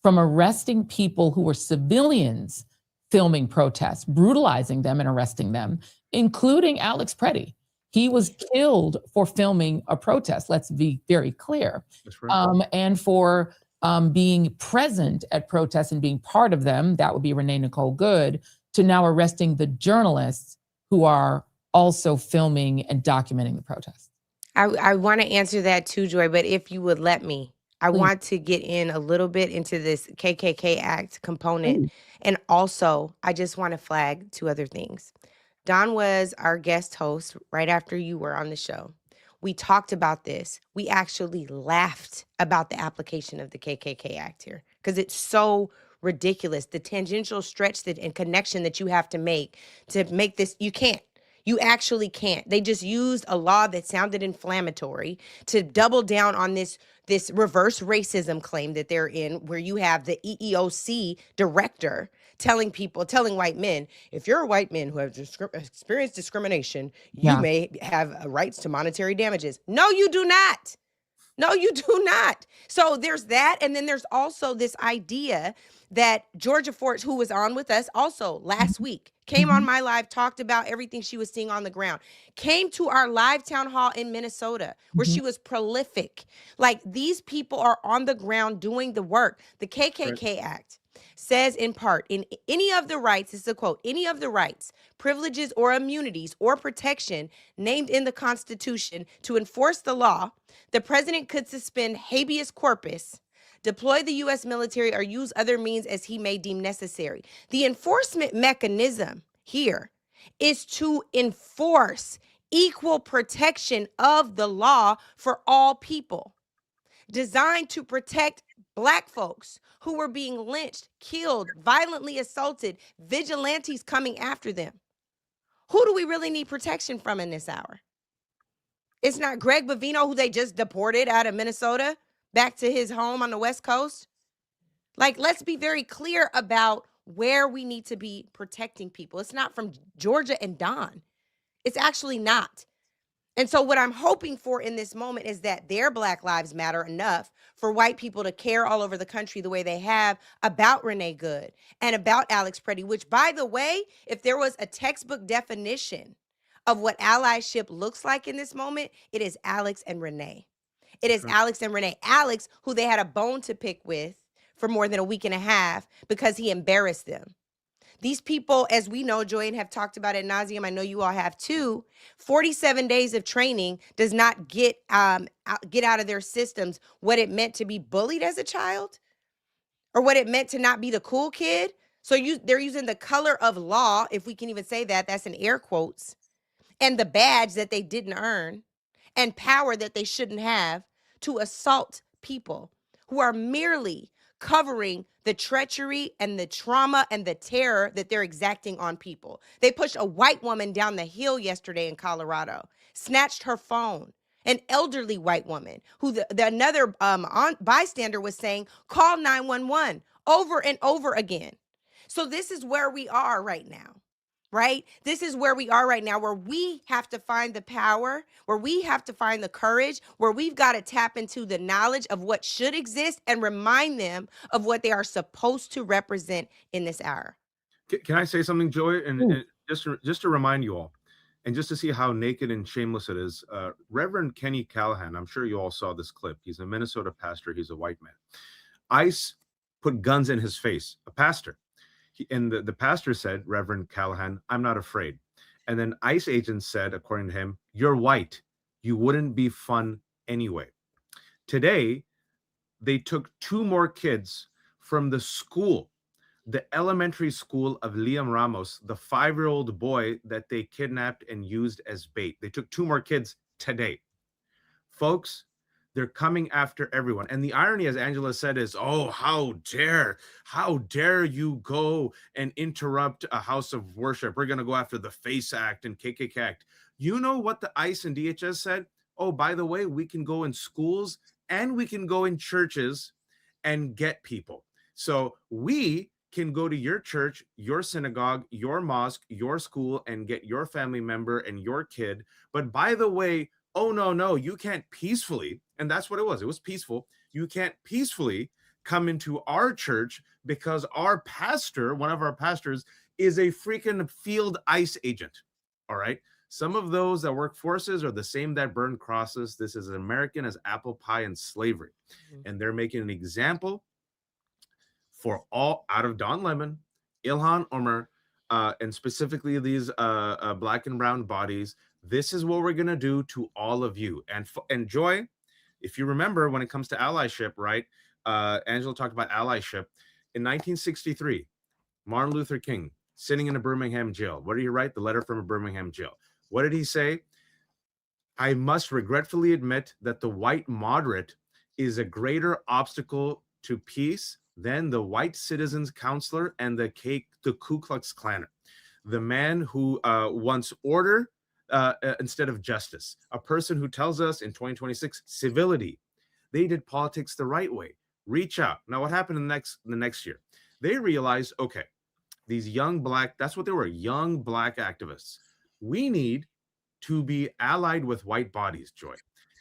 from arresting people who were civilians filming protests, brutalizing them and arresting them, including Alex Preddy? He was killed for filming a protest. Let's be very clear. That's right. And for being present at protests and being part of them, that would be Renee Nicole Good, to now arresting the journalists who are also filming and documenting the protests. I want to answer that too, Joy, but if you would let me, I want to get in a little bit into this KKK Act component. And also, I just want to flag two other things. Don was our guest host right after you were on the show. We talked about this. We actually laughed about the application of the KKK Act here because it's so ridiculous. The tangential stretch and connection that you have to make this, you can't. You actually can't. They just used a law that sounded inflammatory to double down on this reverse racism claim that they're in, where you have the EEOC director telling white men, if you're a white man who has experienced discrimination, you may have rights to monetary damages. No, you do not. No, you do not. So there's that. And then there's also this idea that Georgia Fort, who was on with us also last week, came on my live, talked about everything she was seeing on the ground, came to our live town hall in Minnesota, where she was prolific. Like, these people are on the ground doing the work. The KKK Act says in part, in any of the rights, this is a quote, any of the rights, privileges, or immunities or protection named in the Constitution to enforce the law, the president could suspend habeas corpus, deploy the U.S. military, or use other means as he may deem necessary. The enforcement mechanism here is to enforce equal protection of the law for all people, designed to protect Black folks who were being lynched, killed, violently assaulted, vigilantes coming after them. Who do we really need protection from in this hour? It's not Greg Bovino, who they just deported out of Minnesota back to his home on the West Coast. Like, let's be very clear about where we need to be protecting people. It's not from Georgia and Don. It's actually not. And so what I'm hoping for in this moment is that their Black Lives Matter enough for white people to care all over the country the way they have about Renee Good and about Alex Preddy, which, by the way, if there was a textbook definition of what allyship looks like in this moment, it is Alex and Renee. It is Alex and Renee. Alex, who they had a bone to pick with for more than a week and a half because he embarrassed them. These people, as we know, Joy, and have talked about ad nauseum, I know you all have too, 47 days of training does not get out of their systems what it meant to be bullied as a child or what it meant to not be the cool kid. So they're using the color of law, if we can even say that, that's in air quotes, and the badge that they didn't earn and power that they shouldn't have to assault people who are merely covering the treachery and the trauma and the terror that they're exacting on people. They pushed a white woman down the hill yesterday in Colorado, snatched her phone. An elderly white woman who another bystander was saying, call 911 over and over again. So this is where we are right now. Right? This is where we are right now, where we have to find the power, where we have to find the courage, where we've got to tap into the knowledge of what should exist and remind them of what they are supposed to represent in this hour. Can I say something, Joy? And just to remind you all, and just to see how naked and shameless it is, Reverend Kenny Callahan, I'm sure you all saw this clip. He's a Minnesota pastor. He's a white man. ICE put guns in his face, a pastor. And the pastor said, Reverend Callahan, I'm not afraid. And then ICE agents said, according to him, you're white. You wouldn't be fun anyway. Today, they took 2 more kids from the school, the elementary school of Liam Ramos, the 5-year-old boy that they kidnapped and used as bait. They took 2 more kids today. Folks, they're coming after everyone. And the irony, as Angela said, is, oh, how dare you go and interrupt a house of worship? We're going to go after the FACE Act and KKK Act. You know what the ICE and DHS said? Oh, by the way, we can go in schools and we can go in churches and get people. So we can go to your church, your synagogue, your mosque, your school, and get your family member and your kid. But by the way, oh, no, you can't peacefully, and that's what it was peaceful. You can't peacefully come into our church because our pastor, one of our pastors, is a freaking field ICE agent. All right. Some of those that work forces are the same that burn crosses. This is as American as apple pie and slavery. And they're making an example for all out of Don Lemon, Ilhan Omar, and specifically these black and brown bodies. This is what we're going to do to all of you. And Joy, if you remember, when it comes to allyship, right? Angela talked about allyship. In 1963, Martin Luther King sitting in a Birmingham jail. What did he write? The letter from a Birmingham jail. What did he say? I must regretfully admit that the white moderate is a greater obstacle to peace than the white citizens counselor and the Ku Klux Klaner. The man who wants order instead of justice. A person who tells us in 2026, civility. They did politics the right way. Reach out. Now, what happened in the next year? They realized, okay, these young black, that's what they were, young black activists. We need to be allied with white bodies, Joy,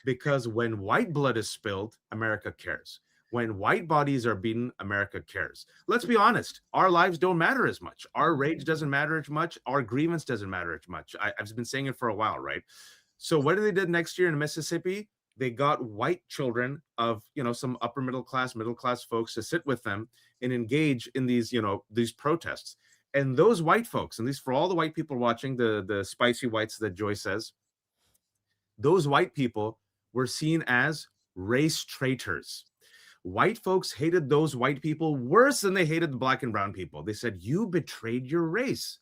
because when white blood is spilled, America cares. When white bodies are beaten, America cares. Let's be honest. Our lives don't matter as much. Our rage doesn't matter as much. Our grievance doesn't matter as much. I've been saying it for a while, right? So what did they do next year in Mississippi? They got white children of, some upper middle class folks to sit with them and engage in these, these protests. And those white folks, and these for all the white people watching, the spicy whites that Joy says, those white people were seen as race traitors. White folks hated those white people worse than they hated the black and brown people. They said, you betrayed your race.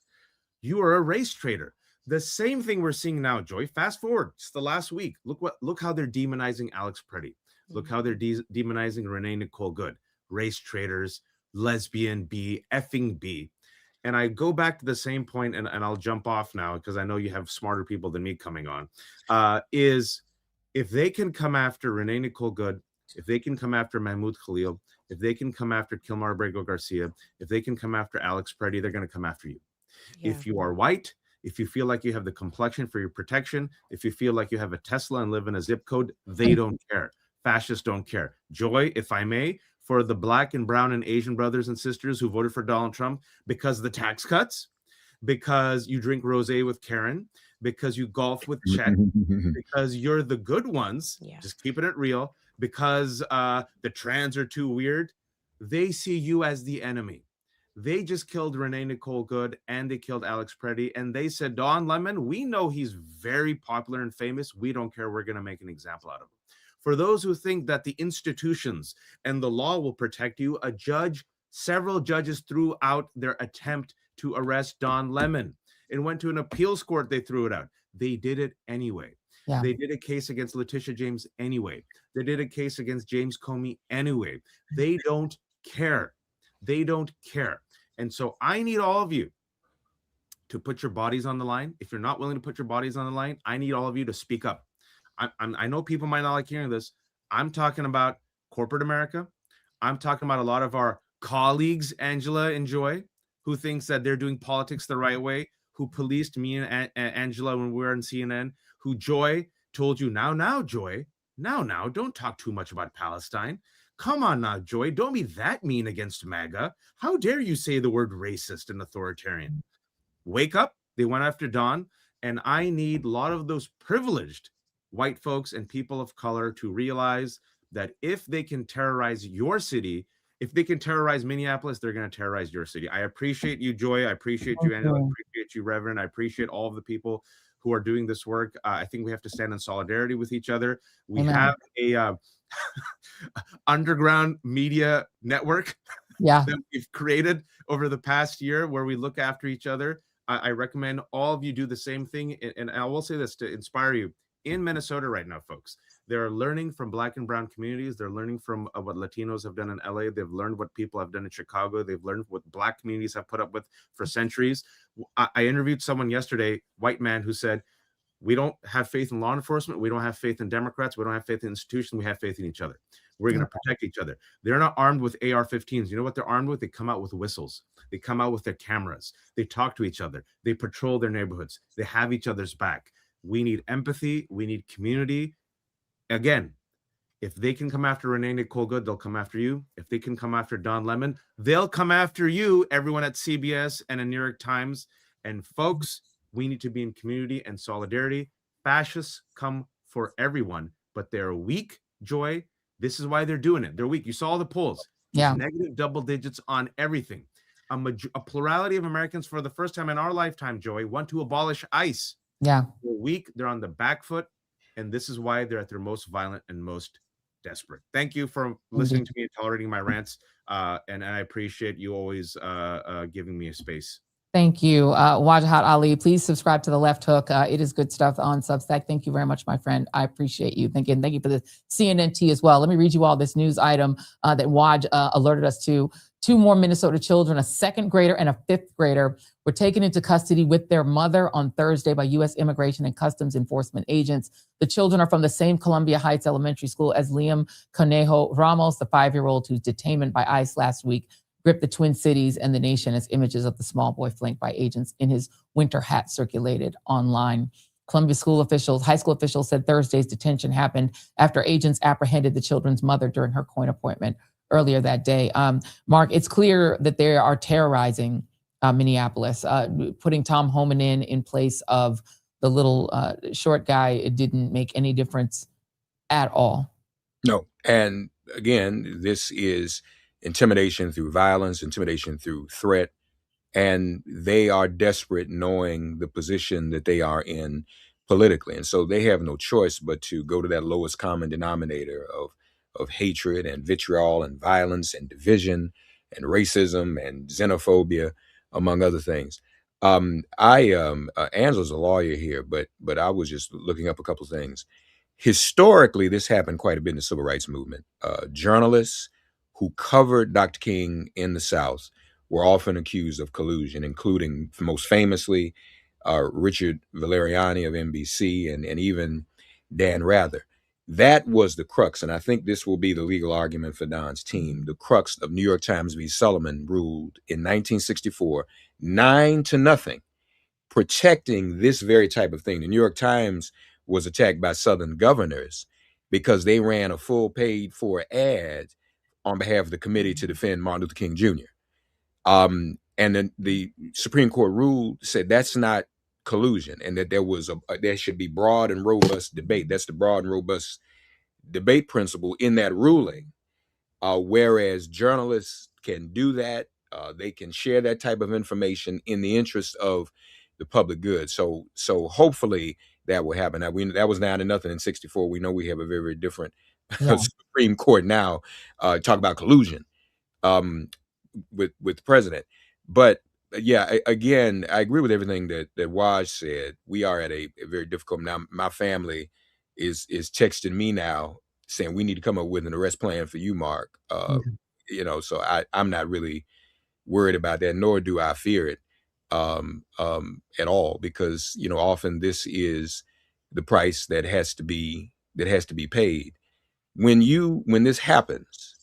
You are a race traitor. The same thing we're seeing now, Joy. Fast forward, it's the last week. Look how they're demonizing Alex Preddy. Look how they're demonizing Renee Nicole Good. Race traitors, lesbian B, effing B. And I go back to the same point, and I'll jump off now because I know you have smarter people than me coming on, is if they can come after Renee Nicole Good, if they can come after Mahmoud Khalil, if they can come after Kilmar Abrego Garcia, if they can come after Alex Preddy, they're going to come after you. Yeah. If you are white, if you feel like you have the complexion for your protection, if you feel like you have a Tesla and live in a zip code, they don't care. Fascists don't care. Joy, if I may, for the black and brown and Asian brothers and sisters who voted for Donald Trump because of the tax cuts, because you drink rosé with Karen, because you golf with Chet, because you're the good ones, just keeping it real, because the trans are too weird, they see you as the enemy. They just killed Renee Nicole Good and they killed Alex Preddy. And they said, Don Lemon, we know he's very popular and famous. We don't care. We're going to make an example out of him. For those who think that the institutions and the law will protect you, a judge Several judges threw out their attempt to arrest Don Lemon. It went to an appeals court. They threw it out. They did it anyway. Yeah. They did a case against Letitia James anyway. They did a case against James Comey anyway. They don't care. They don't care. And so I need all of you to put your bodies on the line. If you're not willing to put your bodies on the line, I need all of you to speak up. I know people might not like hearing this. I'm talking about corporate America. I'm talking about a lot of our colleagues, Angela and Joy, who thinks that they're doing politics the right way, who policed me and Angela when we were on CNN, who Joy told you, now, Joy, now, don't talk too much about Palestine. Come on now, Joy, don't be that mean against MAGA. How dare you say the word racist and authoritarian? Wake up. They went after Don, and I need a lot of those privileged white folks and people of color to realize that if they can terrorize your city, if they can terrorize Minneapolis, they're going to terrorize your city. I appreciate you, Joy. I appreciate you, Angela. I appreciate you, Reverend. I appreciate all of the people who are doing this work. I think we have to stand in solidarity with each other. We have a underground media network that we've created over the past year where we look after each other. I recommend all of you do the same thing. And I will say this to inspire you. In Minnesota right now, folks, they're learning from Black and brown communities. They're learning from what Latinos have done in LA. They've learned what people have done in Chicago. They've learned what Black communities have put up with for centuries. I interviewed someone yesterday, white man, who said, we don't have faith in law enforcement. We don't have faith in Democrats. We don't have faith in institutions. We have faith in each other. We're going to protect each other. They're not armed with AR-15s. You know what they're armed with? They come out with whistles. They come out with their cameras. They talk to each other. They patrol their neighborhoods. They have each other's back. We need empathy. We need community. Again, if they can come after Renee Nicole Good, they'll come after you. If they can come after Don Lemon, they'll come after you, everyone at CBS and in New York Times. And folks, we need to be in community and solidarity. Fascists come for everyone, but they're weak, Joy. This is why they're doing it. They're weak. You saw the polls. Yeah. Negative double digits on everything. A plurality of Americans for the first time in our lifetime, Joy, want to abolish ICE. Yeah. They're weak. They're on the back foot. And this is why they're at their most violent and most desperate. Thank you for listening to me and tolerating my rants. And I appreciate you always giving me a space. Thank you, Wajahat Ali. Please subscribe to The Left Hook. It is good stuff on Substack. Thank you very much, my friend. I appreciate you. Thank you for the CNNT as well. Let me read you all this news item that Waj alerted us to. 2 more Minnesota children, a 2nd grader and a 5th grader, were taken into custody with their mother on Thursday by U.S. Immigration and Customs Enforcement agents. The children are from the same Columbia Heights Elementary School as Liam Conejo Ramos, the 5-year-old whose detainment by ICE last week gripped the Twin Cities and the nation as images of the small boy flanked by agents in his winter hat circulated online. Columbia high school officials said Thursday's detention happened after agents apprehended the children's mother during her court appointment earlier that day. Mark, it's clear that they are terrorizing Minneapolis, putting Tom Homan in place of the little short guy. It didn't make any difference at all. No. And again, this is intimidation through violence, intimidation through threat. And they are desperate, knowing the position that they are in politically. And so they have no choice but to go to that lowest common denominator of hatred and vitriol and violence and division and racism and xenophobia, among other things. Angela's a lawyer here, but I was just looking up a couple of things. Historically, this happened quite a bit in the civil rights movement. Journalists who covered Dr. King in the South were often accused of collusion, including most famously Richard Valeriani of NBC and even Dan Rather. That was the crux, and I think this will be the legal argument for Don's team. The crux of New York Times v. Sullivan ruled in 1964, 9-0, protecting this very type of thing. The New York Times was attacked by Southern governors because they ran a full paid-for ad on behalf of the committee to defend Martin Luther King Jr. And then the Supreme Court ruled, said that's not collusion, and that there should be broad and robust debate. That's the broad and robust debate principle in that ruling. Whereas journalists can do that, they can share that type of information in the interest of the public good. So hopefully that will happen. Now, that was 9-0 in 64. We know we have a very, very different Supreme Court now. Talk about collusion. with the president. But yeah, again, I agree with everything that Waj said. We are at a very difficult now. My family is texting me now saying we need to come up with an arrest plan for you, Mark. You know, so I'm not really worried about that, nor do I fear it at all, because you know often this is the price that has to be paid when this happens.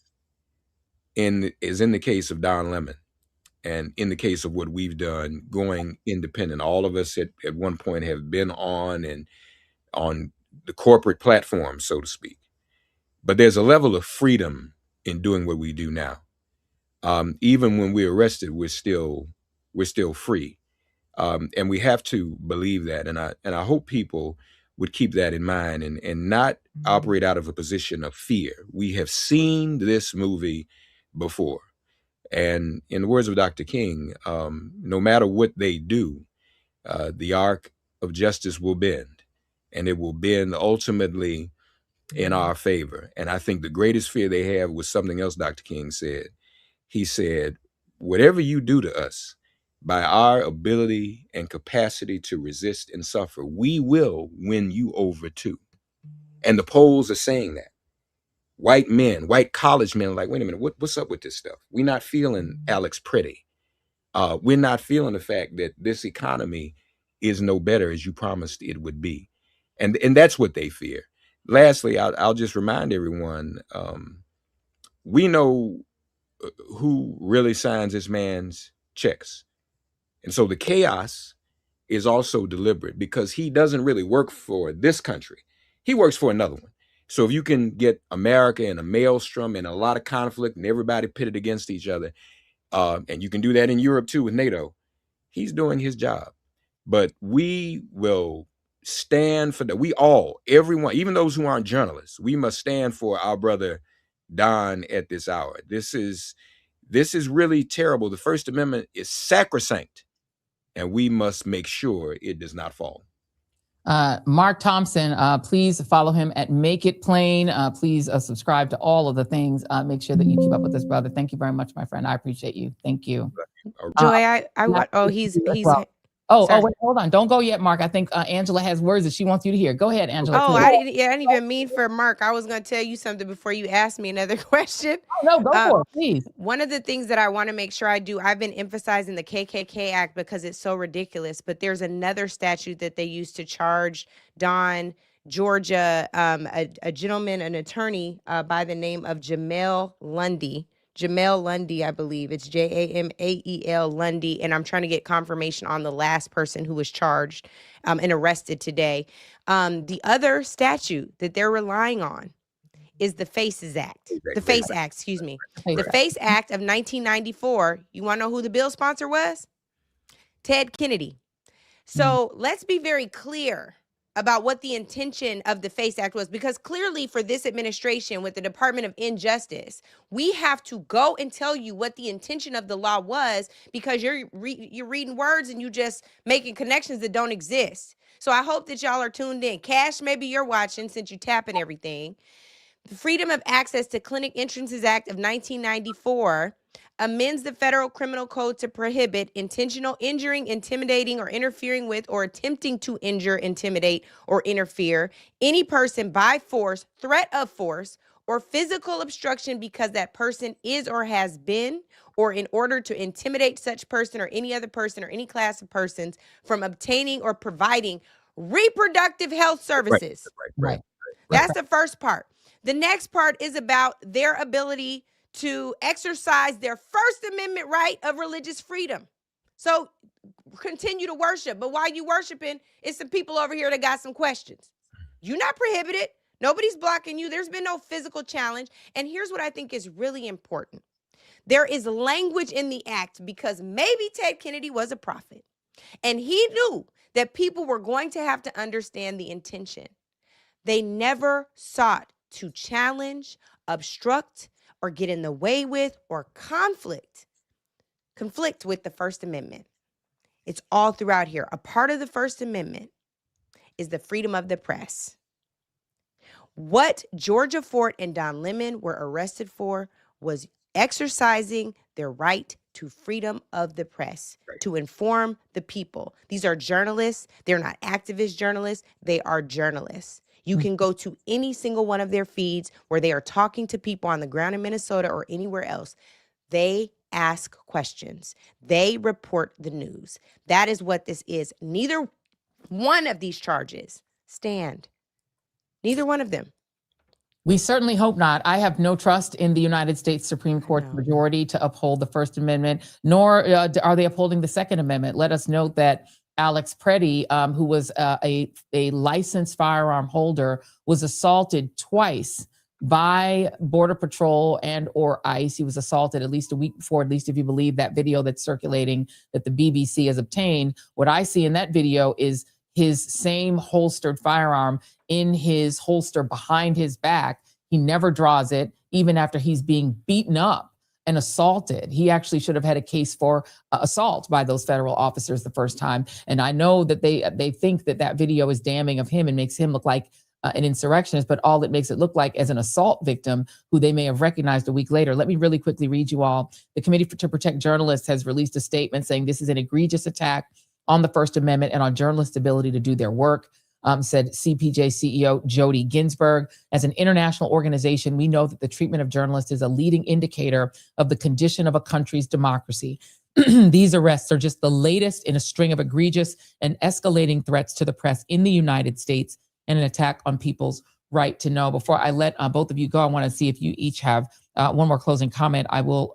In the case of Don Lemon, and in the case of what we've done, going independent. All of us at one point have been on the corporate platform, so to speak. But there's a level of freedom in doing what we do now. Even when we're arrested, we're still free. And we have to believe that. And I hope people would keep that in mind and not operate out of a position of fear. We have seen this movie before. And in the words of Dr. King, no matter what they do, the arc of justice will bend, and it will bend ultimately in our favor. And I think the greatest fear they have was something else Dr. King said. He said, whatever you do to us, by our ability and capacity to resist and suffer, we will win you over too. And the polls are saying that. White men, white college men are like, wait a minute, what's up with this stuff? We're not feeling Alex Pretty. We're not feeling the fact that this economy is no better as you promised it would be. And that's what they fear. Lastly, I'll just remind everyone, we know who really signs this man's checks. And so the chaos is also deliberate, because he doesn't really work for this country. He works for another one. So if you can get America in a maelstrom and a lot of conflict and everybody pitted against each other, and you can do that in Europe too with NATO, he's doing his job. But we will stand for that. Everyone, even those who aren't journalists, we must stand for our brother Don at this hour. This is really terrible. The First Amendment is sacrosanct, and we must make sure it does not fall. Mark Thompson, please follow him at Make It Plain. Please subscribe to all of the things. Make sure that you keep up with this brother. Thank you very much, my friend. I appreciate you. Thank you. Joy, he's Oh, wait, hold on. Don't go yet, Mark. I think Angela has words that she wants you to hear. Go ahead, Angela. Oh, I didn't even mean for Mark. I was going to tell you something before you asked me another question. Oh, no, go for it, please. One of the things that I want to make sure I do, I've been emphasizing the KKK Act because it's so ridiculous, but there's another statute that they used to charge Don, Georgia, a gentleman, an attorney by the name of Jamel Lundy, I believe. It's Jamael Lundy. And I'm trying to get confirmation on the last person who was charged and arrested today. The other statute that they're relying on is the FACES Act. The FACE Act, excuse me. The FACE Act of 1994. You want to know who the bill sponsor was? Ted Kennedy. So let's be very clear about what the intention of the FACE Act was, because clearly for this administration with the Department of Injustice, we have to go and tell you what the intention of the law was, because you're reading words and you just making connections that don't exist. So I hope that y'all are tuned in. Cash, maybe you're watching since you're tapping everything. The Freedom of Access to Clinic Entrances Act of 1994 amends the Federal Criminal Code to prohibit intentional injuring, intimidating, or interfering with, or attempting to injure, intimidate, or interfere any person by force, threat of force, or physical obstruction because that person is or has been, or in order to intimidate such person or any other person or any class of persons from obtaining or providing reproductive health services. Right. That's the first part. The next part is about their ability to exercise their First Amendment right of religious freedom. So continue to worship, but while you worshiping, it's some people over here that got some questions. You're not prohibited. Nobody's blocking you. There's been no physical challenge. And here's what I think is really important. There is language in the act because maybe Ted Kennedy was a prophet, and he knew that people were going to have to understand the intention. They never sought to challenge, obstruct, or get in the way with, or conflict with the First Amendment. It's all throughout here. A part of the First Amendment is the freedom of the press. What Georgia Fort and Don Lemon were arrested for was exercising their right to freedom of the press, to inform the people. These are journalists. They're not activist journalists. They are journalists. You can go to any single one of their feeds where they are talking to people on the ground in Minnesota or anywhere else. They ask questions. They report the news. That is what this is. Neither one of these charges stand. Neither one of them. We certainly hope not. I have no trust in the United States Supreme Court majority to uphold the First Amendment, nor are they upholding the Second Amendment. Let us note that Alex Preddy, who was a licensed firearm holder, was assaulted twice by Border Patrol and or ICE. He was assaulted at least a week before, at least if you believe that video that's circulating that the BBC has obtained. What I see in that video is his same holstered firearm in his holster behind his back. He never draws it, even after he's being beaten up and assaulted. He actually should have had a case for assault by those federal officers the first time. And I know that they think that that video is damning of him and makes him look like an insurrectionist, but all it makes it look like as an assault victim who they may have recognized a week later. Let me really quickly read you all. The Committee to Protect Journalists has released a statement saying this is an egregious attack on the First Amendment and on journalists' ability to do their work, said CPJ CEO Jody Ginsburg. As an international organization, we know that the treatment of journalists is a leading indicator of the condition of a country's democracy. These arrests are just the latest in a string of egregious and escalating threats to the press in the United States and an attack on people's right to know. Before I let both of you go, I want to see if you each have one more closing comment. I will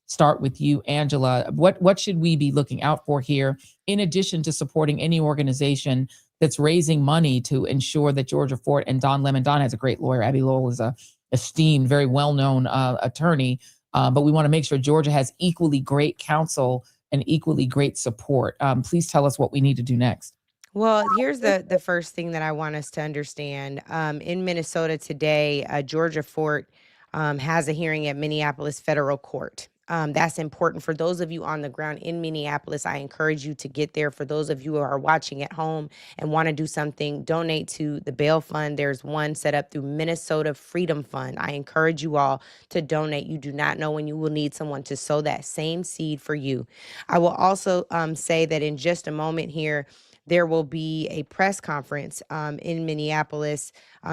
start with you, Angela. What should we be looking out for here, in addition to supporting any organization that's raising money to ensure that Georgia Fort and Don Lemon, Don has a great lawyer. Abby Lowell is a esteemed, very well-known attorney, but we want to make sure Georgia has equally great counsel and equally great support. Please tell us what we need to do next. Well, here's the first thing that I want us to understand. In Minnesota today, Georgia Fort has a hearing at Minneapolis Federal Court. That's important for those of you on the ground in Minneapolis. I encourage you to get there. For those of you who are watching at home and want to do something, donate to the bail fund. There's one set up through Minnesota Freedom Fund. I encourage you all to donate. You do not know when you will need someone to sow that same seed for you. I will also say that in just a moment here, there will be a press conference in Minneapolis.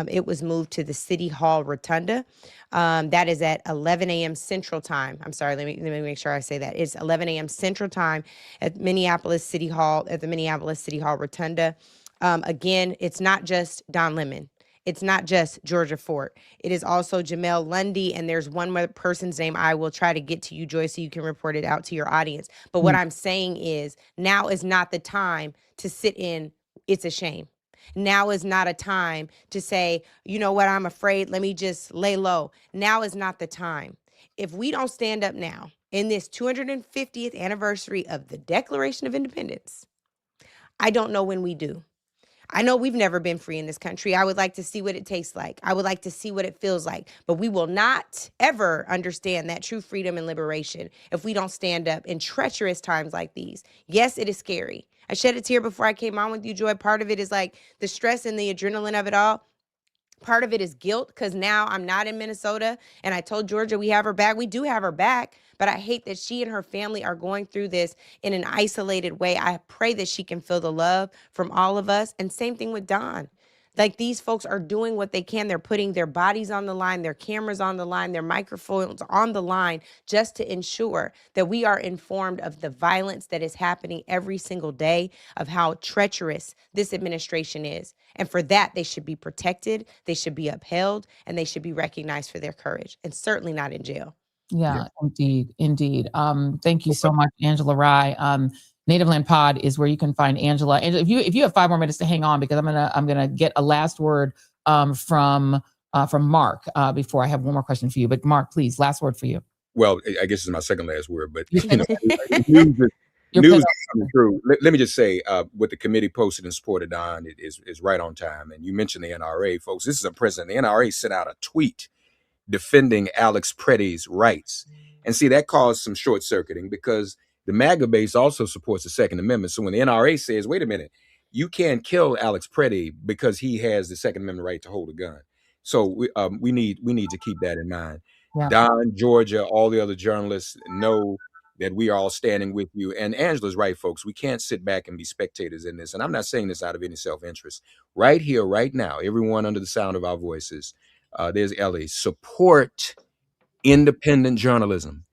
It was moved to the City Hall Rotunda. That is at 11 a.m. Central Time. I'm sorry, let me make sure I say that. It's 11 a.m. Central Time at Minneapolis City Hall, at the Minneapolis City Hall Rotunda. Again, it's not just Don Lemon. It's not just Georgia Fort. It is also Jamel Lundy, and there's one more person's name I will try to get to you, Joy, so you can report it out to your audience. But what I'm saying is, now is not the time to sit in, it's a shame. Now is not a time to say, you know what, I'm afraid, let me just lay low. Now is not the time. If we don't stand up now, in this 250th anniversary of the Declaration of Independence, I don't know when we do. I know we've never been free in this country. I would like to see what it tastes like. I would like to see what it feels like. But we will not ever understand that true freedom and liberation if we don't stand up in treacherous times like these. Yes, it is scary. I shed a tear before I came on with you, Joy. Part of it is like the stress and the adrenaline of it all. Part of it is guilt because now I'm not in Minnesota, and I told Georgia we have her back. We do have her back, but I hate that she and her family are going through this in an isolated way. I pray that she can feel the love from all of us, and same thing with Don. Like, these folks are doing what they can. They're putting their bodies on the line, their cameras on the line, their microphones on the line, just to ensure that we are informed of the violence that is happening every single day, of how treacherous this administration is. And for that, they should be protected, they should be upheld, and they should be recognized for their courage, and certainly not in jail. Yeah, indeed. Thank you so much, Angela Rye. Native Land Pod is where you can find Angela. And if you have 5 more minutes to hang on, because I'm gonna get a last word from Mark before I have one more question for you. But Mark, please, last word for you. Well, I guess it's my second last word, but you know, news is coming through. Let me just say, what the committee posted and supported on is right on time. And you mentioned the NRA, folks. This is a president. The NRA sent out a tweet defending Alex Preddy's rights, and see, that caused some short circuiting because the MAGA base also supports the Second Amendment. So when the NRA says, wait a minute, you can't kill Alex Preddy because he has the Second Amendment right to hold a gun. So we need to keep that in mind. Yeah. Don, Georgia, all the other journalists know that we are all standing with you. And Angela's right, folks. We can't sit back and be spectators in this. And I'm not saying this out of any self-interest. Right here, right now, everyone under the sound of our voices, there's Ellie. Support independent journalism.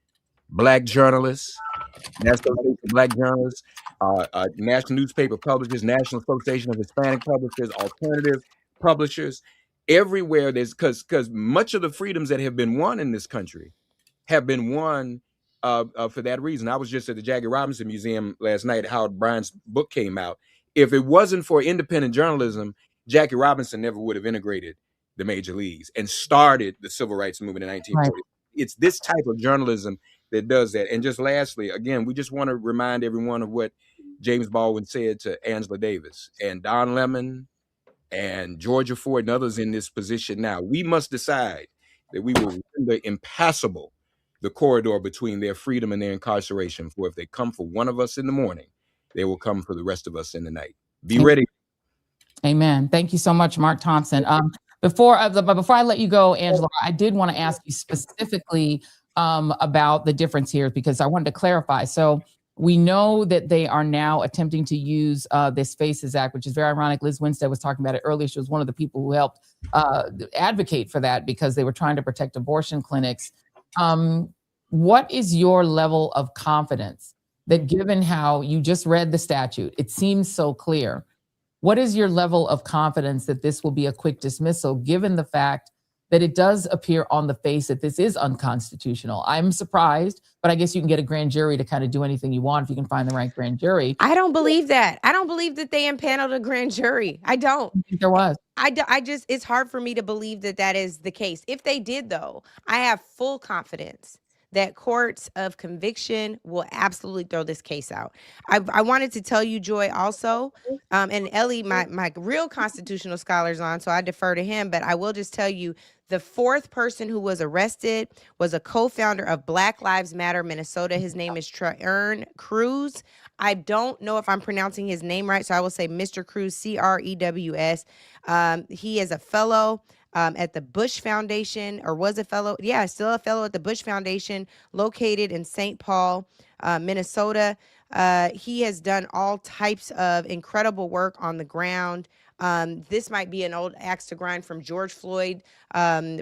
Black journalists, National Association of Black Journalists, National Newspaper Publishers, National Association of Hispanic Publishers, alternative publishers. Everywhere there's because much of the freedoms that have been won in this country have been won for that reason. I was just at the Jackie Robinson Museum last night. Howard Bryant's book came out. If it wasn't for independent journalism, Jackie Robinson never would have integrated the major leagues and started the civil rights movement in 1940. Right. It's this type of journalism that does that. And just lastly, again, we just want to remind everyone of what James Baldwin said to Angela Davis and Don Lemon and Georgia Ford and others in this position now. We must decide that we will render impassable the corridor between their freedom and their incarceration. For if they come for one of us in the morning, they will come for the rest of us in the night. Be ready. Amen. Thank you so much, Mark Thompson. Before I let you go, Angela, I did want to ask you specifically about the difference here, because I wanted to clarify. So we know that they are now attempting to use this FACES Act, which is very ironic. Liz Winstead was talking about it earlier. She was one of the people who helped advocate for that because they were trying to protect abortion clinics. What is your level of confidence that, given how you just read the statute, it seems so clear? What is your level of confidence that this will be a quick dismissal, given the fact that it does appear on the face that this is unconstitutional? I'm surprised, but I guess you can get a grand jury to kind of do anything you want if you can find the right grand jury. I don't believe that. I don't believe that they impaneled a grand jury. I don't. I think there was. I just, it's hard for me to believe that that is the case. If they did, though, I have full confidence that courts of conviction will absolutely throw this case out. I wanted to tell you, Joy, also, and Ellie, my real constitutional scholar's on, so I defer to him, but I will just tell you, the fourth person who was arrested was a co-founder of Black Lives Matter Minnesota. His name is Tre'Ern Cruz. I don't know if I'm pronouncing his name right, so I will say Mr. Cruz, Crews. He is a fellow at the Bush Foundation, or was a fellow. Yeah, still a fellow at the Bush Foundation, located in St. Paul, Minnesota. He has done all types of incredible work on the ground. This might be an old axe to grind from George Floyd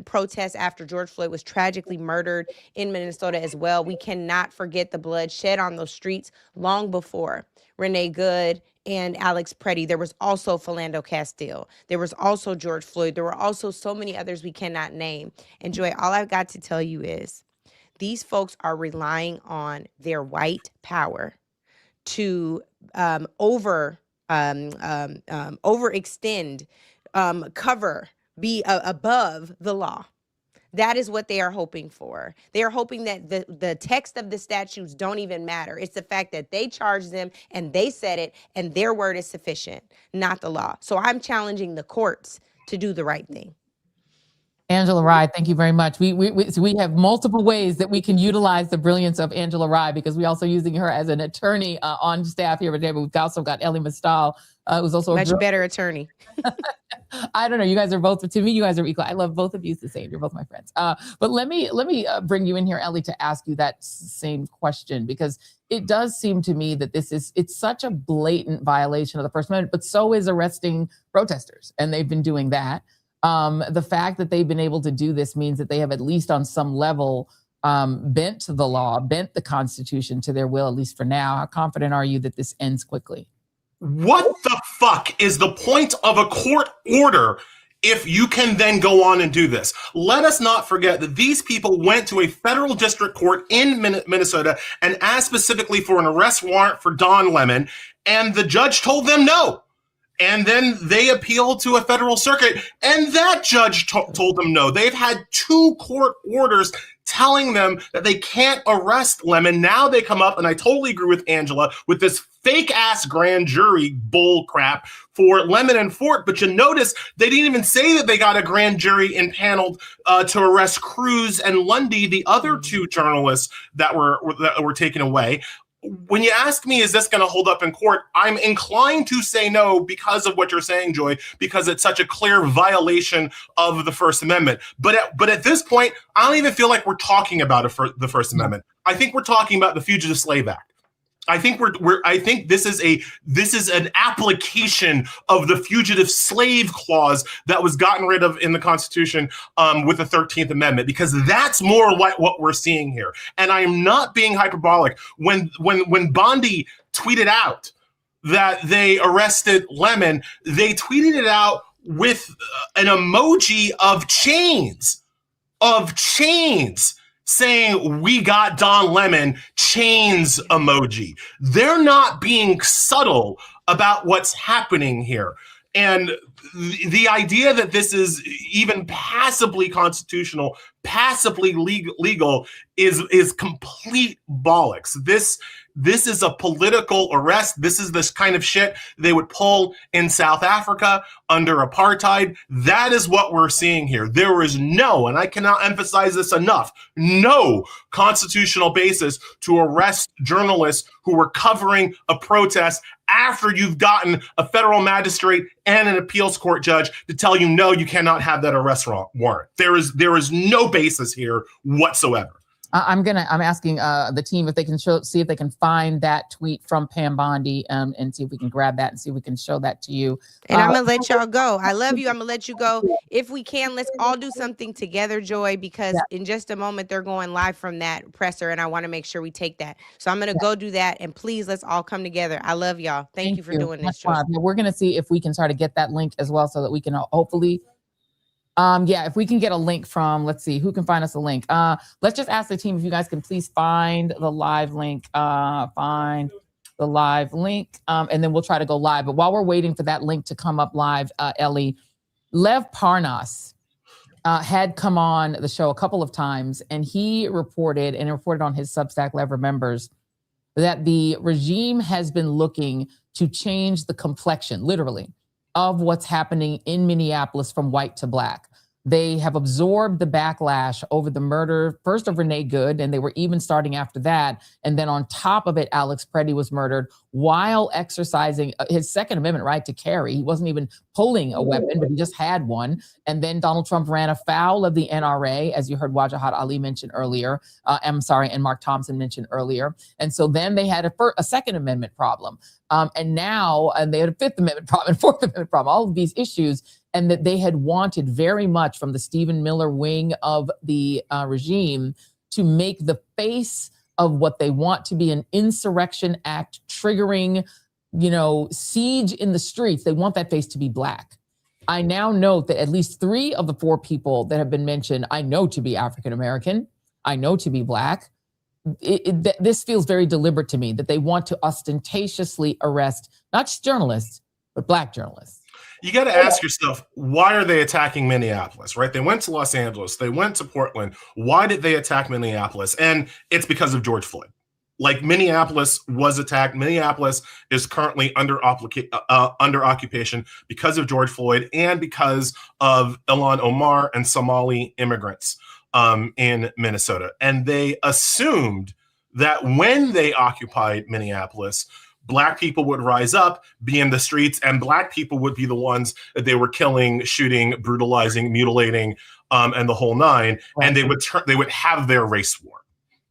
protests after George Floyd was tragically murdered in Minnesota as well. We cannot forget the blood shed on those streets long before Renee Good and Alex Preddy. There was also Philando Castile. There was also George Floyd. There were also so many others we cannot name. And Joy, all I've got to tell you is these folks are relying on their white power to overextend, cover, be above the law. That is what they are hoping for. They are hoping that the text of the statutes don't even matter. It's the fact that they charged them and they said it and their word is sufficient, not the law. So I'm challenging the courts to do the right thing. Angela Reid, thank you very much. We have multiple ways that we can utilize the brilliance of Angela Reid, because we're also using her as an attorney on staff here today. But we've also got Ellie Mistal, who's also much better attorney. I don't know. You guys are both, to me, you guys are equal. I love both of you the same. You're both my friends. But let me bring you in here, Ellie, to ask you that same question, because it does seem to me that it's such a blatant violation of the First Amendment, but so is arresting protesters. And they've been doing that. The fact that they've been able to do this means that they have, at least on some level, bent the law, bent the Constitution to their will, at least for now. How confident are you that this ends quickly? What the fuck is the point of a court order if you can then go on and do this? Let us not forget that these people went to a federal district court in Minnesota and asked specifically for an arrest warrant for Don Lemon, and the judge told them no. And then they appealed to a federal circuit, and that judge told them no. They've had 2 court orders telling them that they can't arrest Lemon. Now they come up, and I totally agree with Angela, with this fake-ass grand jury bull crap for Lemon and Fort. But you notice they didn't even say that they got a grand jury impaneled to arrest Cruz and Lundy, the other 2 journalists that were taken away. when you ask me, is this going to hold up in court? I'm inclined to say no because of what you're saying, Joy, because it's such a clear violation of the First Amendment. But at this point, I don't even feel like we're talking about the First Amendment. I think we're talking about the Fugitive Slave Act. I think I think this is an application of the Fugitive Slave Clause that was gotten rid of in the Constitution with the 13th Amendment, because that's more like what we're seeing here. And I am not being hyperbolic. When Bondi tweeted out that they arrested Lemon, they tweeted it out with an emoji of chains. Saying, "We got Don Lemon," chains emoji. They're not being subtle about what's happening here. And the idea that this is even passably constitutional, passably legal is complete bollocks. This is a political arrest. This is this kind of shit they would pull in South Africa under apartheid. That is what we're seeing here. There is no, and I cannot emphasize this enough, no constitutional basis to arrest journalists who were covering a protest after you've gotten a federal magistrate and an appeals court judge to tell you, no, you cannot have that arrest warrant. There is no basis here whatsoever. I'm asking the team if they can see if they can find that tweet from Pam Bondi and see if we can grab that and see if we can show that to you. And I'm going to let y'all go. I love you. I'm going to let you go. If we can, let's all do something together, Joy, because in just a moment, they're going live from that presser, and I want to make sure we take that. So I'm going to go do that, and please, let's all come together. I love y'all. Thank you for doing this, Joy. We're going to see if we can try to get that link as well so that we can hopefully... if we can get a link from, let's see, who can find us a link? Let's just ask the team if you guys can please find the live link, and then we'll try to go live. But while we're waiting for that link to come up live, Ellie, Lev Parnas had come on the show a couple of times, and he reported on his Substack, Lev Remembers, that the regime has been looking to change the complexion, literally, of what's happening in Minneapolis from white to black. They have absorbed the backlash over the murder, first of Renee Good, and they were even starting after that. And then on top of it, Alex Preddy was murdered while exercising his Second Amendment right to carry. He wasn't even pulling a weapon, but he just had one. And then Donald Trump ran afoul of the NRA, as you heard Wajahat Ali mention earlier. And Mark Thompson mentioned earlier. And so then they had a Second Amendment problem. And now they had a Fifth Amendment problem and Fourth Amendment problem, all of these issues. And that they had wanted very much from the Stephen Miller wing of the regime to make the face of what they want to be an insurrection act triggering, siege in the streets. They want that face to be black. I now note that at least 3 of the 4 people that have been mentioned, I know to be African-American, I know to be black. This feels very deliberate to me that they want to ostentatiously arrest not just journalists, but black journalists. You got to ask yourself, why are they attacking Minneapolis, right? They went to Los Angeles. They went to Portland. Why did they attack Minneapolis? And it's because of George Floyd. Like, Minneapolis was attacked. Minneapolis is currently under occupation because of George Floyd and because of Ilhan Omar and Somali immigrants in Minnesota. And they assumed that when they occupied Minneapolis, Black people would rise up, be in the streets, and Black people would be the ones that they were killing, shooting, brutalizing, mutilating, and the whole nine. Right. And they would have their race war.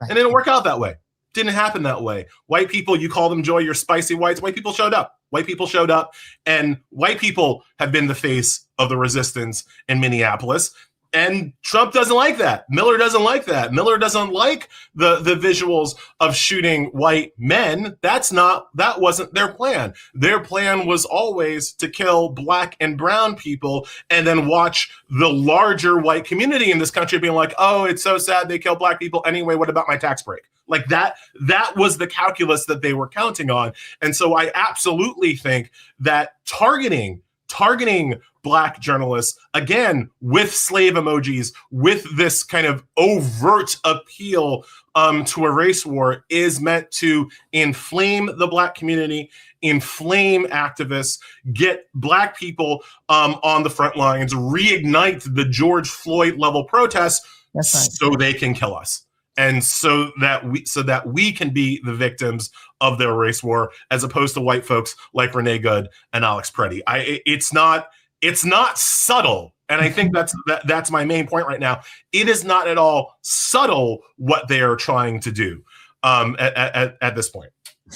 Right. And it didn't work out that way. Didn't happen that way. White people, you call them, Joy, you're spicy whites. White people showed up. White people showed up, and white people have been the face of the resistance in Minneapolis. And Trump doesn't like that. Miller doesn't like that. Miller doesn't like the visuals of shooting white men. That wasn't their plan. Their plan was always to kill Black and brown people and then watch the larger white community in this country being like, oh, it's so sad they kill Black people. Anyway, what about my tax break? Like that was the calculus that they were counting on. And so I absolutely think that targeting Black journalists, again, with slave emojis, with this kind of overt appeal to a race war, is meant to inflame the Black community, inflame activists, get Black people on the front lines, reignite the George Floyd level protests so they can kill us. and so that we can be the victims of their race war, as opposed to white folks like Renee Good and Alex Preddy. It's not subtle, and I think that's my main point right now. It is not at all subtle what they are trying to do at this point.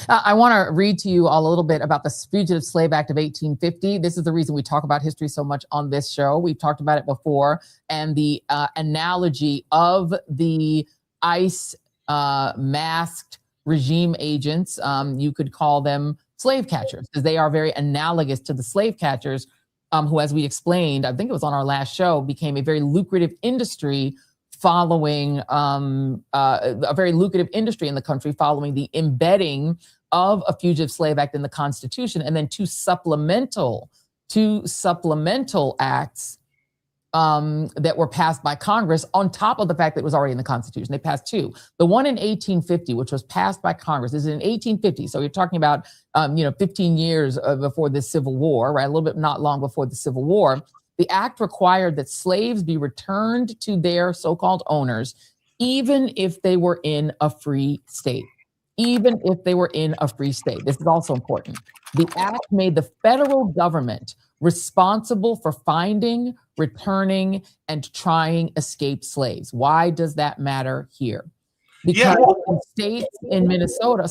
I want to read to you all a little bit about the Fugitive Slave Act of 1850. This is the reason we talk about history so much on this show. We've talked about it before, and the analogy of the ICE masked regime agents, you could call them slave catchers, because they are very analogous to the slave catchers, who, as we explained, I think it was on our last show, became a very lucrative industry following a very lucrative industry in the country following the embedding of a Fugitive Slave Act in the Constitution, and then two supplemental acts that were passed by Congress on top of the fact that it was already in the Constitution. They passed two. The one in 1850, which was passed by Congress, is in 1850. So you're talking about 15 years before the Civil War, right? A little bit not long before the Civil War. The act required that slaves be returned to their so-called owners, even if they were in a free state. Even if they were in a free state. This is also important. The act made the federal government responsible for finding, returning, and trying escaped slaves. Why does that matter here? Because states in Minnesota,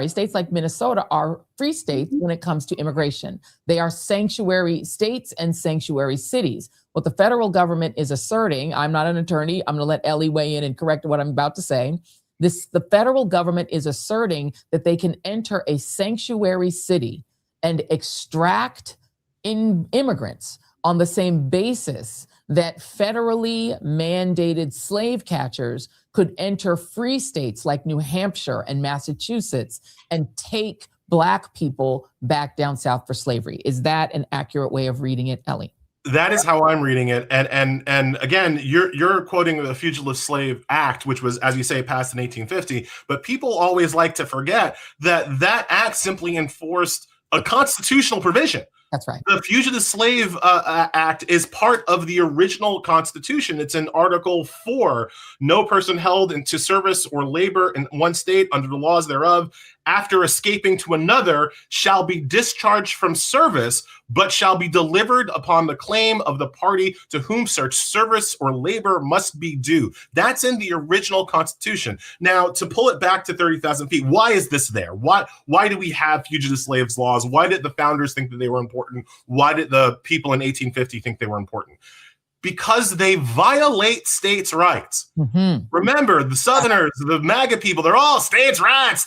states like Minnesota are free states when it comes to immigration. They are sanctuary states and sanctuary cities. What the federal government is asserting, I'm not an attorney, I'm gonna let Ellie weigh in and correct what I'm about to say. The federal government is asserting that they can enter a sanctuary city and extract immigrants on the same basis that federally mandated slave catchers could enter free states like New Hampshire and Massachusetts and take Black people back down south for slavery. Is that an accurate way of reading it, Ellie? That is how I'm reading it, and again, you're quoting the Fugitive Slave Act, which was, as you say, passed in 1850. But people always like to forget that act simply enforced a constitutional provision. That's right. The Fugitive Slave Act is part of the original Constitution. It's in Article 4. No person held into service or labor in one state under the laws thereof, after escaping to another, shall be discharged from service, but shall be delivered upon the claim of the party to whom such service or labor must be due. That's in the original Constitution. Now, to pull it back to 30,000 feet, why is this there? Why do we have fugitive slaves laws? Why did the founders think that they were important? Why did the people in 1850 think they were important? Because they violate states' rights. Mm-hmm. Remember, the Southerners, the MAGA people, they're all states' rights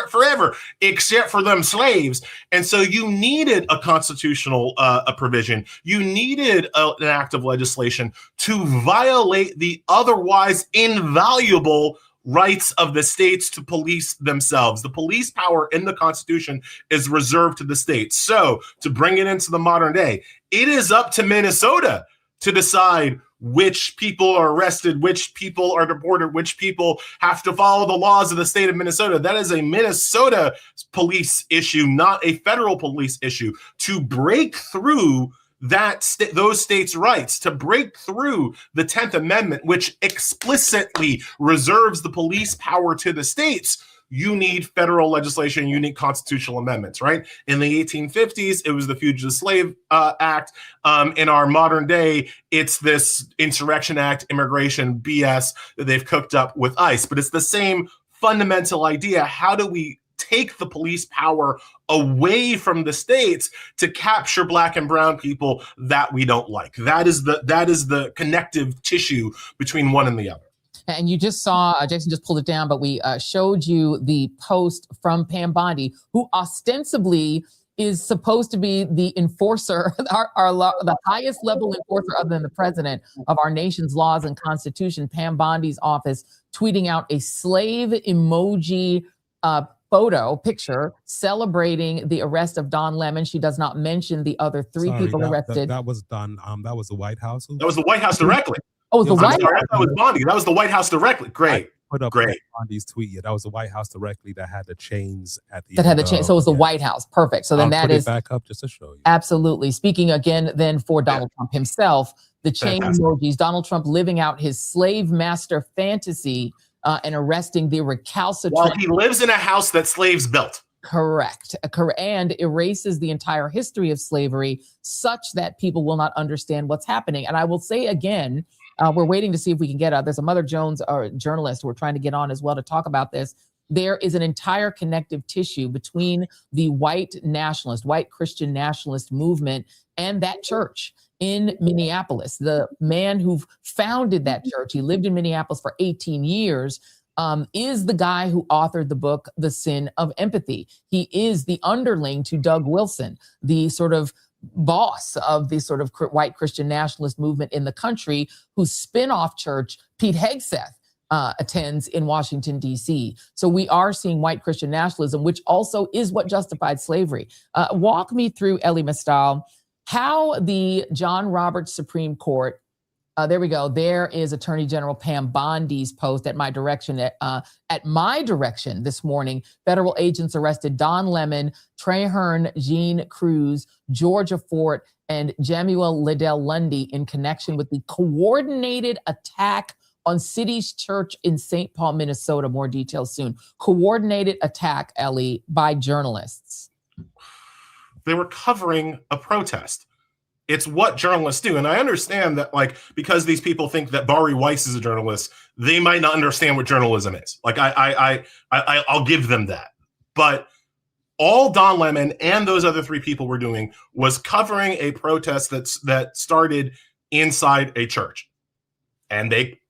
forever, except for them slaves. And so you needed a constitutional provision. You needed an act of legislation to violate the otherwise invaluable rights of the states to police themselves. The police power in the Constitution is reserved to the states. So to bring it into the modern day, it is up to Minnesota to decide which people are arrested, which people are deported, which people have to follow the laws of the state of Minnesota. That is a Minnesota police issue, not a federal police issue. To break through those states' rights, to break through the 10th Amendment, which explicitly reserves the police power to the states, you need federal legislation, you need constitutional amendments, right? In the 1850s, it was the Fugitive Slave Act. In our modern day, it's this Insurrection Act, immigration BS that they've cooked up with ICE. But it's the same fundamental idea. How do we take the police power away from the states to capture Black and brown people that we don't like? That is the connective tissue between one and the other. And you just saw, Jason just pulled it down, but we showed you the post from Pam Bondi, who ostensibly is supposed to be the enforcer, the highest level enforcer other than the president of our nation's laws and constitution. Pam Bondi's office tweeting out a slave emoji picture celebrating the arrest of Don Lemon. She does not mention the other three people arrested. That was done. That was the White House. That was the White House directly. Oh, the White House. That was Bondi. That was the White House directly. Great. Put up Great. Bondi's tweet. Yeah, that was the White House directly that had the chains at the that had the chains. So it was the White House. Perfect. So then that is back up just to show you. Absolutely. Speaking again, then for Donald Trump himself, the chain emojis, Donald Trump living out his slave master fantasy and arresting the While recalcitrant. he lives in a house that slaves built. Correct. And erases the entire history of slavery such that people will not understand what's happening. And I will say again, we're waiting to see if we can get there's a Mother Jones journalist we're trying to get on as well to talk about this. There is an entire connective tissue between the white Christian nationalist movement and that church in Minneapolis. The man who founded that church, he lived in Minneapolis for 18 years, is the guy who authored the book, The Sin of Empathy. He is the underling to Doug Wilson, the sort of boss of the sort of white Christian nationalist movement in the country, whose spin-off church, Pete Hegseth, attends in Washington, D.C. So we are seeing white Christian nationalism, which also is what justified slavery. Walk me through, Elie Mystal, how the John Roberts Supreme Court, there we go. There is Attorney General Pam Bondi's post at my direction. At my direction this morning, federal agents arrested Don Lemon, Traherne Jean Cruz, Georgia Fort, and Jamuel Liddell Lundy in connection with the coordinated attack on City's Church in St. Paul, Minnesota. More details soon. Coordinated attack, Elie, by journalists. They were covering a protest. It's what journalists do. And I understand that, like, because these people think that Bari Weiss is a journalist, they might not understand what journalism is. Like, I'll give them that. But all Don Lemon and those other three people were doing was covering a protest that started inside a church. And they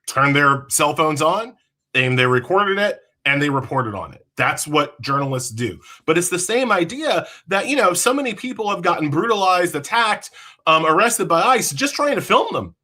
turned their cell phones on, and they recorded it, and they reported on it. That's what journalists do. But it's the same idea that, you know, so many people have gotten brutalized, attacked, arrested by ICE just trying to film them,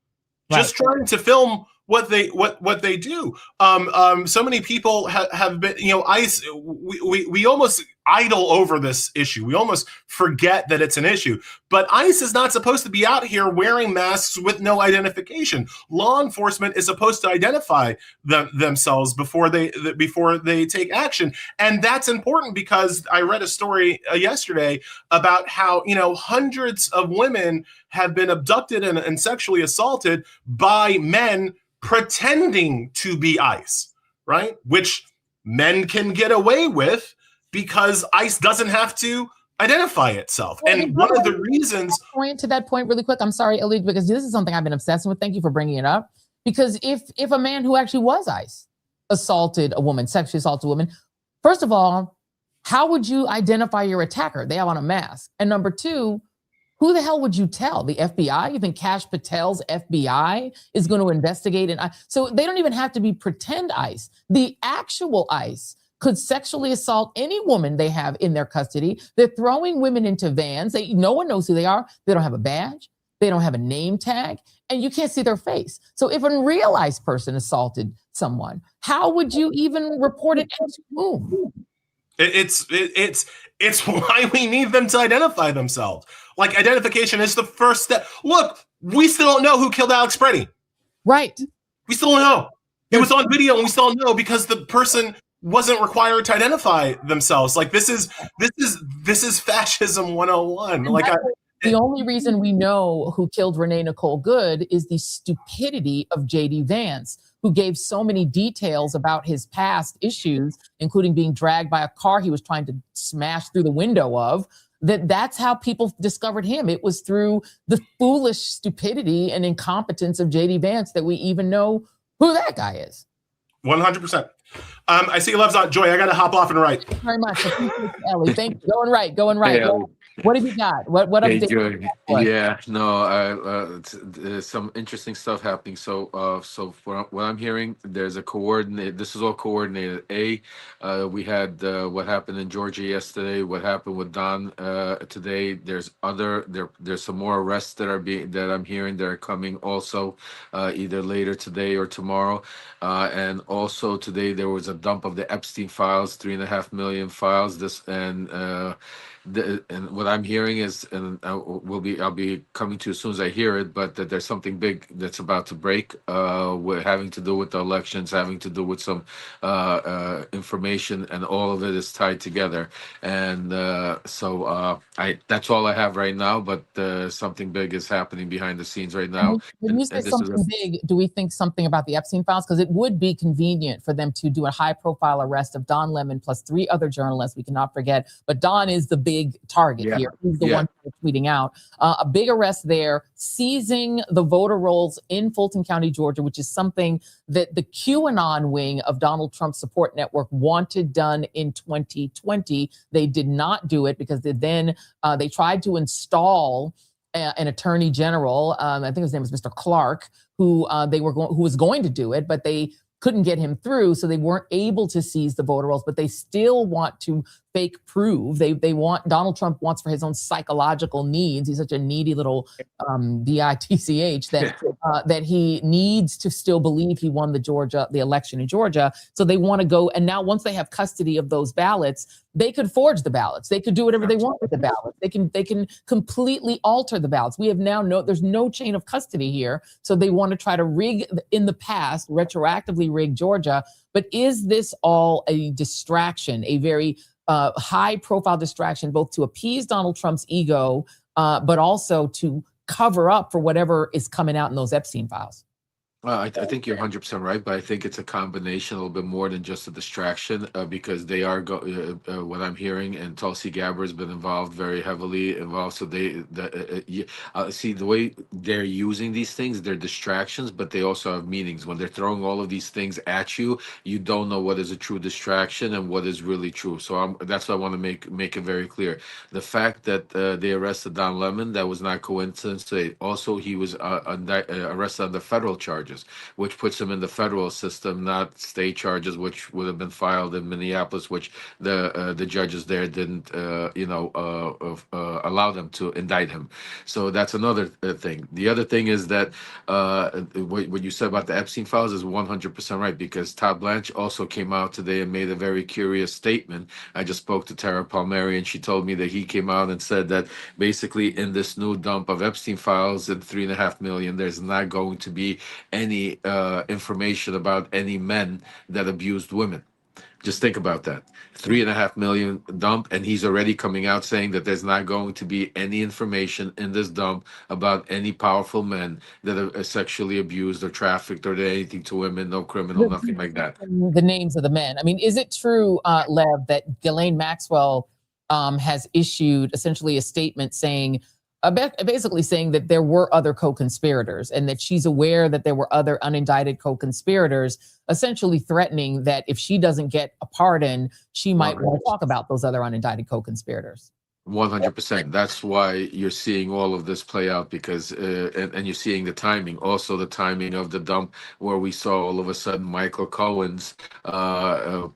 just trying to film what they do. So many people have been, you know, ICE, we almost idle over this issue. We almost forget that it's an issue. But ICE is not supposed to be out here wearing masks with no identification. Law enforcement is supposed to identify themselves before they take action. And that's important because I read a story yesterday about how, you know, hundreds of women have been abducted and sexually assaulted by men pretending to be ICE, right? Which men can get away with because ICE doesn't have to identify itself. Well, and one of the reasons... To that point really quick, I'm sorry, Elie, because this is something I've been obsessing with. Thank you for bringing it up. Because if a man who actually was ICE assaulted a woman, sexually assaulted a woman, first of all, how would you identify your attacker? They have on a mask. And number two, who the hell would you tell? The FBI? You think Kash Patel's FBI is going to investigate? So they don't even have to be pretend ICE. The actual ICE could sexually assault any woman they have in their custody. They're throwing women into vans. No one knows who they are. They don't have a badge. They don't have a name tag. And you can't see their face. So if a real ICE person assaulted someone, how would you even report it to whom? It's why we need them to identify themselves. Like, identification is the first step. Look, we still don't know who killed Alex Preddy. Right. We still don't know. It was on video and we still don't know because the person wasn't required to identify themselves. Like, this is fascism 101. Like, the only reason we know who killed Renee Nicole Good is the stupidity of J.D. Vance, who gave so many details about his past issues, including being dragged by a car he was trying to smash through the window of, that's how people discovered him. It was through the foolish stupidity and incompetence of J.D. Vance that we even know who that guy is. 100%. I see you love's on. Joy, I got to hop off and write. Thank you very much. Elie, thank you. Going right. Hey, what have you got? What hey, update? Joy. Yeah, no, there's some interesting stuff happening. So for what I'm hearing, there's a coordinated. This is all coordinated. We had what happened in Georgia yesterday. What happened with Don today. There's some more arrests that I'm hearing that are coming also, either later today or tomorrow. And also today there was a dump of the Epstein files, 3.5 million files. And what I'm hearing is, and I'll be coming to you as soon as I hear it, but that there's something big that's about to break, having to do with the elections, having to do with some information, and all of it is tied together. And that's all I have right now. But something big is happening behind the scenes right now. When you say something big, do we think something about the Epstein files? Because it would be convenient for them to do a high-profile arrest of Don Lemon plus 3 other journalists. We cannot forget, but Don is the big target here. He's the one tweeting out a big arrest there, seizing the voter rolls in Fulton County, Georgia, which is something that the QAnon wing of Donald Trump's support network wanted done in 2020. They did not do it because they tried to install an attorney general. I think his name was Mr. Clark, who was going to do it, but they couldn't get him through, so they weren't able to seize the voter rolls. But they still want to fake prove. Donald Trump wants for his own psychological needs. He's such a needy little bitch that he needs to still believe he won the election in Georgia. So they want to go, and now once they have custody of those ballots, they could forge the ballots. They could do whatever they want with the ballots. They can completely alter the ballots. We have now there's no chain of custody here. So they want to try to rig in the past, retroactively rig Georgia. But is this all a distraction, a very high profile distraction, both to appease Donald Trump's ego, but also to cover up for whatever is coming out in those Epstein files? I think you're 100% right, but I think it's a combination, a little bit more than just a distraction, because they are what I'm hearing, and Tulsi Gabbard has been very heavily involved. So see the way they're using these things, they're distractions, but they also have meanings. When they're throwing all of these things at you, you don't know what is a true distraction and what is really true. So that's why I want to make it very clear. The fact that they arrested Don Lemon, that was not coincidence. Also, he was arrested under federal charges, which puts him in the federal system, not state charges, which would have been filed in Minneapolis, which the judges there didn't, allow them to indict him. So that's another thing. The other thing is that what you said about the Epstein files is 100% right, because Todd Blanche also came out today and made a very curious statement. I just spoke to Tara Palmieri, and she told me that he came out and said that basically in this new dump of Epstein files and 3.5 million, there's not going to be any information about any men that abused women. Just think about that. 3.5 million dump, and he's already coming out saying that there's not going to be any information in this dump about any powerful men that are sexually abused or trafficked or did anything to women, no criminal, nothing like that. The names of the men. I mean, is it true, Lev, that Ghislaine Maxwell has issued essentially a statement saying, basically saying that there were other co-conspirators, and that she's aware that there were other unindicted co-conspirators, essentially threatening that if she doesn't get a pardon, she might want to talk about those other unindicted co-conspirators? 100%. That's why you're seeing all of this play out, because and you're seeing the timing, also the timing of the dump, where we saw all of a sudden Michael Cohen's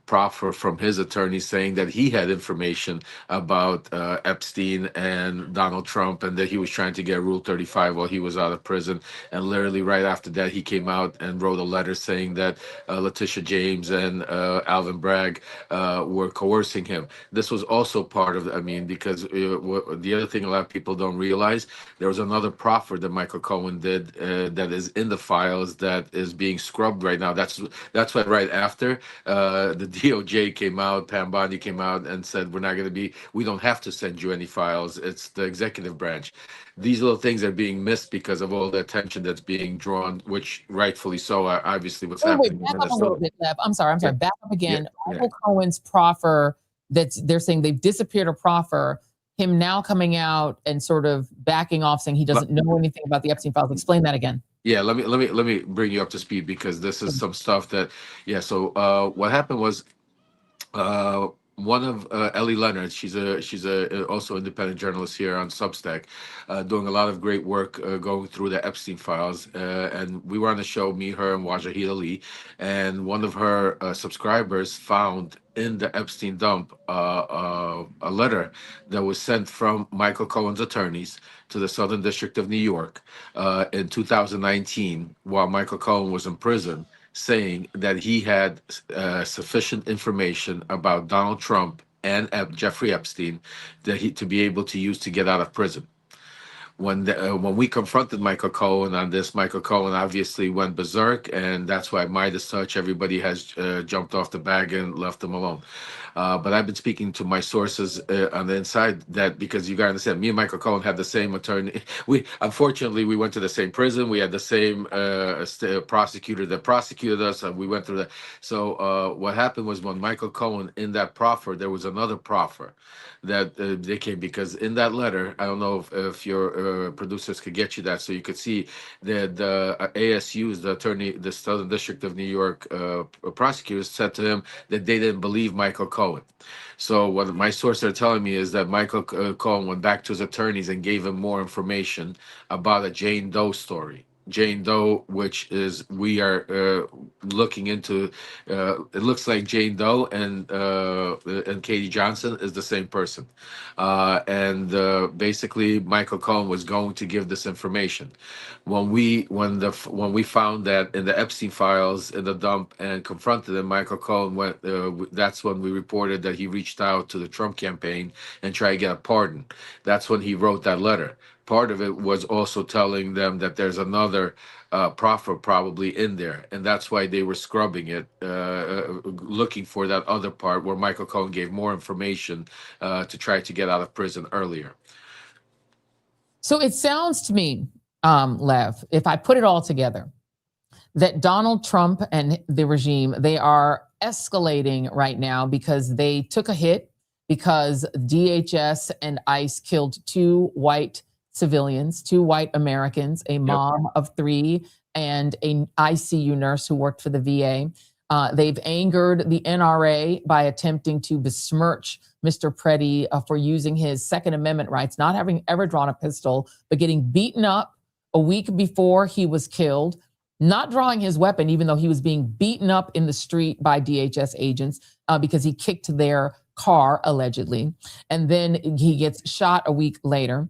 proffer from his attorney saying that he had information about Epstein and Donald Trump, and that he was trying to get Rule 35 while he was out of prison. And literally right after that, he came out and wrote a letter saying that Letitia James and Alvin Bragg were coercing him. This was also part of, because the other thing a lot of people don't realize, there was another proffer that Michael Cohen did that is in the files that is being scrubbed right now. That's why right after the DOJ came out, Pam Bondi came out and said, we don't have to send you any files. It's the executive branch. These little things are being missed because of all the attention that's being drawn, which rightfully so, obviously what's happening. Back up a little bit, Lev. I'm sorry. Back up again. Michael Cohen's proffer, they're saying they've disappeared a proffer, him now coming out and sort of backing off, saying he doesn't know anything about the Epstein files. Explain that again. Yeah, let me bring you up to speed, because this is some stuff that, so what happened was, one of Ellie Leonard, she's also independent journalist here on Substack, doing a lot of great work going through the Epstein files. And we were on the show, me, her, and Wajahid Ali, and one of her subscribers found in the Epstein dump a letter that was sent from Michael Cohen's attorneys to the Southern District of New York in 2019, while Michael Cohen was in prison. saying that he had sufficient information about Donald Trump and Jeffrey Epstein that he to be able to use to get out of prison. When we confronted Michael Cohen on this, Michael Cohen obviously went berserk, and that's why Midas Touch, everybody has jumped off the bag and left him alone. But I've been speaking to my sources on the inside that, because you got to understand, me and Michael Cohen had the same attorney. Unfortunately, we went to the same prison. We had the same prosecutor that prosecuted us, and we went through that. So what happened was, when Michael Cohen in that proffer, there was another proffer that they came, because in that letter, I don't know if your producers could get you that, so you could see that the ASU's, the Southern District of New York prosecutors said to him that they didn't believe Michael Cohen. So what my sources are telling me is that Michael Cohen went back to his attorneys and gave him more information about a Jane Doe story. Jane Doe, which is, we are looking into. It looks like Jane Doe and Katie Johnson is the same person, and basically Michael Cohen was going to give this information. When we found that in the Epstein files in the dump and confronted him, Michael Cohen went. That's when we reported that he reached out to the Trump campaign and tried to get a pardon. That's when he wrote that letter. Part of it was also telling them that there's another proffer probably in there, and that's why they were scrubbing it, looking for that other part where Michael Cohen gave more information to try to get out of prison earlier. So it sounds to me, Lev, if I put it all together, that Donald Trump and the regime, they are escalating right now because they took a hit, because DHS and ICE killed 2 white civilians, 2 white Americans, a mom of 3 and an ICU nurse who worked for the VA. They've angered the NRA by attempting to besmirch Mr. Preddy for using his Second Amendment rights, not having ever drawn a pistol, but getting beaten up a week before he was killed, not drawing his weapon, even though he was being beaten up in the street by DHS agents because he kicked their car, allegedly. And then he gets shot a week later.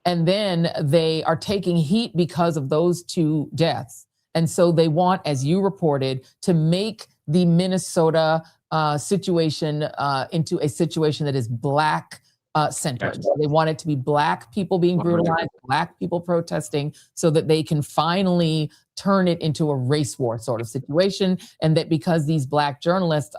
And then they are taking heat because of those 2 deaths. And so they want, as you reported, to make the Minnesota situation into a situation that is Black centered. They want it to be Black people being brutalized, Black people protesting, so that they can finally turn it into a race war sort of situation. And that because these Black journalists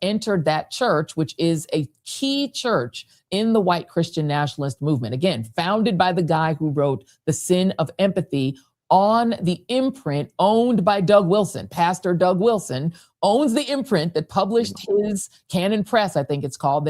entered that church, which is a key church in the white Christian nationalist movement, again, founded by the guy who wrote The Sin of Empathy on the imprint owned by Doug Wilson. Pastor Doug Wilson owns the imprint that published his Canon Press, I think it's called,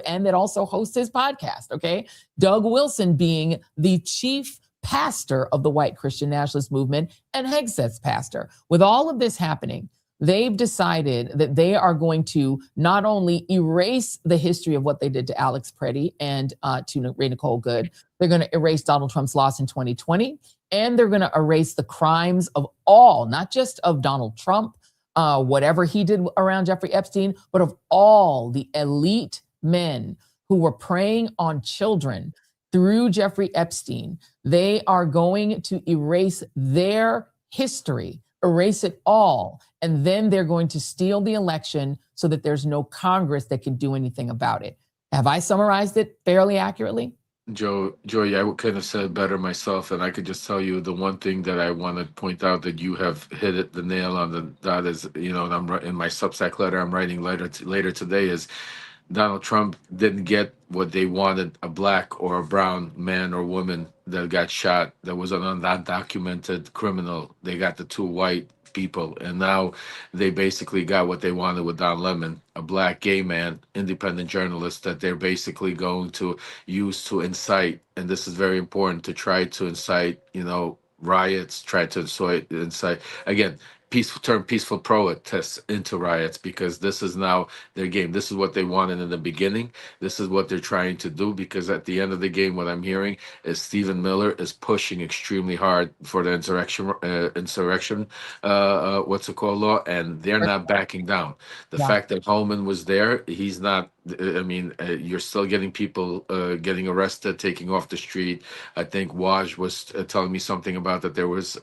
and that also hosts his podcast, okay? Doug Wilson being the chief pastor of the white Christian nationalist movement and Hegseth's pastor. With all of this happening, they've decided that they are going to not only erase the history of what they did to Alex Preddy and to Ray Nicole Good, they're going to erase Donald Trump's loss in 2020, and they're going to erase the crimes of all, not just of Donald Trump, whatever he did around Jeffrey Epstein, but of all the elite men who were preying on children through Jeffrey Epstein. They are going to erase their history, erase it all, and then they're going to steal the election so that there's no Congress that can do anything about it. Have I summarized it fairly accurately? Joy, I could have said better myself, and I could just tell you the one thing that I want to point out that you have hit it the nail on the dot is, and I'm in my Substack letter I'm writing later today is Donald Trump didn't get what they wanted, a Black or a brown man or woman that got shot that was an undocumented criminal. They got the 2 white people, and now they basically got what they wanted with Don Lemon, a Black gay man, independent journalist that they're basically going to use to incite, and this is very important, to try to incite, riots, try to incite, again, peaceful protests into riots, because this is now their game. This is what they wanted in the beginning. This is what they're trying to do, because at the end of the game, what I'm hearing is Stephen Miller is pushing extremely hard for the insurrection, law, and they're not backing down. The fact that Holman was there, he's not I mean, you're still getting people getting arrested, taking off the street. I think Waj was telling me something about that there was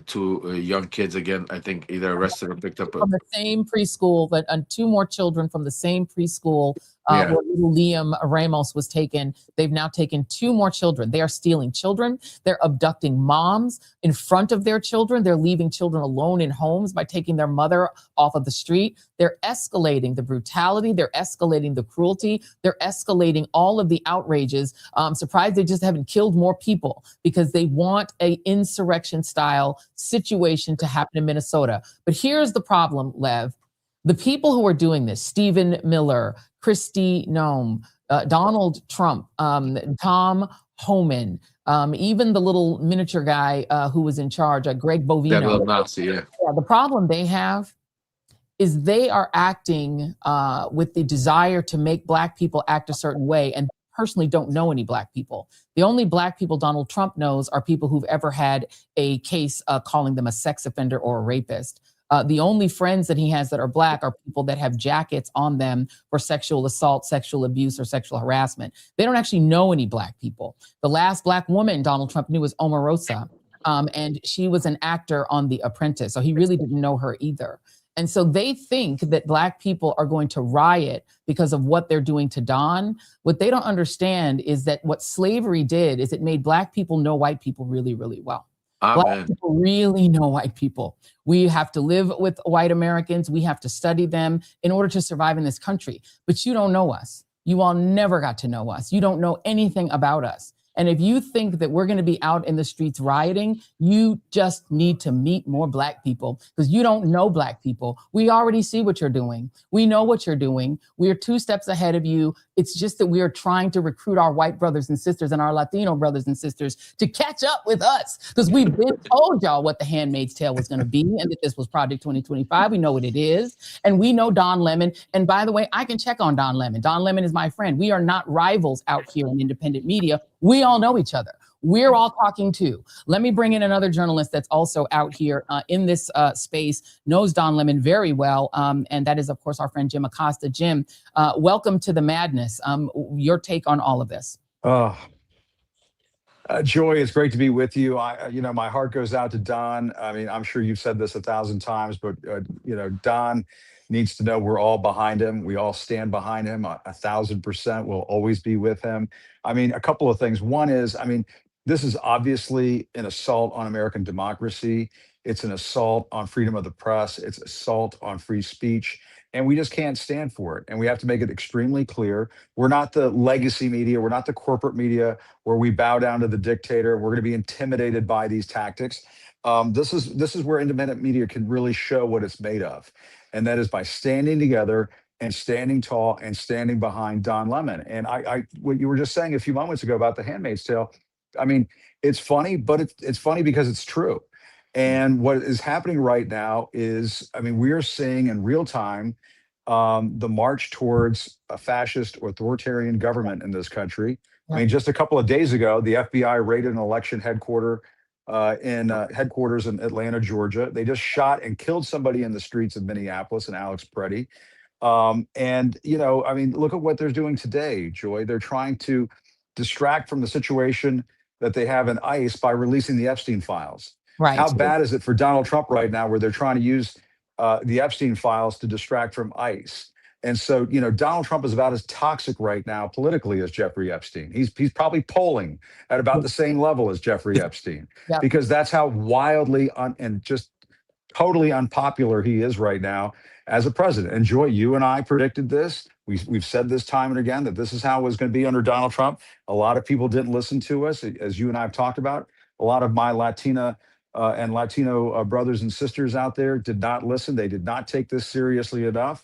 two young kids again. I think either arrested or picked up. From the same preschool, but two more children from the same preschool Yeah. where little Liam Ramos was taken. They've now taken two more children. They are stealing children. They're abducting moms in front of their children. They're leaving children alone in homes by taking their mother off of the street. They're escalating the brutality. They're escalating the cruelty. They're escalating all of the outrages. I'm surprised they just haven't killed more people because they want a insurrection style situation to happen in Minnesota. But here's the problem, Lev. The people who are doing this, Stephen Miller, Kristi Noem, Donald Trump, Tom Homan, even the little miniature guy who was in charge, Greg Bovino. That little Nazi, yeah. The problem they have is they are acting with the desire to make Black people act a certain way, and personally don't know any Black people. The only Black people Donald Trump knows are people who've ever had a case calling them a sex offender or a rapist. The only friends that he has that are Black are people that have jackets on them for sexual assault, sexual abuse, or sexual harassment. They don't actually know any Black people. The last Black woman Donald Trump knew was Omarosa, and she was an actor on The Apprentice, so he really didn't know her either. And so they think that Black people are going to riot because of what they're doing to Don. What they don't understand is that what slavery did is it made Black people know white people really, really well. Black people really know white people. We have to live with white Americans. We have to study them in order to survive in this country. But you don't know us. You all never got to know us. You don't know anything about us. And if you think that we're going to be out in the streets rioting, you just need to meet more Black people because you don't know Black people. We already see what you're doing. We know what you're doing. We are 2 steps ahead of you. It's just that we are trying to recruit our white brothers and sisters and our Latino brothers and sisters to catch up with us because we've been told y'all what The Handmaid's Tale was going to be and that this was Project 2025. We know what it is. And we know Don Lemon. And by the way, I can check on Don Lemon. Don Lemon is my friend. We are not rivals out here in independent media. We all know each other. We're all talking too. Let me bring in another journalist that's also out here in this space, knows Don Lemon very well. And that is, of course, our friend Jim Acosta. Jim, welcome to the madness. Your take on all of this. Joy, it's great to be with you. My heart goes out to Don. I mean, I'm sure you've said this 1,000 times, but Don needs to know we're all behind him. We all stand behind him 1,000%. We'll always be with him. I mean, a couple of things. One is, this is obviously an assault on American democracy. It's an assault on freedom of the press. It's assault on free speech. And we just can't stand for it. And we have to make it extremely clear. We're not the legacy media. We're not the corporate media where we bow down to the dictator. We're going to be intimidated by these tactics. This is where independent media can really show what it's made of. And that is by standing together and standing tall and standing behind Don Lemon. And what you were just saying a few moments ago about The Handmaid's Tale, I mean, it's funny, but it's funny because it's true. And what is happening right now is, we are seeing in real time the march towards a fascist authoritarian government in this country. I mean, just a couple of days ago, the FBI raided an election headquarters in Atlanta, Georgia. They just shot and killed somebody in the streets of Minneapolis, and Alex Preddy. Look at what they're doing today, Joy. They're trying to distract from the situation that they have in ICE by releasing the Epstein files. Right. How bad is it for Donald Trump right now where they're trying to use the Epstein files to distract from ICE? And so, Donald Trump is about as toxic right now politically as Jeffrey Epstein. He's probably polling at about the same level as Jeffrey Epstein, because that's how wildly and just totally unpopular he is right now as a president. And Joy, you and I predicted this. We've said this time and again that this is how it was going to be under Donald Trump. A lot of people didn't listen to us, as you and I have talked about. A lot of my Latina and Latino brothers and sisters out there did not listen. They did not take this seriously enough.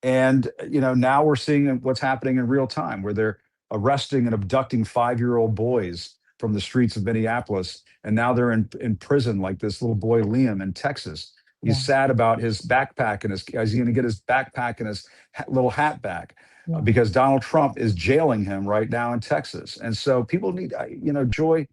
And, now we're seeing what's happening in real time, where they're arresting and abducting 5-year-old boys from the streets of Minneapolis. And now they're in prison, like this little boy, Liam, in Texas. He's sad about his backpack and is he going to get his backpack and his little hat back because Donald Trump is jailing him right now in Texas. And so people need, Joy,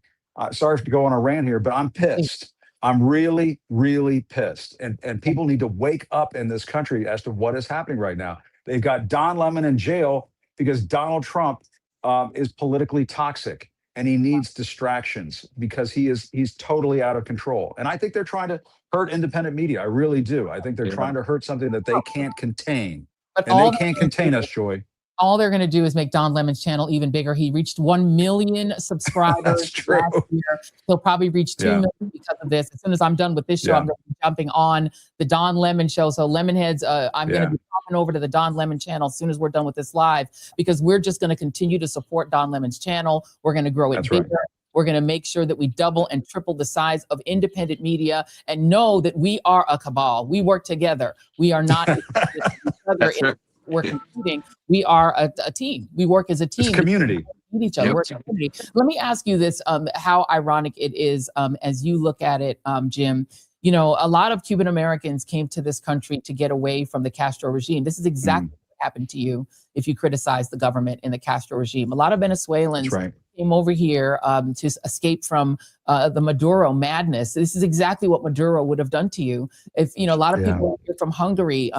sorry to go on a rant here, but I'm pissed. I'm really, really pissed. And people need to wake up in this country as to what is happening right now. They've got Don Lemon in jail because Donald Trump is politically toxic and he needs distractions because he's totally out of control. And I think they're trying to hurt independent media. I really do. I think they're trying to hurt something that they can't contain. But And they can't contain us, Joy. All they're going to do is make Don Lemon's channel even bigger. He reached 1 million subscribers That's true. last year. He'll probably reach 2 million because of this. As soon as I'm done with this show, I'm going to be jumping on the Don Lemon show. So Lemonheads, I'm going to be popping over to the Don Lemon channel as soon as we're done with this live, because we're just going to continue to support Don Lemon's channel. We're going to grow it bigger. We're going to make sure that we double and triple the size of independent media and know that we are a cabal. We work together. We are not each other. We're competing. We are a team. We work as a team. It's community. We need each other. We're a community. Let me ask you this: how ironic it is, as you look at it, Jim. You know, a lot of Cuban Americans came to this country to get away from the Castro regime. This is exactly what happened to you if you criticize the government in the Castro regime. A lot of Venezuelans came over here to escape from the Maduro madness. This is exactly what Maduro would have done to you. If, you know, a lot of people here from Hungary,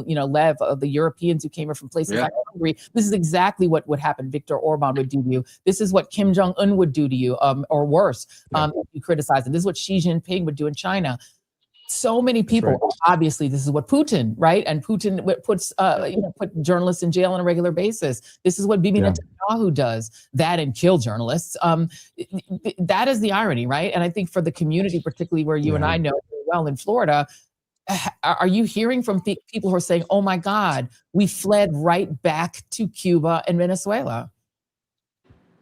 you know, Lev, the Europeans who came here from places like Hungary, this is exactly what would happen. Viktor Orban would do to you. This is what Kim Jong-un would do to you, or worse, if you criticize it. This is what Xi Jinping would do in China. So many people, obviously, this is what Putin, right? And Putin puts, you know, put journalists in jail on a regular basis. This is what Bibi Netanyahu does, that and kill journalists. That is the irony, right? And I think for the community, particularly where you and I know very well in Florida, are you hearing from people who are saying, oh my God, we fled right back to Cuba and Venezuela?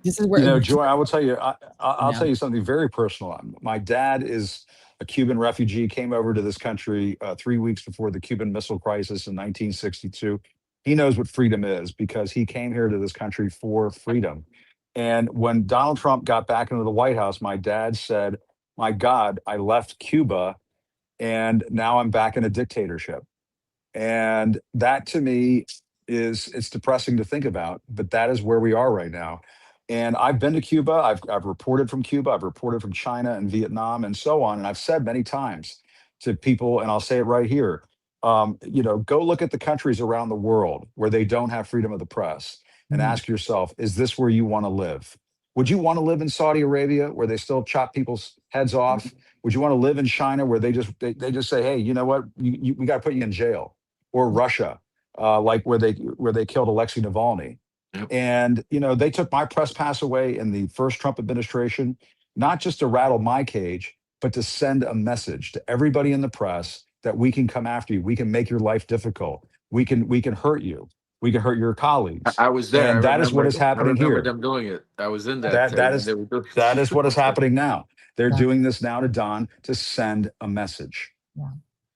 This is where, you know, Joy, I will tell you, I'll tell you something very personal. My dad is a Cuban refugee, came over to this country 3 weeks before the Cuban Missile Crisis in 1962. He knows what freedom is because he came here to this country for freedom. And when Donald Trump got back into the White House, my dad said, my God, I left Cuba and now I'm back in a dictatorship. And that to me it's depressing to think about, but that is where we are right now. And I've been to Cuba. I've reported from Cuba. I've reported from China and Vietnam and so on. And I've said many times to people, and I'll say it right here, you know, go look at the countries around the world where they don't have freedom of the press and ask yourself, is this where you want to live? Would you want to live in Saudi Arabia where they still chop people's heads off? Would you want to live in China where they just say, hey, you know what, we got to put you in jail? Or Russia, like where they killed Alexei Navalny. And, you know, they took my press pass away in the first Trump administration, not just to rattle my cage, but to send a message to everybody in the press that we can come after you. We can make your life difficult. We can hurt you. We can hurt your colleagues. I was there. And that is what is happening here. I remember them doing it. I was in that. That is what is happening now. They're doing this now to Don to send a message.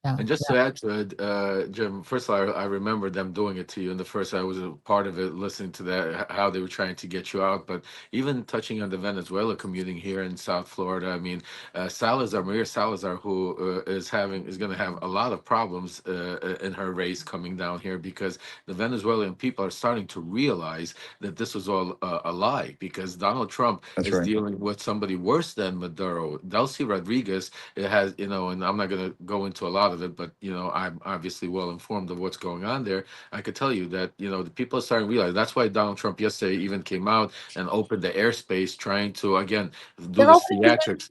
And just to add to it, Jim, first of all, I remember them doing it to you. And the first, I was a part of it, listening to that, how they were trying to get you out. But even touching on the Venezuela commuting here in South Florida, I mean, Maria Salazar, who is going to have a lot of problems in her race coming down here, because the Venezuelan people are starting to realize that this was all a lie, because Donald Trump is dealing with somebody worse than Maduro. Delcy Rodriguez has, you know, and I'm not going to go into a lot of it, but you know, I'm obviously well informed of what's going on there. I could tell you that, you know, the people are starting to realize. That's why Donald Trump yesterday even came out and opened the airspace, trying to again do this theatrics.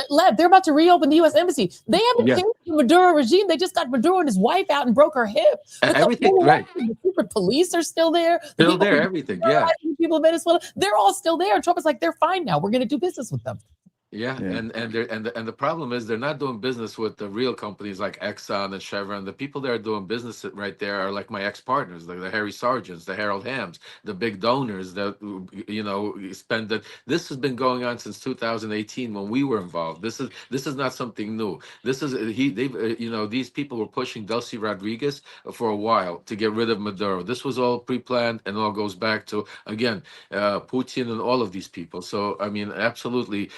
Lev, they're about to reopen the U.S. Embassy. They haven't changed the Maduro regime. They just got Maduro and his wife out and broke her hip. Everything, the secret police are still there. Still there, everything, People in Venezuela, they're all still there. Trump is like, they're fine now. We're going to do business with them. And the problem is they're not doing business with the real companies like Exxon and Chevron. The people that are doing business right there are like my ex-partners, like the Harry Sargents, the Harold Hams, the big donors that, you know, spend that. This has been going on since 2018 when we were involved. This is not something new. This is they've you know, these people were pushing Delcy Rodriguez for a while to get rid of Maduro. This was all pre-planned and all goes back to again Putin and all of these people. So I mean, absolutely.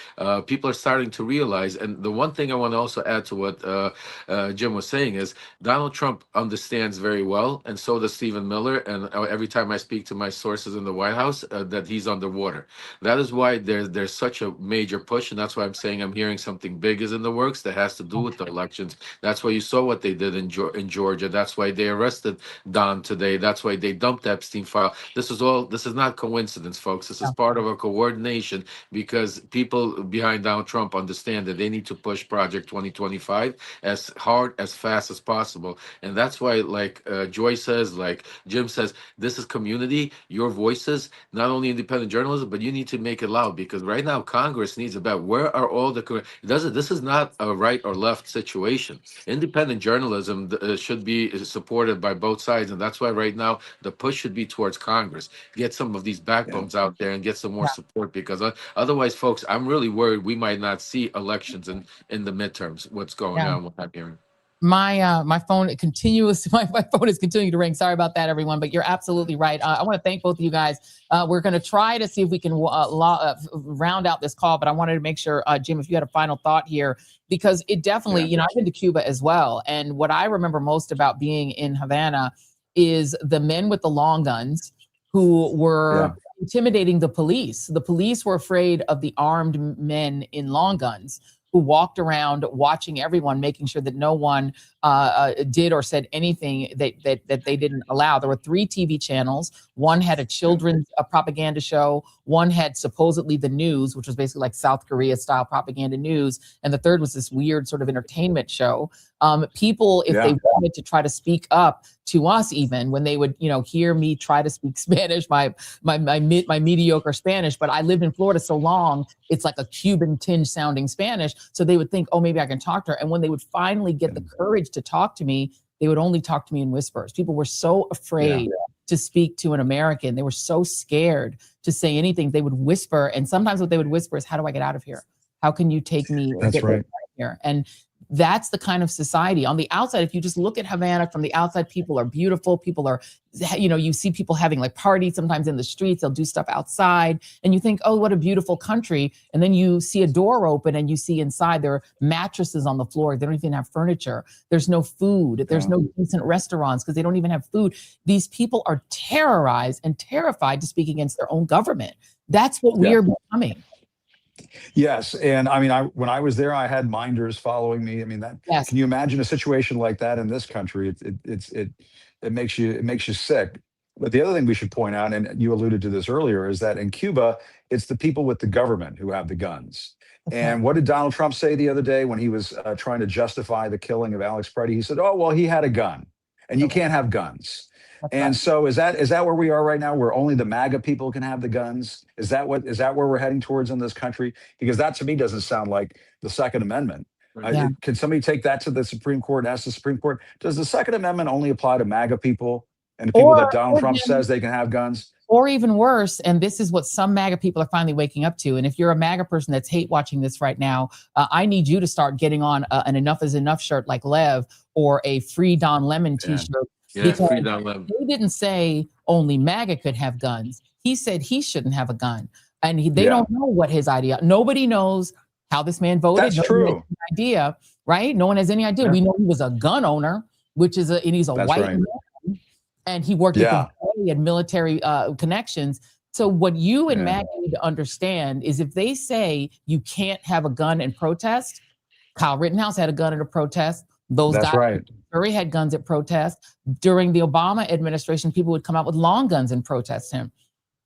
people are starting to realize. And the one thing I want to also add to what Jim was saying is Donald Trump understands very well, and so does Stephen Miller. And every time I speak to my sources in the White House, that he's underwater. That is why there's such a major push, and that's why I'm saying I'm hearing something big is in the works that has to do with the elections. That's why you saw what they did in Georgia. That's why they arrested Don today. That's why they dumped Epstein file. This is not coincidence, folks. This is part of a coordination, because people behind Donald Trump understand that they need to push Project 2025 as hard, as fast as possible. And that's why, like Joy says, like Jim says, this is community, your voices, not only independent journalism, but you need to make it loud, because right now Congress needs about where are all the this is not a right or left situation. Independent journalism should be supported by both sides, and that's why right now the push should be towards Congress. Get some of these backbones out there and get some more support, because otherwise, folks, I'm really worried we might not see elections in the midterms. What's going on? What I'm hearing. My phone my phone is continuing to ring. Sorry about that, everyone, but you're absolutely right. I want to thank both of you guys. We're going to try to see if we can round out this call, but I wanted to make sure, Jim, if you had a final thought here, because it definitely, I've been to Cuba as well. And what I remember most about being in Havana is the men with the long guns who were intimidating the police. The police were afraid of the armed men in long guns who walked around watching everyone, making sure that no one did or said anything that they didn't allow. There were 3 TV channels. One had a children's propaganda show. One had supposedly the news, which was basically like South Korea style propaganda news. And the third was this weird sort of entertainment show. People, if they wanted to try to speak up to us, even when they would, hear me try to speak Spanish, my mediocre Spanish, but I lived in Florida so long, it's like a Cuban tinge sounding Spanish. So they would think, oh, maybe I can talk to her. And when they would finally get the courage to talk to me, they would only talk to me in whispers. People were so afraid to speak to an American. They were so scared to say anything. They would whisper. And sometimes what they would whisper is, how do I get out of here? How can you take me? That's right. Out of here? And that's the kind of society on the outside. If you just look at Havana from the outside, people are beautiful. People are, you see people having like parties sometimes in the streets. They'll do stuff outside and you think, oh, what a beautiful country. And then you see a door open and you see inside there are mattresses on the floor. They don't even have furniture. There's no food. There's no decent restaurants because they don't even have food. These people are terrorized and terrified to speak against their own government. That's what we are becoming. Yes, and I mean, when I was there, I had minders following me. I mean, can you imagine a situation like that in this country? It makes you sick. But the other thing we should point out, and you alluded to this earlier, is that in Cuba, it's the people with the government who have the guns. And what did Donald Trump say the other day when he was trying to justify the killing of Alex Preddy? He said, "Oh, well, he had a gun, and you can't have guns." And so is that where we are right now, where only the MAGA people can have the guns? Is that where we're heading towards in this country? Because that to me doesn't sound like the Second Amendment. Can somebody take that to the Supreme Court and ask the Supreme Court, does the Second Amendment only apply to MAGA people and the people that Donald Trump says they can have guns? Or even worse, and this is what some MAGA people are finally waking up to. And if you're a MAGA person that's hate watching this right now, I need you to start getting on an Enough is Enough shirt like Lev, or a Free Don Lemon t-shirt. Because he didn't say only MAGA could have guns. He said he shouldn't have a gun. And they don't know what his idea. Nobody knows how this man voted. That's true. Idea, right? No one has any idea. We know he was a gun owner, and he's a white man, and he worked at the and military connections. So what you and MAGA need to understand is if they say you can't have a gun and protest, Kyle Rittenhouse had a gun at a protest. Those guys Missouri had guns at protests. During the Obama administration, people would come out with long guns and protest him.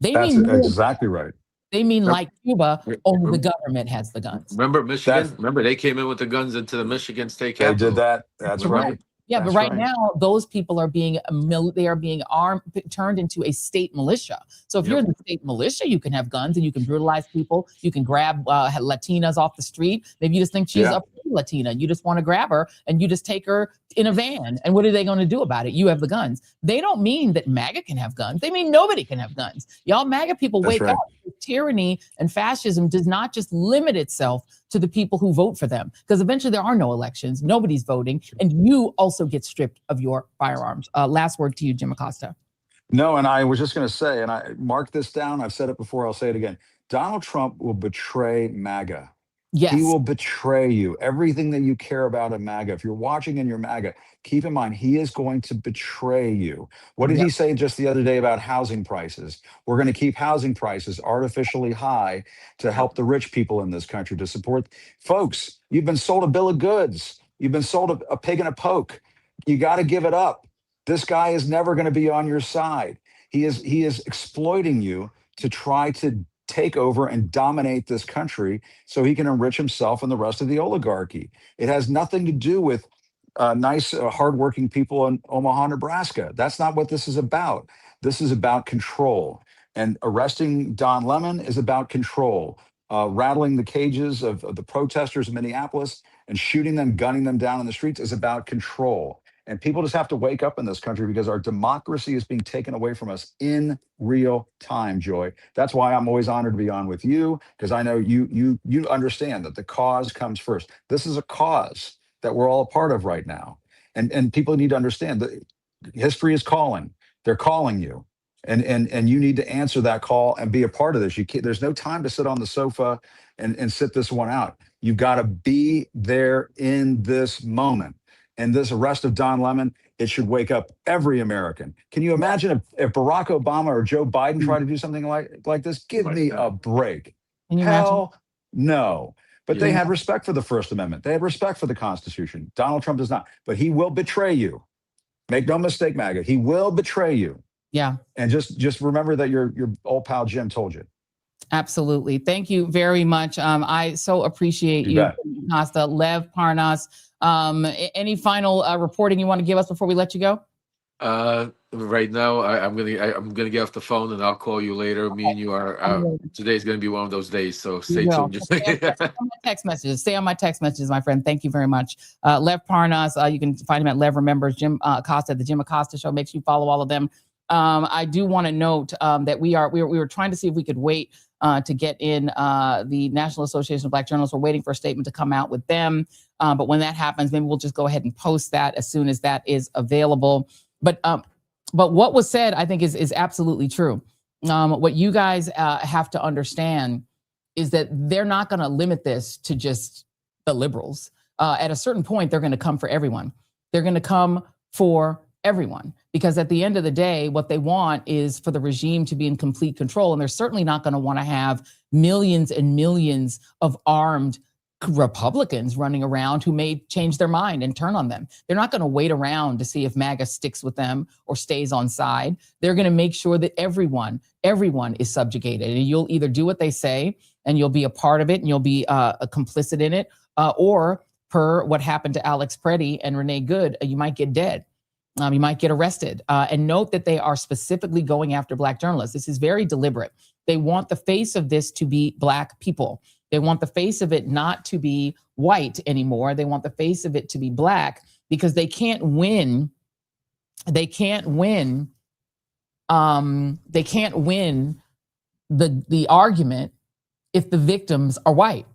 That's exactly right. They mean like Cuba, only the government has the guns. Remember Michigan? Remember they came in with the guns into the Michigan state capitol? They did that. That's right. Yeah, but right now, those people are being armed, turned into a state militia. So if you're in the state militia, you can have guns and you can brutalize people. You can grab Latinas off the street. Maybe you just think she's a Latina. You just want to grab her and you just take her in a van. And what are they going to do about it? You have the guns. They don't mean that MAGA can have guns. They mean nobody can have guns. Y'all MAGA people wake up. Tyranny and fascism does not just limit itself to the people who vote for them, because eventually there are no elections. Nobody's voting. And you also get stripped of your firearms. Last word to you, Jim Acosta. No, and I was just going to say, and I marked this down. I've said it before. I'll say it again. Donald Trump will betray MAGA Yes. He will betray you. Everything that you care about in MAGA, if you're watching and you're MAGA, keep in mind, he is going to betray you. What did he say just the other day about housing prices? We're going to keep housing prices artificially high to help the rich people in this country, to support folks. You've been sold a bill of goods. You've been sold a pig in a poke. You got to give it up. This guy is never going to be on your side. He is exploiting you to try to take over and dominate this country so he can enrich himself and the rest of the oligarchy. It has nothing to do with nice, hardworking people in Omaha, Nebraska. That's not what this is about. This is about control. And arresting Don Lemon is about control. Rattling the cages of the protesters in Minneapolis and shooting them, gunning them down in the streets is about control. And people just have to wake up in this country because our democracy is being taken away from us in real time, Joy. That's why I'm always honored to be on with you, because I know you understand that the cause comes first. This is a cause that we're all a part of right now. And people need to understand that history is calling. They're calling you. And you need to answer that call and be a part of this. There's no time to sit on the sofa and sit this one out. You've got to be there in this moment. And this arrest of Don Lemon, it should wake up every American. Can you imagine if Barack Obama or Joe Biden tried to do something like this? Give me a break. Hell no. But they had respect for the First Amendment. They had respect for the Constitution. Donald Trump does not. But he will betray you. Make no mistake, MAGA. He will betray you. Yeah. And just remember that your old pal Jim told you. Absolutely. Thank you very much. I so appreciate you, Costa. Lev Parnas. Any final reporting you want to give us before we let you go? Right now, I'm gonna get off the phone and I'll call you later. Me and you are today's gonna be one of those days, so stay tuned. Just stay on my text messages. Stay on my text messages, my friend. Thank you very much. Lev Parnas. You can find him at Lev Remembers. Jim Acosta, the Jim Acosta Show. Make sure you follow all of them. I do want to note that we were trying to see if we could wait to get in the National Association of Black Journalists. We're waiting for a statement to come out with them. But when that happens, maybe we'll just go ahead and post that as soon as that is available. But what was said, I think, is absolutely true. What you guys have to understand is that they're not going to limit this to just the liberals. At a certain point, they're going to come for everyone. They're going to come for everyone, because at the end of the day, what they want is for the regime to be in complete control. And they're certainly not going to want to have millions and millions of armed Republicans running around who may change their mind and turn on them. They're not going to wait around to see if MAGA sticks with them or stays on side. They're going to make sure that everyone is subjugated. And you'll either do what they say and you'll be a part of it and you'll be complicit in it, or per what happened to Alex Preddy and Renee Good, you might get dead. You might get arrested. And note that they are specifically going after Black journalists. This is very deliberate. They want the face of this to be Black people. They want the face of it not to be white anymore. They want the face of it to be Black, because they can't win. They can't win. They can't win the argument if the victims are white,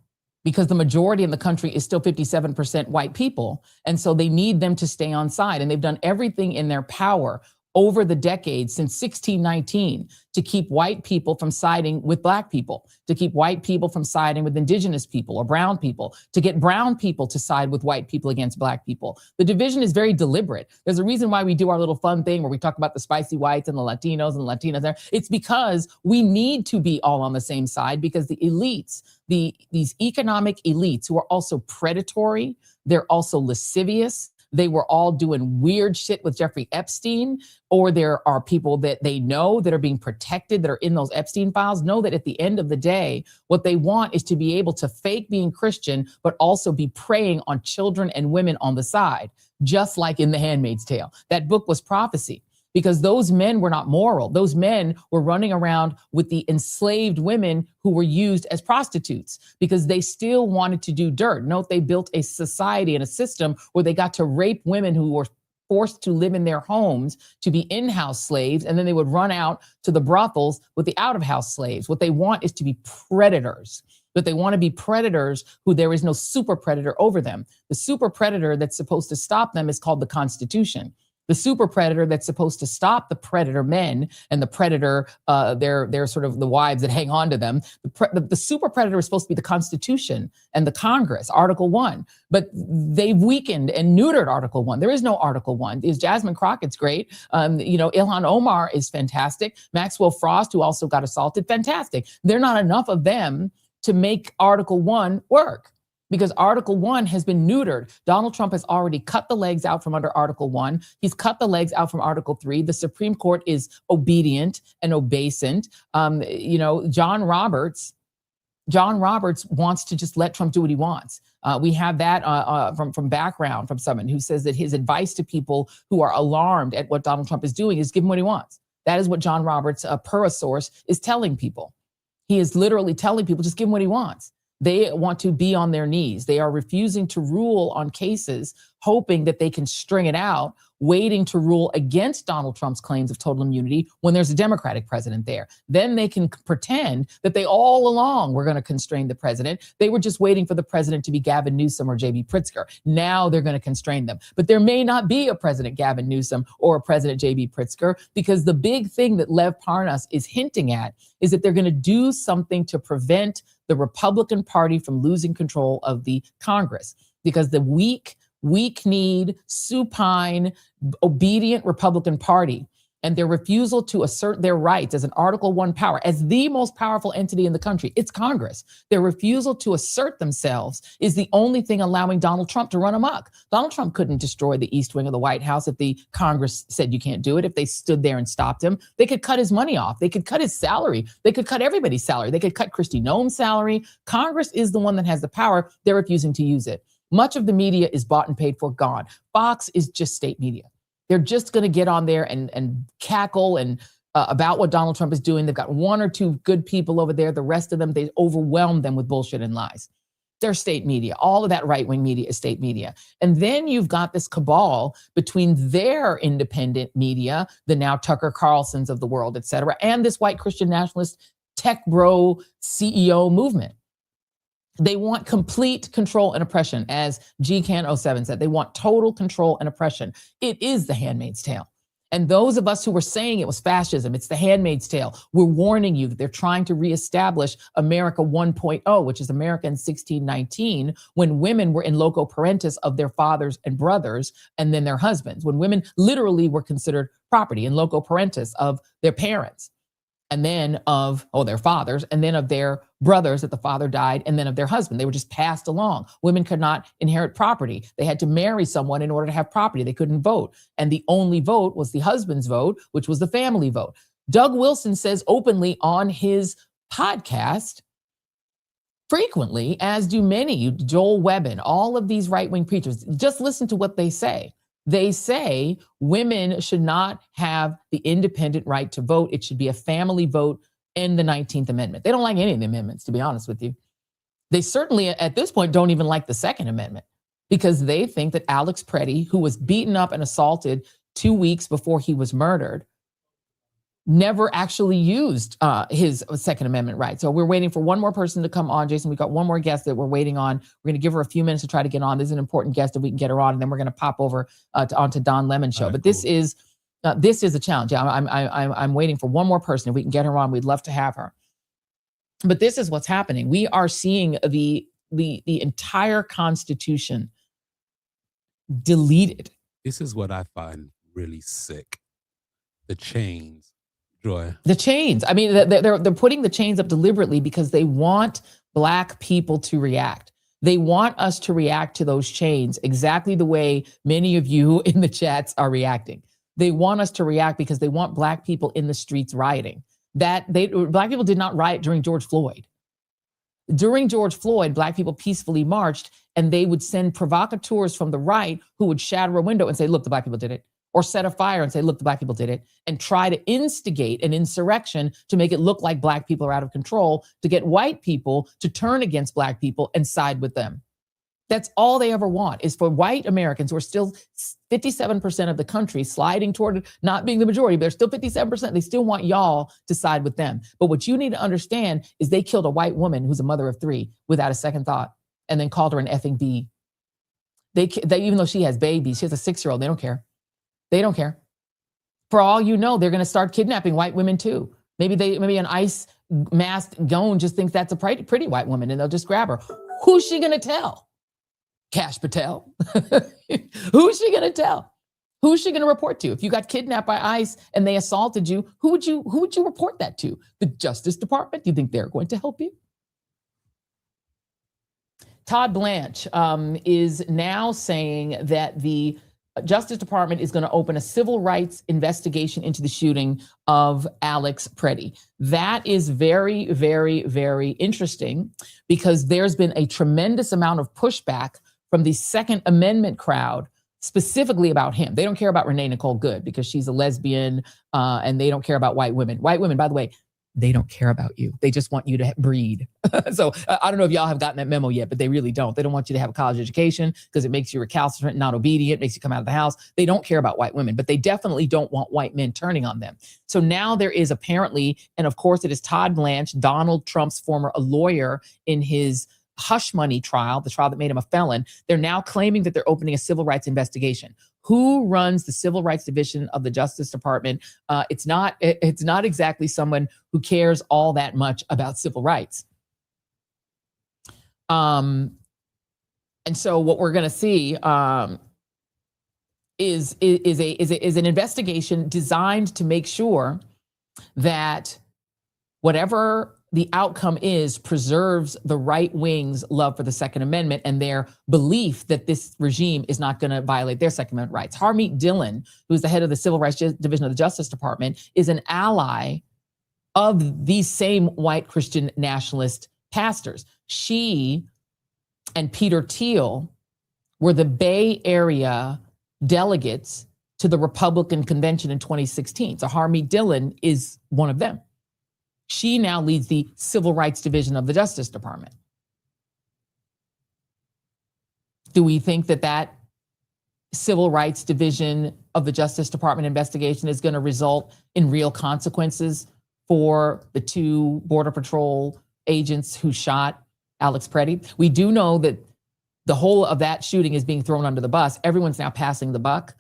because the majority in the country is still 57% white people. And so they need them to stay on side. And they've done everything in their power over the decades since 1619 to keep white people from siding with Black people, to keep white people from siding with indigenous people or brown people, to get brown people to side with white people against Black people. The division is very deliberate. There's a reason why we do our little fun thing where we talk about the spicy whites and the Latinos and the Latinas there. It's because we need to be all on the same side, because the elites, these economic elites who are also predatory, they're also lascivious, they were all doing weird shit with Jeffrey Epstein, or there are people that they know that are being protected that are in those Epstein files, know that at the end of the day, what they want is to be able to fake being Christian, but also be preying on children and women on the side, just like in The Handmaid's Tale. That book was prophecy, because those men were not moral. Those men were running around with the enslaved women who were used as prostitutes because they still wanted to do dirt. Note, they built a society and a system where they got to rape women who were forced to live in their homes to be in-house slaves, and then they would run out to the brothels with the out-of-house slaves. What they want is to be predators. But they want to be predators who there is no super predator over them. The super predator that's supposed to stop them is called the Constitution. The super predator that's supposed to stop the predator men and the predator, they're sort of the wives that hang on to them. The super predator is supposed to be the Constitution and the Congress, Article 1. But they've weakened and neutered Article 1. There is no Article 1. Is Jasmine Crockett's great. Ilhan Omar is fantastic. Maxwell Frost, who also got assaulted, fantastic. There are not enough of them to make Article 1 work, because Article 1 has been neutered. Donald Trump has already cut the legs out from under Article 1. He's cut the legs out from Article 3. The Supreme Court is obedient and obeisant. John Roberts wants to just let Trump do what he wants. We have that from background from someone who says that his advice to people who are alarmed at what Donald Trump is doing is give him what he wants. That is what John Roberts, per a source, is telling people. He is literally telling people, just give him what he wants. They want to be on their knees. They are refusing to rule on cases, hoping that they can string it out, waiting to rule against Donald Trump's claims of total immunity when there's a Democratic president there. Then they can pretend that they all along were going to constrain the president. They were just waiting for the president to be Gavin Newsom or J.B. Pritzker. Now they're going to constrain them. But there may not be a President Gavin Newsom or a President J.B. Pritzker, because the big thing that Lev Parnas is hinting at is that they're going to do something to prevent the Republican Party from losing control of the Congress, because the weak-kneed, supine, obedient Republican Party and their refusal to assert their rights as an Article 1 power, as the most powerful entity in the country, it's Congress. Their refusal to assert themselves is the only thing allowing Donald Trump to run amok. Donald Trump couldn't destroy the East Wing of the White House if the Congress said you can't do it, if they stood there and stopped him. They could cut his money off. They could cut his salary. They could cut everybody's salary. They could cut Kristi Noem's salary. Congress is the one that has the power. They're refusing to use it. Much of the media is bought and paid for, gone. Fox is just state media. They're just going to get on there and cackle and about what Donald Trump is doing. They've got one or two good people over there. The rest of them, they overwhelm them with bullshit and lies. They're state media. All of that right-wing media is state media. And then you've got this cabal between their independent media, the now Tucker Carlsons of the world, et cetera, and this white Christian nationalist tech bro CEO movement. They want complete control and oppression, as GCAN07 said. They want total control and oppression. It is the Handmaid's Tale. And those of us who were saying it was fascism, it's the Handmaid's Tale, we're warning you that they're trying to reestablish America 1.0, which is America in 1619, when women were in loco parentis of their fathers and brothers and then their husbands, when women literally were considered property in loco parentis of their parents, and then of their fathers, and then of their brothers that the father died, and then of their husband. They were just passed along. Women could not inherit property. They had to marry someone in order to have property. They couldn't vote. And the only vote was the husband's vote, which was the family vote. Doug Wilson says openly on his podcast, frequently, as do many, Joel Webbin, all of these right-wing preachers, just listen to what they say. They say women should not have the independent right to vote. It should be a family vote in the 19th Amendment. They don't like any of the amendments, to be honest with you. They certainly, at this point, don't even like the Second Amendment, because they think that Alex Preddy, who was beaten up and assaulted 2 weeks before he was murdered, never actually used his Second Amendment right. So we're waiting for one more person to come on. Jason, we've got one more guest that we're waiting on. We're going to give her a few minutes to try to get on. This is an important guest, if we can get her on, and then we're going to pop over onto Don Lemon's show. But this is a challenge. I'm waiting for one more person. If we can get her on, we'd love to have her. But this is what's happening. We are seeing the entire Constitution deleted. This is what I find really sick. The chains. Joy. The chains. I mean, they're putting the chains up deliberately because they want Black people to react. They want us to react to those chains exactly the way many of you in the chats are reacting. They want us to react because they want Black people in the streets rioting. Black people did not riot during George Floyd. During George Floyd, Black people peacefully marched, and they would send provocateurs from the right who would shatter a window and say, look, the Black people did it. Or set a fire and say, look, the Black people did it, and try to instigate an insurrection to make it look like Black people are out of control, to get white people to turn against Black people and side with them. That's all they ever want, is for white Americans, who are still 57% of the country, sliding toward not being the majority, but they're still 57%. They still want y'all to side with them. But what you need to understand is they killed a white woman who's a mother of 3 without a second thought, and then called her an effing B. They even though she has babies, she has a 6-year-old, they don't care. They don't care. For all you know, they're going to start kidnapping white women too. Maybe an ICE masked goon just thinks that's a pretty white woman and they'll just grab her. Who's she going to tell? Kash Patel. Who's she going to tell? Who's she going to report to? If you got kidnapped by ICE and they assaulted you, who would you report that to? The Justice Department? Do you think they're going to help you? Todd Blanche is now saying that the Justice Department is going to open a civil rights investigation into the shooting of Alex Preddy. That is very, very, very interesting because there's been a tremendous amount of pushback from the Second Amendment crowd specifically about him. They don't care about Renee Nicole Good because she's a lesbian and they don't care about white women. White women, by the way, they don't care about you. They just want you to breed. So I don't know if y'all have gotten that memo yet, but they really don't. They don't want you to have a college education because it makes you recalcitrant, not obedient, makes you come out of the house. They don't care about white women, but they definitely don't want white men turning on them. So now there is apparently, and of course it is Todd Blanche, Donald Trump's former lawyer in his hush money trial, the trial that made him a felon. They're now claiming that they're opening a civil rights investigation. Who runs the civil rights division of the Justice Department? It's not exactly someone who cares all that much about civil rights. And so what we're going to see is an investigation designed to make sure that whatever the outcome is preserves the right wing's love for the Second Amendment and their belief that this regime is not going to violate their Second Amendment rights. Harmeet Dillon, who's the head of the Civil Rights Division of the Justice Department, is an ally of these same white Christian nationalist pastors. She and Peter Thiel were the Bay Area delegates to the Republican convention in 2016. So Harmeet Dillon is one of them. She now leads the Civil Rights Division of the Justice Department. Do we think that Civil Rights Division of the Justice Department investigation is going to result in real consequences for the 2 Border Patrol agents who shot Alex Preddy? We do know that the whole of that shooting is being thrown under the bus. Everyone's now passing the buck.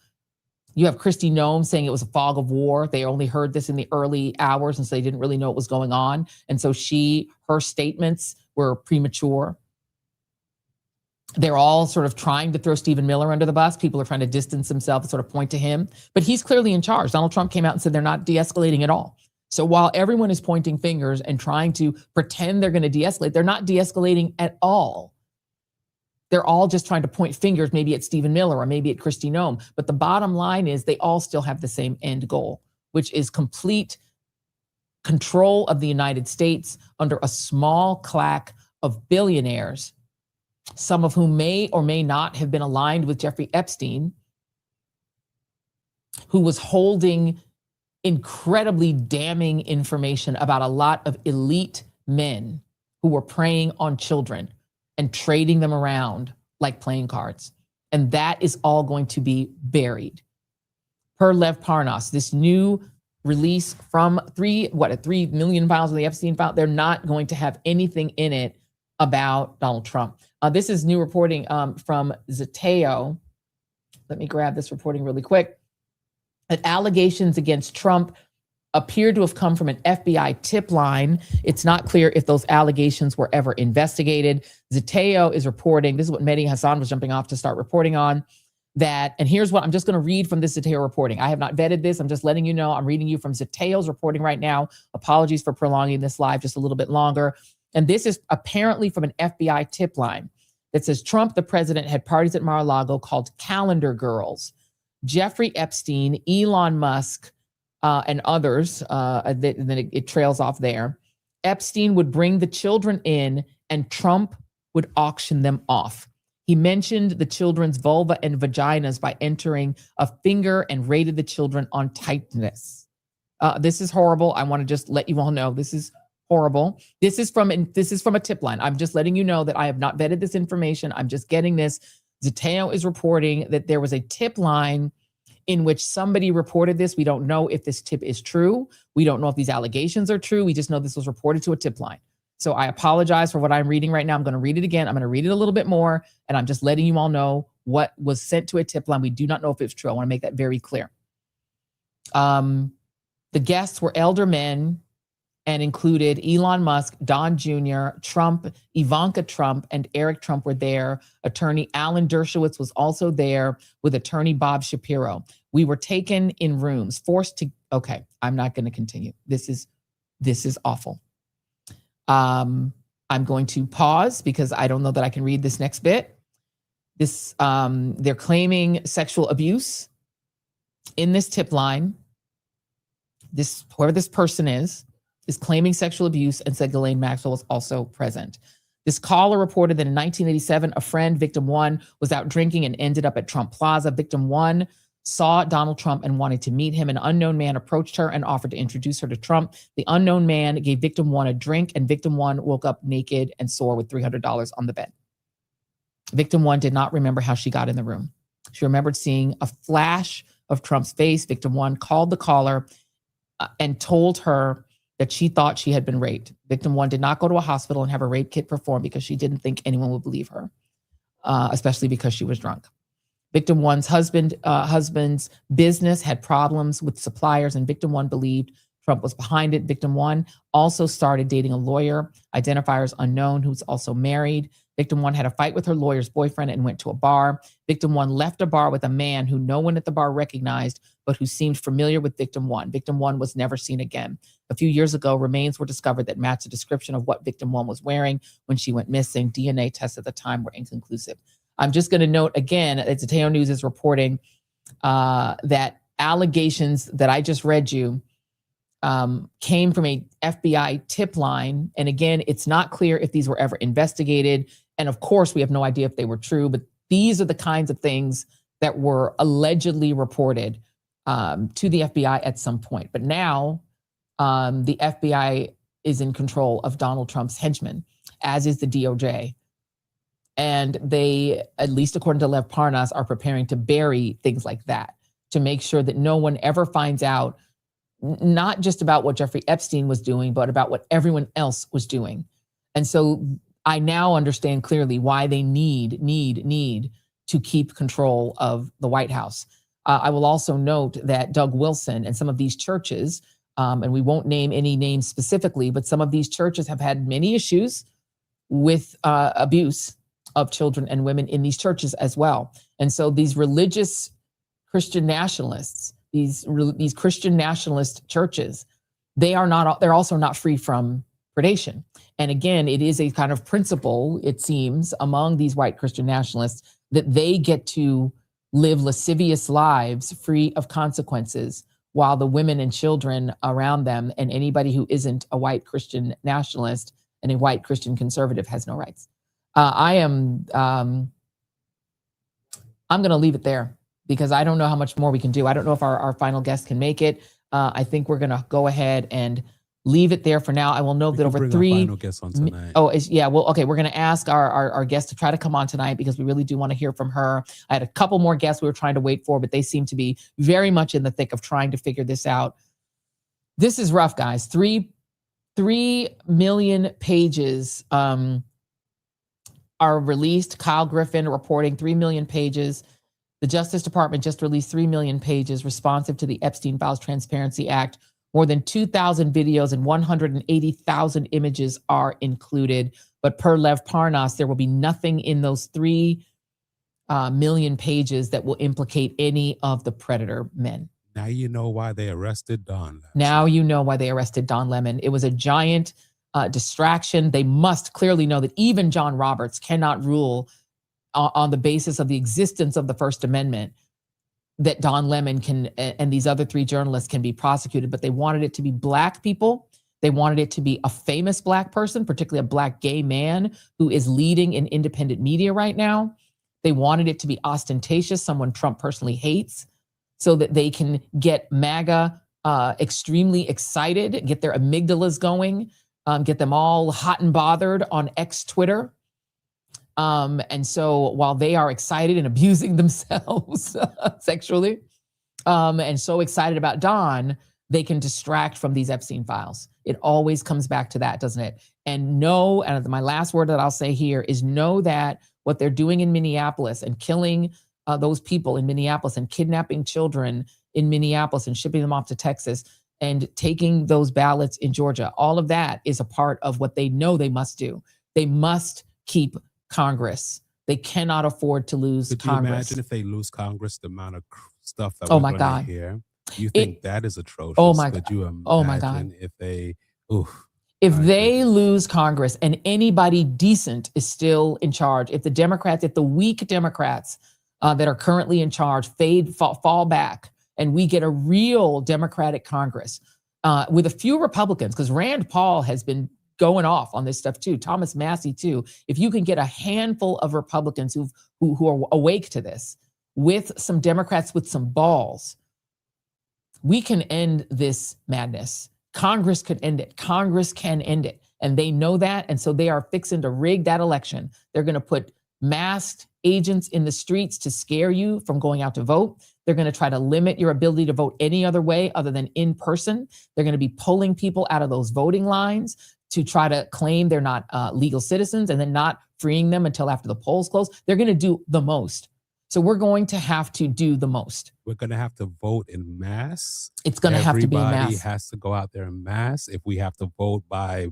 You have Kristi Noem saying it was a fog of war. They only heard this in the early hours, and so they didn't really know what was going on. And so her statements were premature. They're all sort of trying to throw Stephen Miller under the bus. People are trying to distance themselves and sort of point to him. But he's clearly in charge. Donald Trump came out and said they're not de-escalating at all. So while everyone is pointing fingers and trying to pretend they're going to de-escalate, they're not de-escalating at all. They're all just trying to point fingers, maybe at Stephen Miller or maybe at Kristi Noem. But the bottom line is they all still have the same end goal, which is complete control of the United States under a small claque of billionaires, some of whom may or may not have been aligned with Jeffrey Epstein, who was holding incredibly damning information about a lot of elite men who were preying on children and trading them around like playing cards. And that is all going to be buried. Per Lev Parnas, this new release from 3 million files of the Epstein file, they're not going to have anything in it about Donald Trump. This is new reporting from Zeteo. Let me grab this reporting really quick. That allegations against Trump appeared to have come from an FBI tip line. It's not clear if those allegations were ever investigated. Zeteo is reporting, this is what Mehdi Hasan was jumping off to start reporting on, that, and here's what I'm just going to read from this Zeteo reporting. I have not vetted this. I'm just letting you know. I'm reading you from Zeteo's reporting right now. Apologies for prolonging this live just a little bit longer. And this is apparently from an FBI tip line that says Trump, the president, had parties at Mar-a-Lago called Calendar Girls. Jeffrey Epstein, Elon Musk, and others, then it trails off there. Epstein would bring the children in and Trump would auction them off. He mentioned the children's vulva and vaginas by entering a finger and rated the children on tightness. This is horrible. I want to just let you all know this is horrible. This is from a tip line. I'm just letting you know that I have not vetted this information. I'm just getting this. Zeteo is reporting that there was a tip line in which somebody reported this. We don't know if this tip is true. We don't know if these allegations are true. We just know this was reported to a tip line. So I apologize for what I'm reading right now. I'm going to read it again. I'm going to read it a little bit more, and I'm just letting you all know what was sent to a tip line. We do not know if it's true. I want to make that very clear. The guests were elder men and included Elon Musk, Don Jr., Trump, Ivanka Trump, and Eric Trump were there. Attorney Alan Dershowitz was also there with attorney Bob Shapiro. We were taken in rooms, forced to, okay, I'm not going to continue. This is awful. I'm going to pause because I don't know that I can read this next bit. They're claiming sexual abuse in this tip line. Whoever this person is claiming sexual abuse and said Ghislaine Maxwell was also present. This caller reported that in 1987, a friend, victim one, was out drinking and ended up at Trump Plaza. Victim one saw Donald Trump and wanted to meet him. An unknown man approached her and offered to introduce her to Trump. The unknown man gave victim one a drink, and victim one woke up naked and sore with $300 on the bed. Victim one did not remember how she got in the room. She remembered seeing a flash of Trump's face. Victim one called the caller and told her that she thought she had been raped. Victim one did not go to a hospital and have a rape kit performed because she didn't think anyone would believe her, especially because she was drunk. Victim one's husband's business had problems with suppliers, and victim one believed Trump was behind it. Victim one also started dating a lawyer, identifiers unknown, who's also married. Victim one had a fight with her lawyer's boyfriend and went to a bar. Victim one left a bar with a man who no one at the bar recognized, but who seemed familiar with victim one. Victim one was never seen again. A few years ago, remains were discovered that matched the description of what victim one was wearing when she went missing. DNA tests at the time were inconclusive. I'm just going to note again, it's Ateo News is reporting that allegations that I just read you came from a FBI tip line. And again, it's not clear if these were ever investigated. And of course, we have no idea if they were true, but these are the kinds of things that were allegedly reported to the FBI at some point. But now the FBI is in control of Donald Trump's henchmen, as is the DOJ. And they, at least according to Lev Parnas, are preparing to bury things like that to make sure that no one ever finds out, not just about what Jeffrey Epstein was doing, but about what everyone else was doing. And so I now understand clearly why they need to keep control of the White House. I will also note that Doug Wilson and some of these churches, and we won't name any names specifically, but some of these churches have had many issues with abuse of children and women in these churches as well. And so these religious Christian nationalists, these Christian nationalist churches, they're also not free from predation. And again, it is a kind of principle, it seems, among these white Christian nationalists that they get to live lascivious lives free of consequences, while the women and children around them and anybody who isn't a white Christian nationalist and a white Christian conservative has no rights. I'm going to leave it there because I don't know how much more we can do. I don't know if our final guest can make it. I think we're going to go ahead and leave it there for now. I will note that over final guest on tonight. Okay. We're going to ask our guest to try to come on tonight because we really do want to hear from her. I had a couple more guests we were trying to wait for, but they seem to be very much in the thick of trying to figure this out. This is rough, guys. 3 million pages are released. Kyle Griffin reporting 3 million pages. The Justice Department just released 3 million pages responsive to the Epstein Files Transparency Act. More than 2,000 videos and 180,000 images are included. But per Lev Parnas, there will be nothing in those 3 million pages that will implicate any of the predator men. Now you know why they arrested Don. Now you know why they arrested Don Lemon. It was a giant distraction. They must clearly know that even John Roberts cannot rule on the basis of the existence of the First Amendment that Don Lemon can and these other 3 journalists can be prosecuted. But they wanted it to be Black people. They wanted it to be a famous Black person, particularly a Black gay man who is leading in independent media right now. They wanted it to be ostentatious, someone Trump personally hates, so that they can get MAGA extremely excited, get their amygdalas going, get them all hot and bothered on X Twitter. And so while they are excited and abusing themselves sexually, and so excited about Don, they can distract from these Epstein files. It always comes back to that, doesn't it? And know, and my last word that I'll say here is know that what they're doing in Minneapolis and killing those people in Minneapolis and kidnapping children in Minneapolis and shipping them off to Texas and taking those ballots in Georgia. All of that is a part of what they know they must do. They must keep Congress. They cannot afford to lose Could Congress. you imagine if they lose Congress, the amount of stuff that Oh we're my going God. to hear? You think that is atrocious? Oh my Could God. you imagine Oh my God. if they, oof. If they lose Congress and anybody decent is still in charge, if the weak Democrats that are currently in charge fall back, and we get a real Democratic Congress with a few Republicans, because Rand Paul has been going off on this stuff too, Thomas Massie too. If you can get a handful of Republicans who are awake to this, with some Democrats with some balls, we can end this madness. Congress could end it. Congress can end it. And they know that. And so they are fixing to rig that election. They're going to put masked agents in the streets to scare you from going out to vote. They're going to try to limit your ability to vote any other way other than in person. They're going to be pulling people out of those voting lines to try to claim they're not legal citizens and then not freeing them until after the polls close. They're going to do the most. So we're going to have to do the most. We're going to have to vote in mass. It's going to have to be in Everybody mass. has to go out there in mass. If we have to vote by,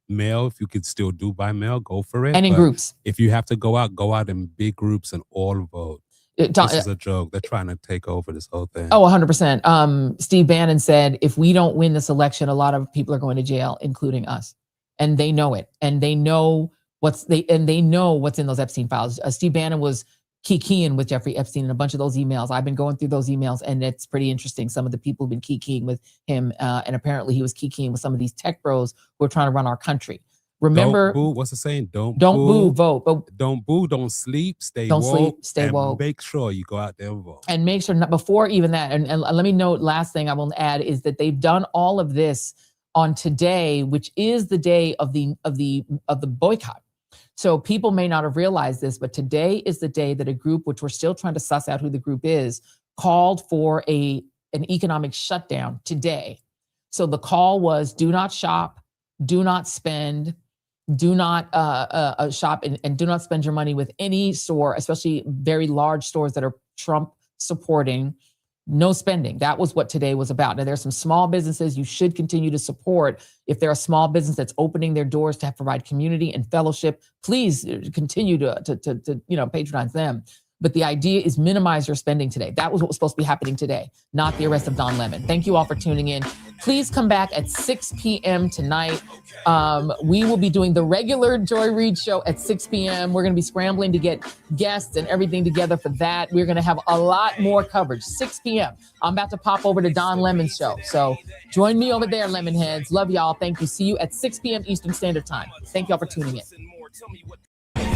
mail, if you could still do by mail, go for it. And in But groups. If you have to go out in big groups and all vote. This is a joke. They're trying to take over this whole thing. Oh, 100%. Steve Bannon said, if we don't win this election, a lot of people are going to jail, including us. And they know it. And they know what's in those Epstein files. Steve Bannon was kikiing with Jeffrey Epstein and a bunch of those emails. I've been going through those emails, and it's pretty interesting. Some of the people have been kikiing with him, and apparently he was kikiing with some of these tech bros who are trying to run our country. Remember, don't boo. What's the saying? Don't boo, vote. But don't boo, don't sleep, stay don't woke. sleep, stay and woke. Make sure you go out there and vote. And make sure, before even that, and let me note, last thing I will add is that they've done all of this on today, which is the day of the boycott. So people may not have realized this, but today is the day that a group, which we're still trying to suss out who the group is, called for an economic shutdown today. So the call was: do not shop, do not spend, do not shop, and do not spend your money with any store, especially very large stores that are Trump supporting. No spending. That was what today was about. Now, there's some small businesses you should continue to support. If they're a small business that's opening their doors to provide community and fellowship, please continue to patronize them. But the idea is minimize your spending today. That was what was supposed to be happening today, not the arrest of Don Lemon. Thank you all for tuning in. Please come back at 6 p.m. tonight. We will be doing the regular Joy Reid show at 6 p.m. We're going to be scrambling to get guests and everything together for that. We're going to have a lot more coverage. 6 p.m. I'm about to pop over to Don Lemon's show. So join me over there, Lemonheads. Love y'all. Thank you. See you at 6 p.m. Eastern Standard Time. Thank y'all for tuning in.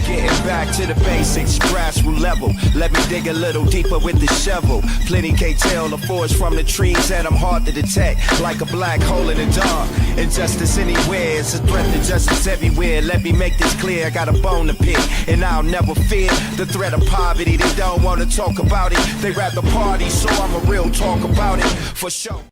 Getting back to the basics, grassroots level. Let me dig a little deeper with the shovel. Plenty can't tell the forest from the trees, and I'm hard to detect, like a black hole in the dark. Injustice anywhere, it's a threat to justice everywhere. Let me make this clear, I got a bone to pick, and I'll never fear the threat of poverty. They don't want to talk about it, they rather party, so I'm a real talk about it, for sure.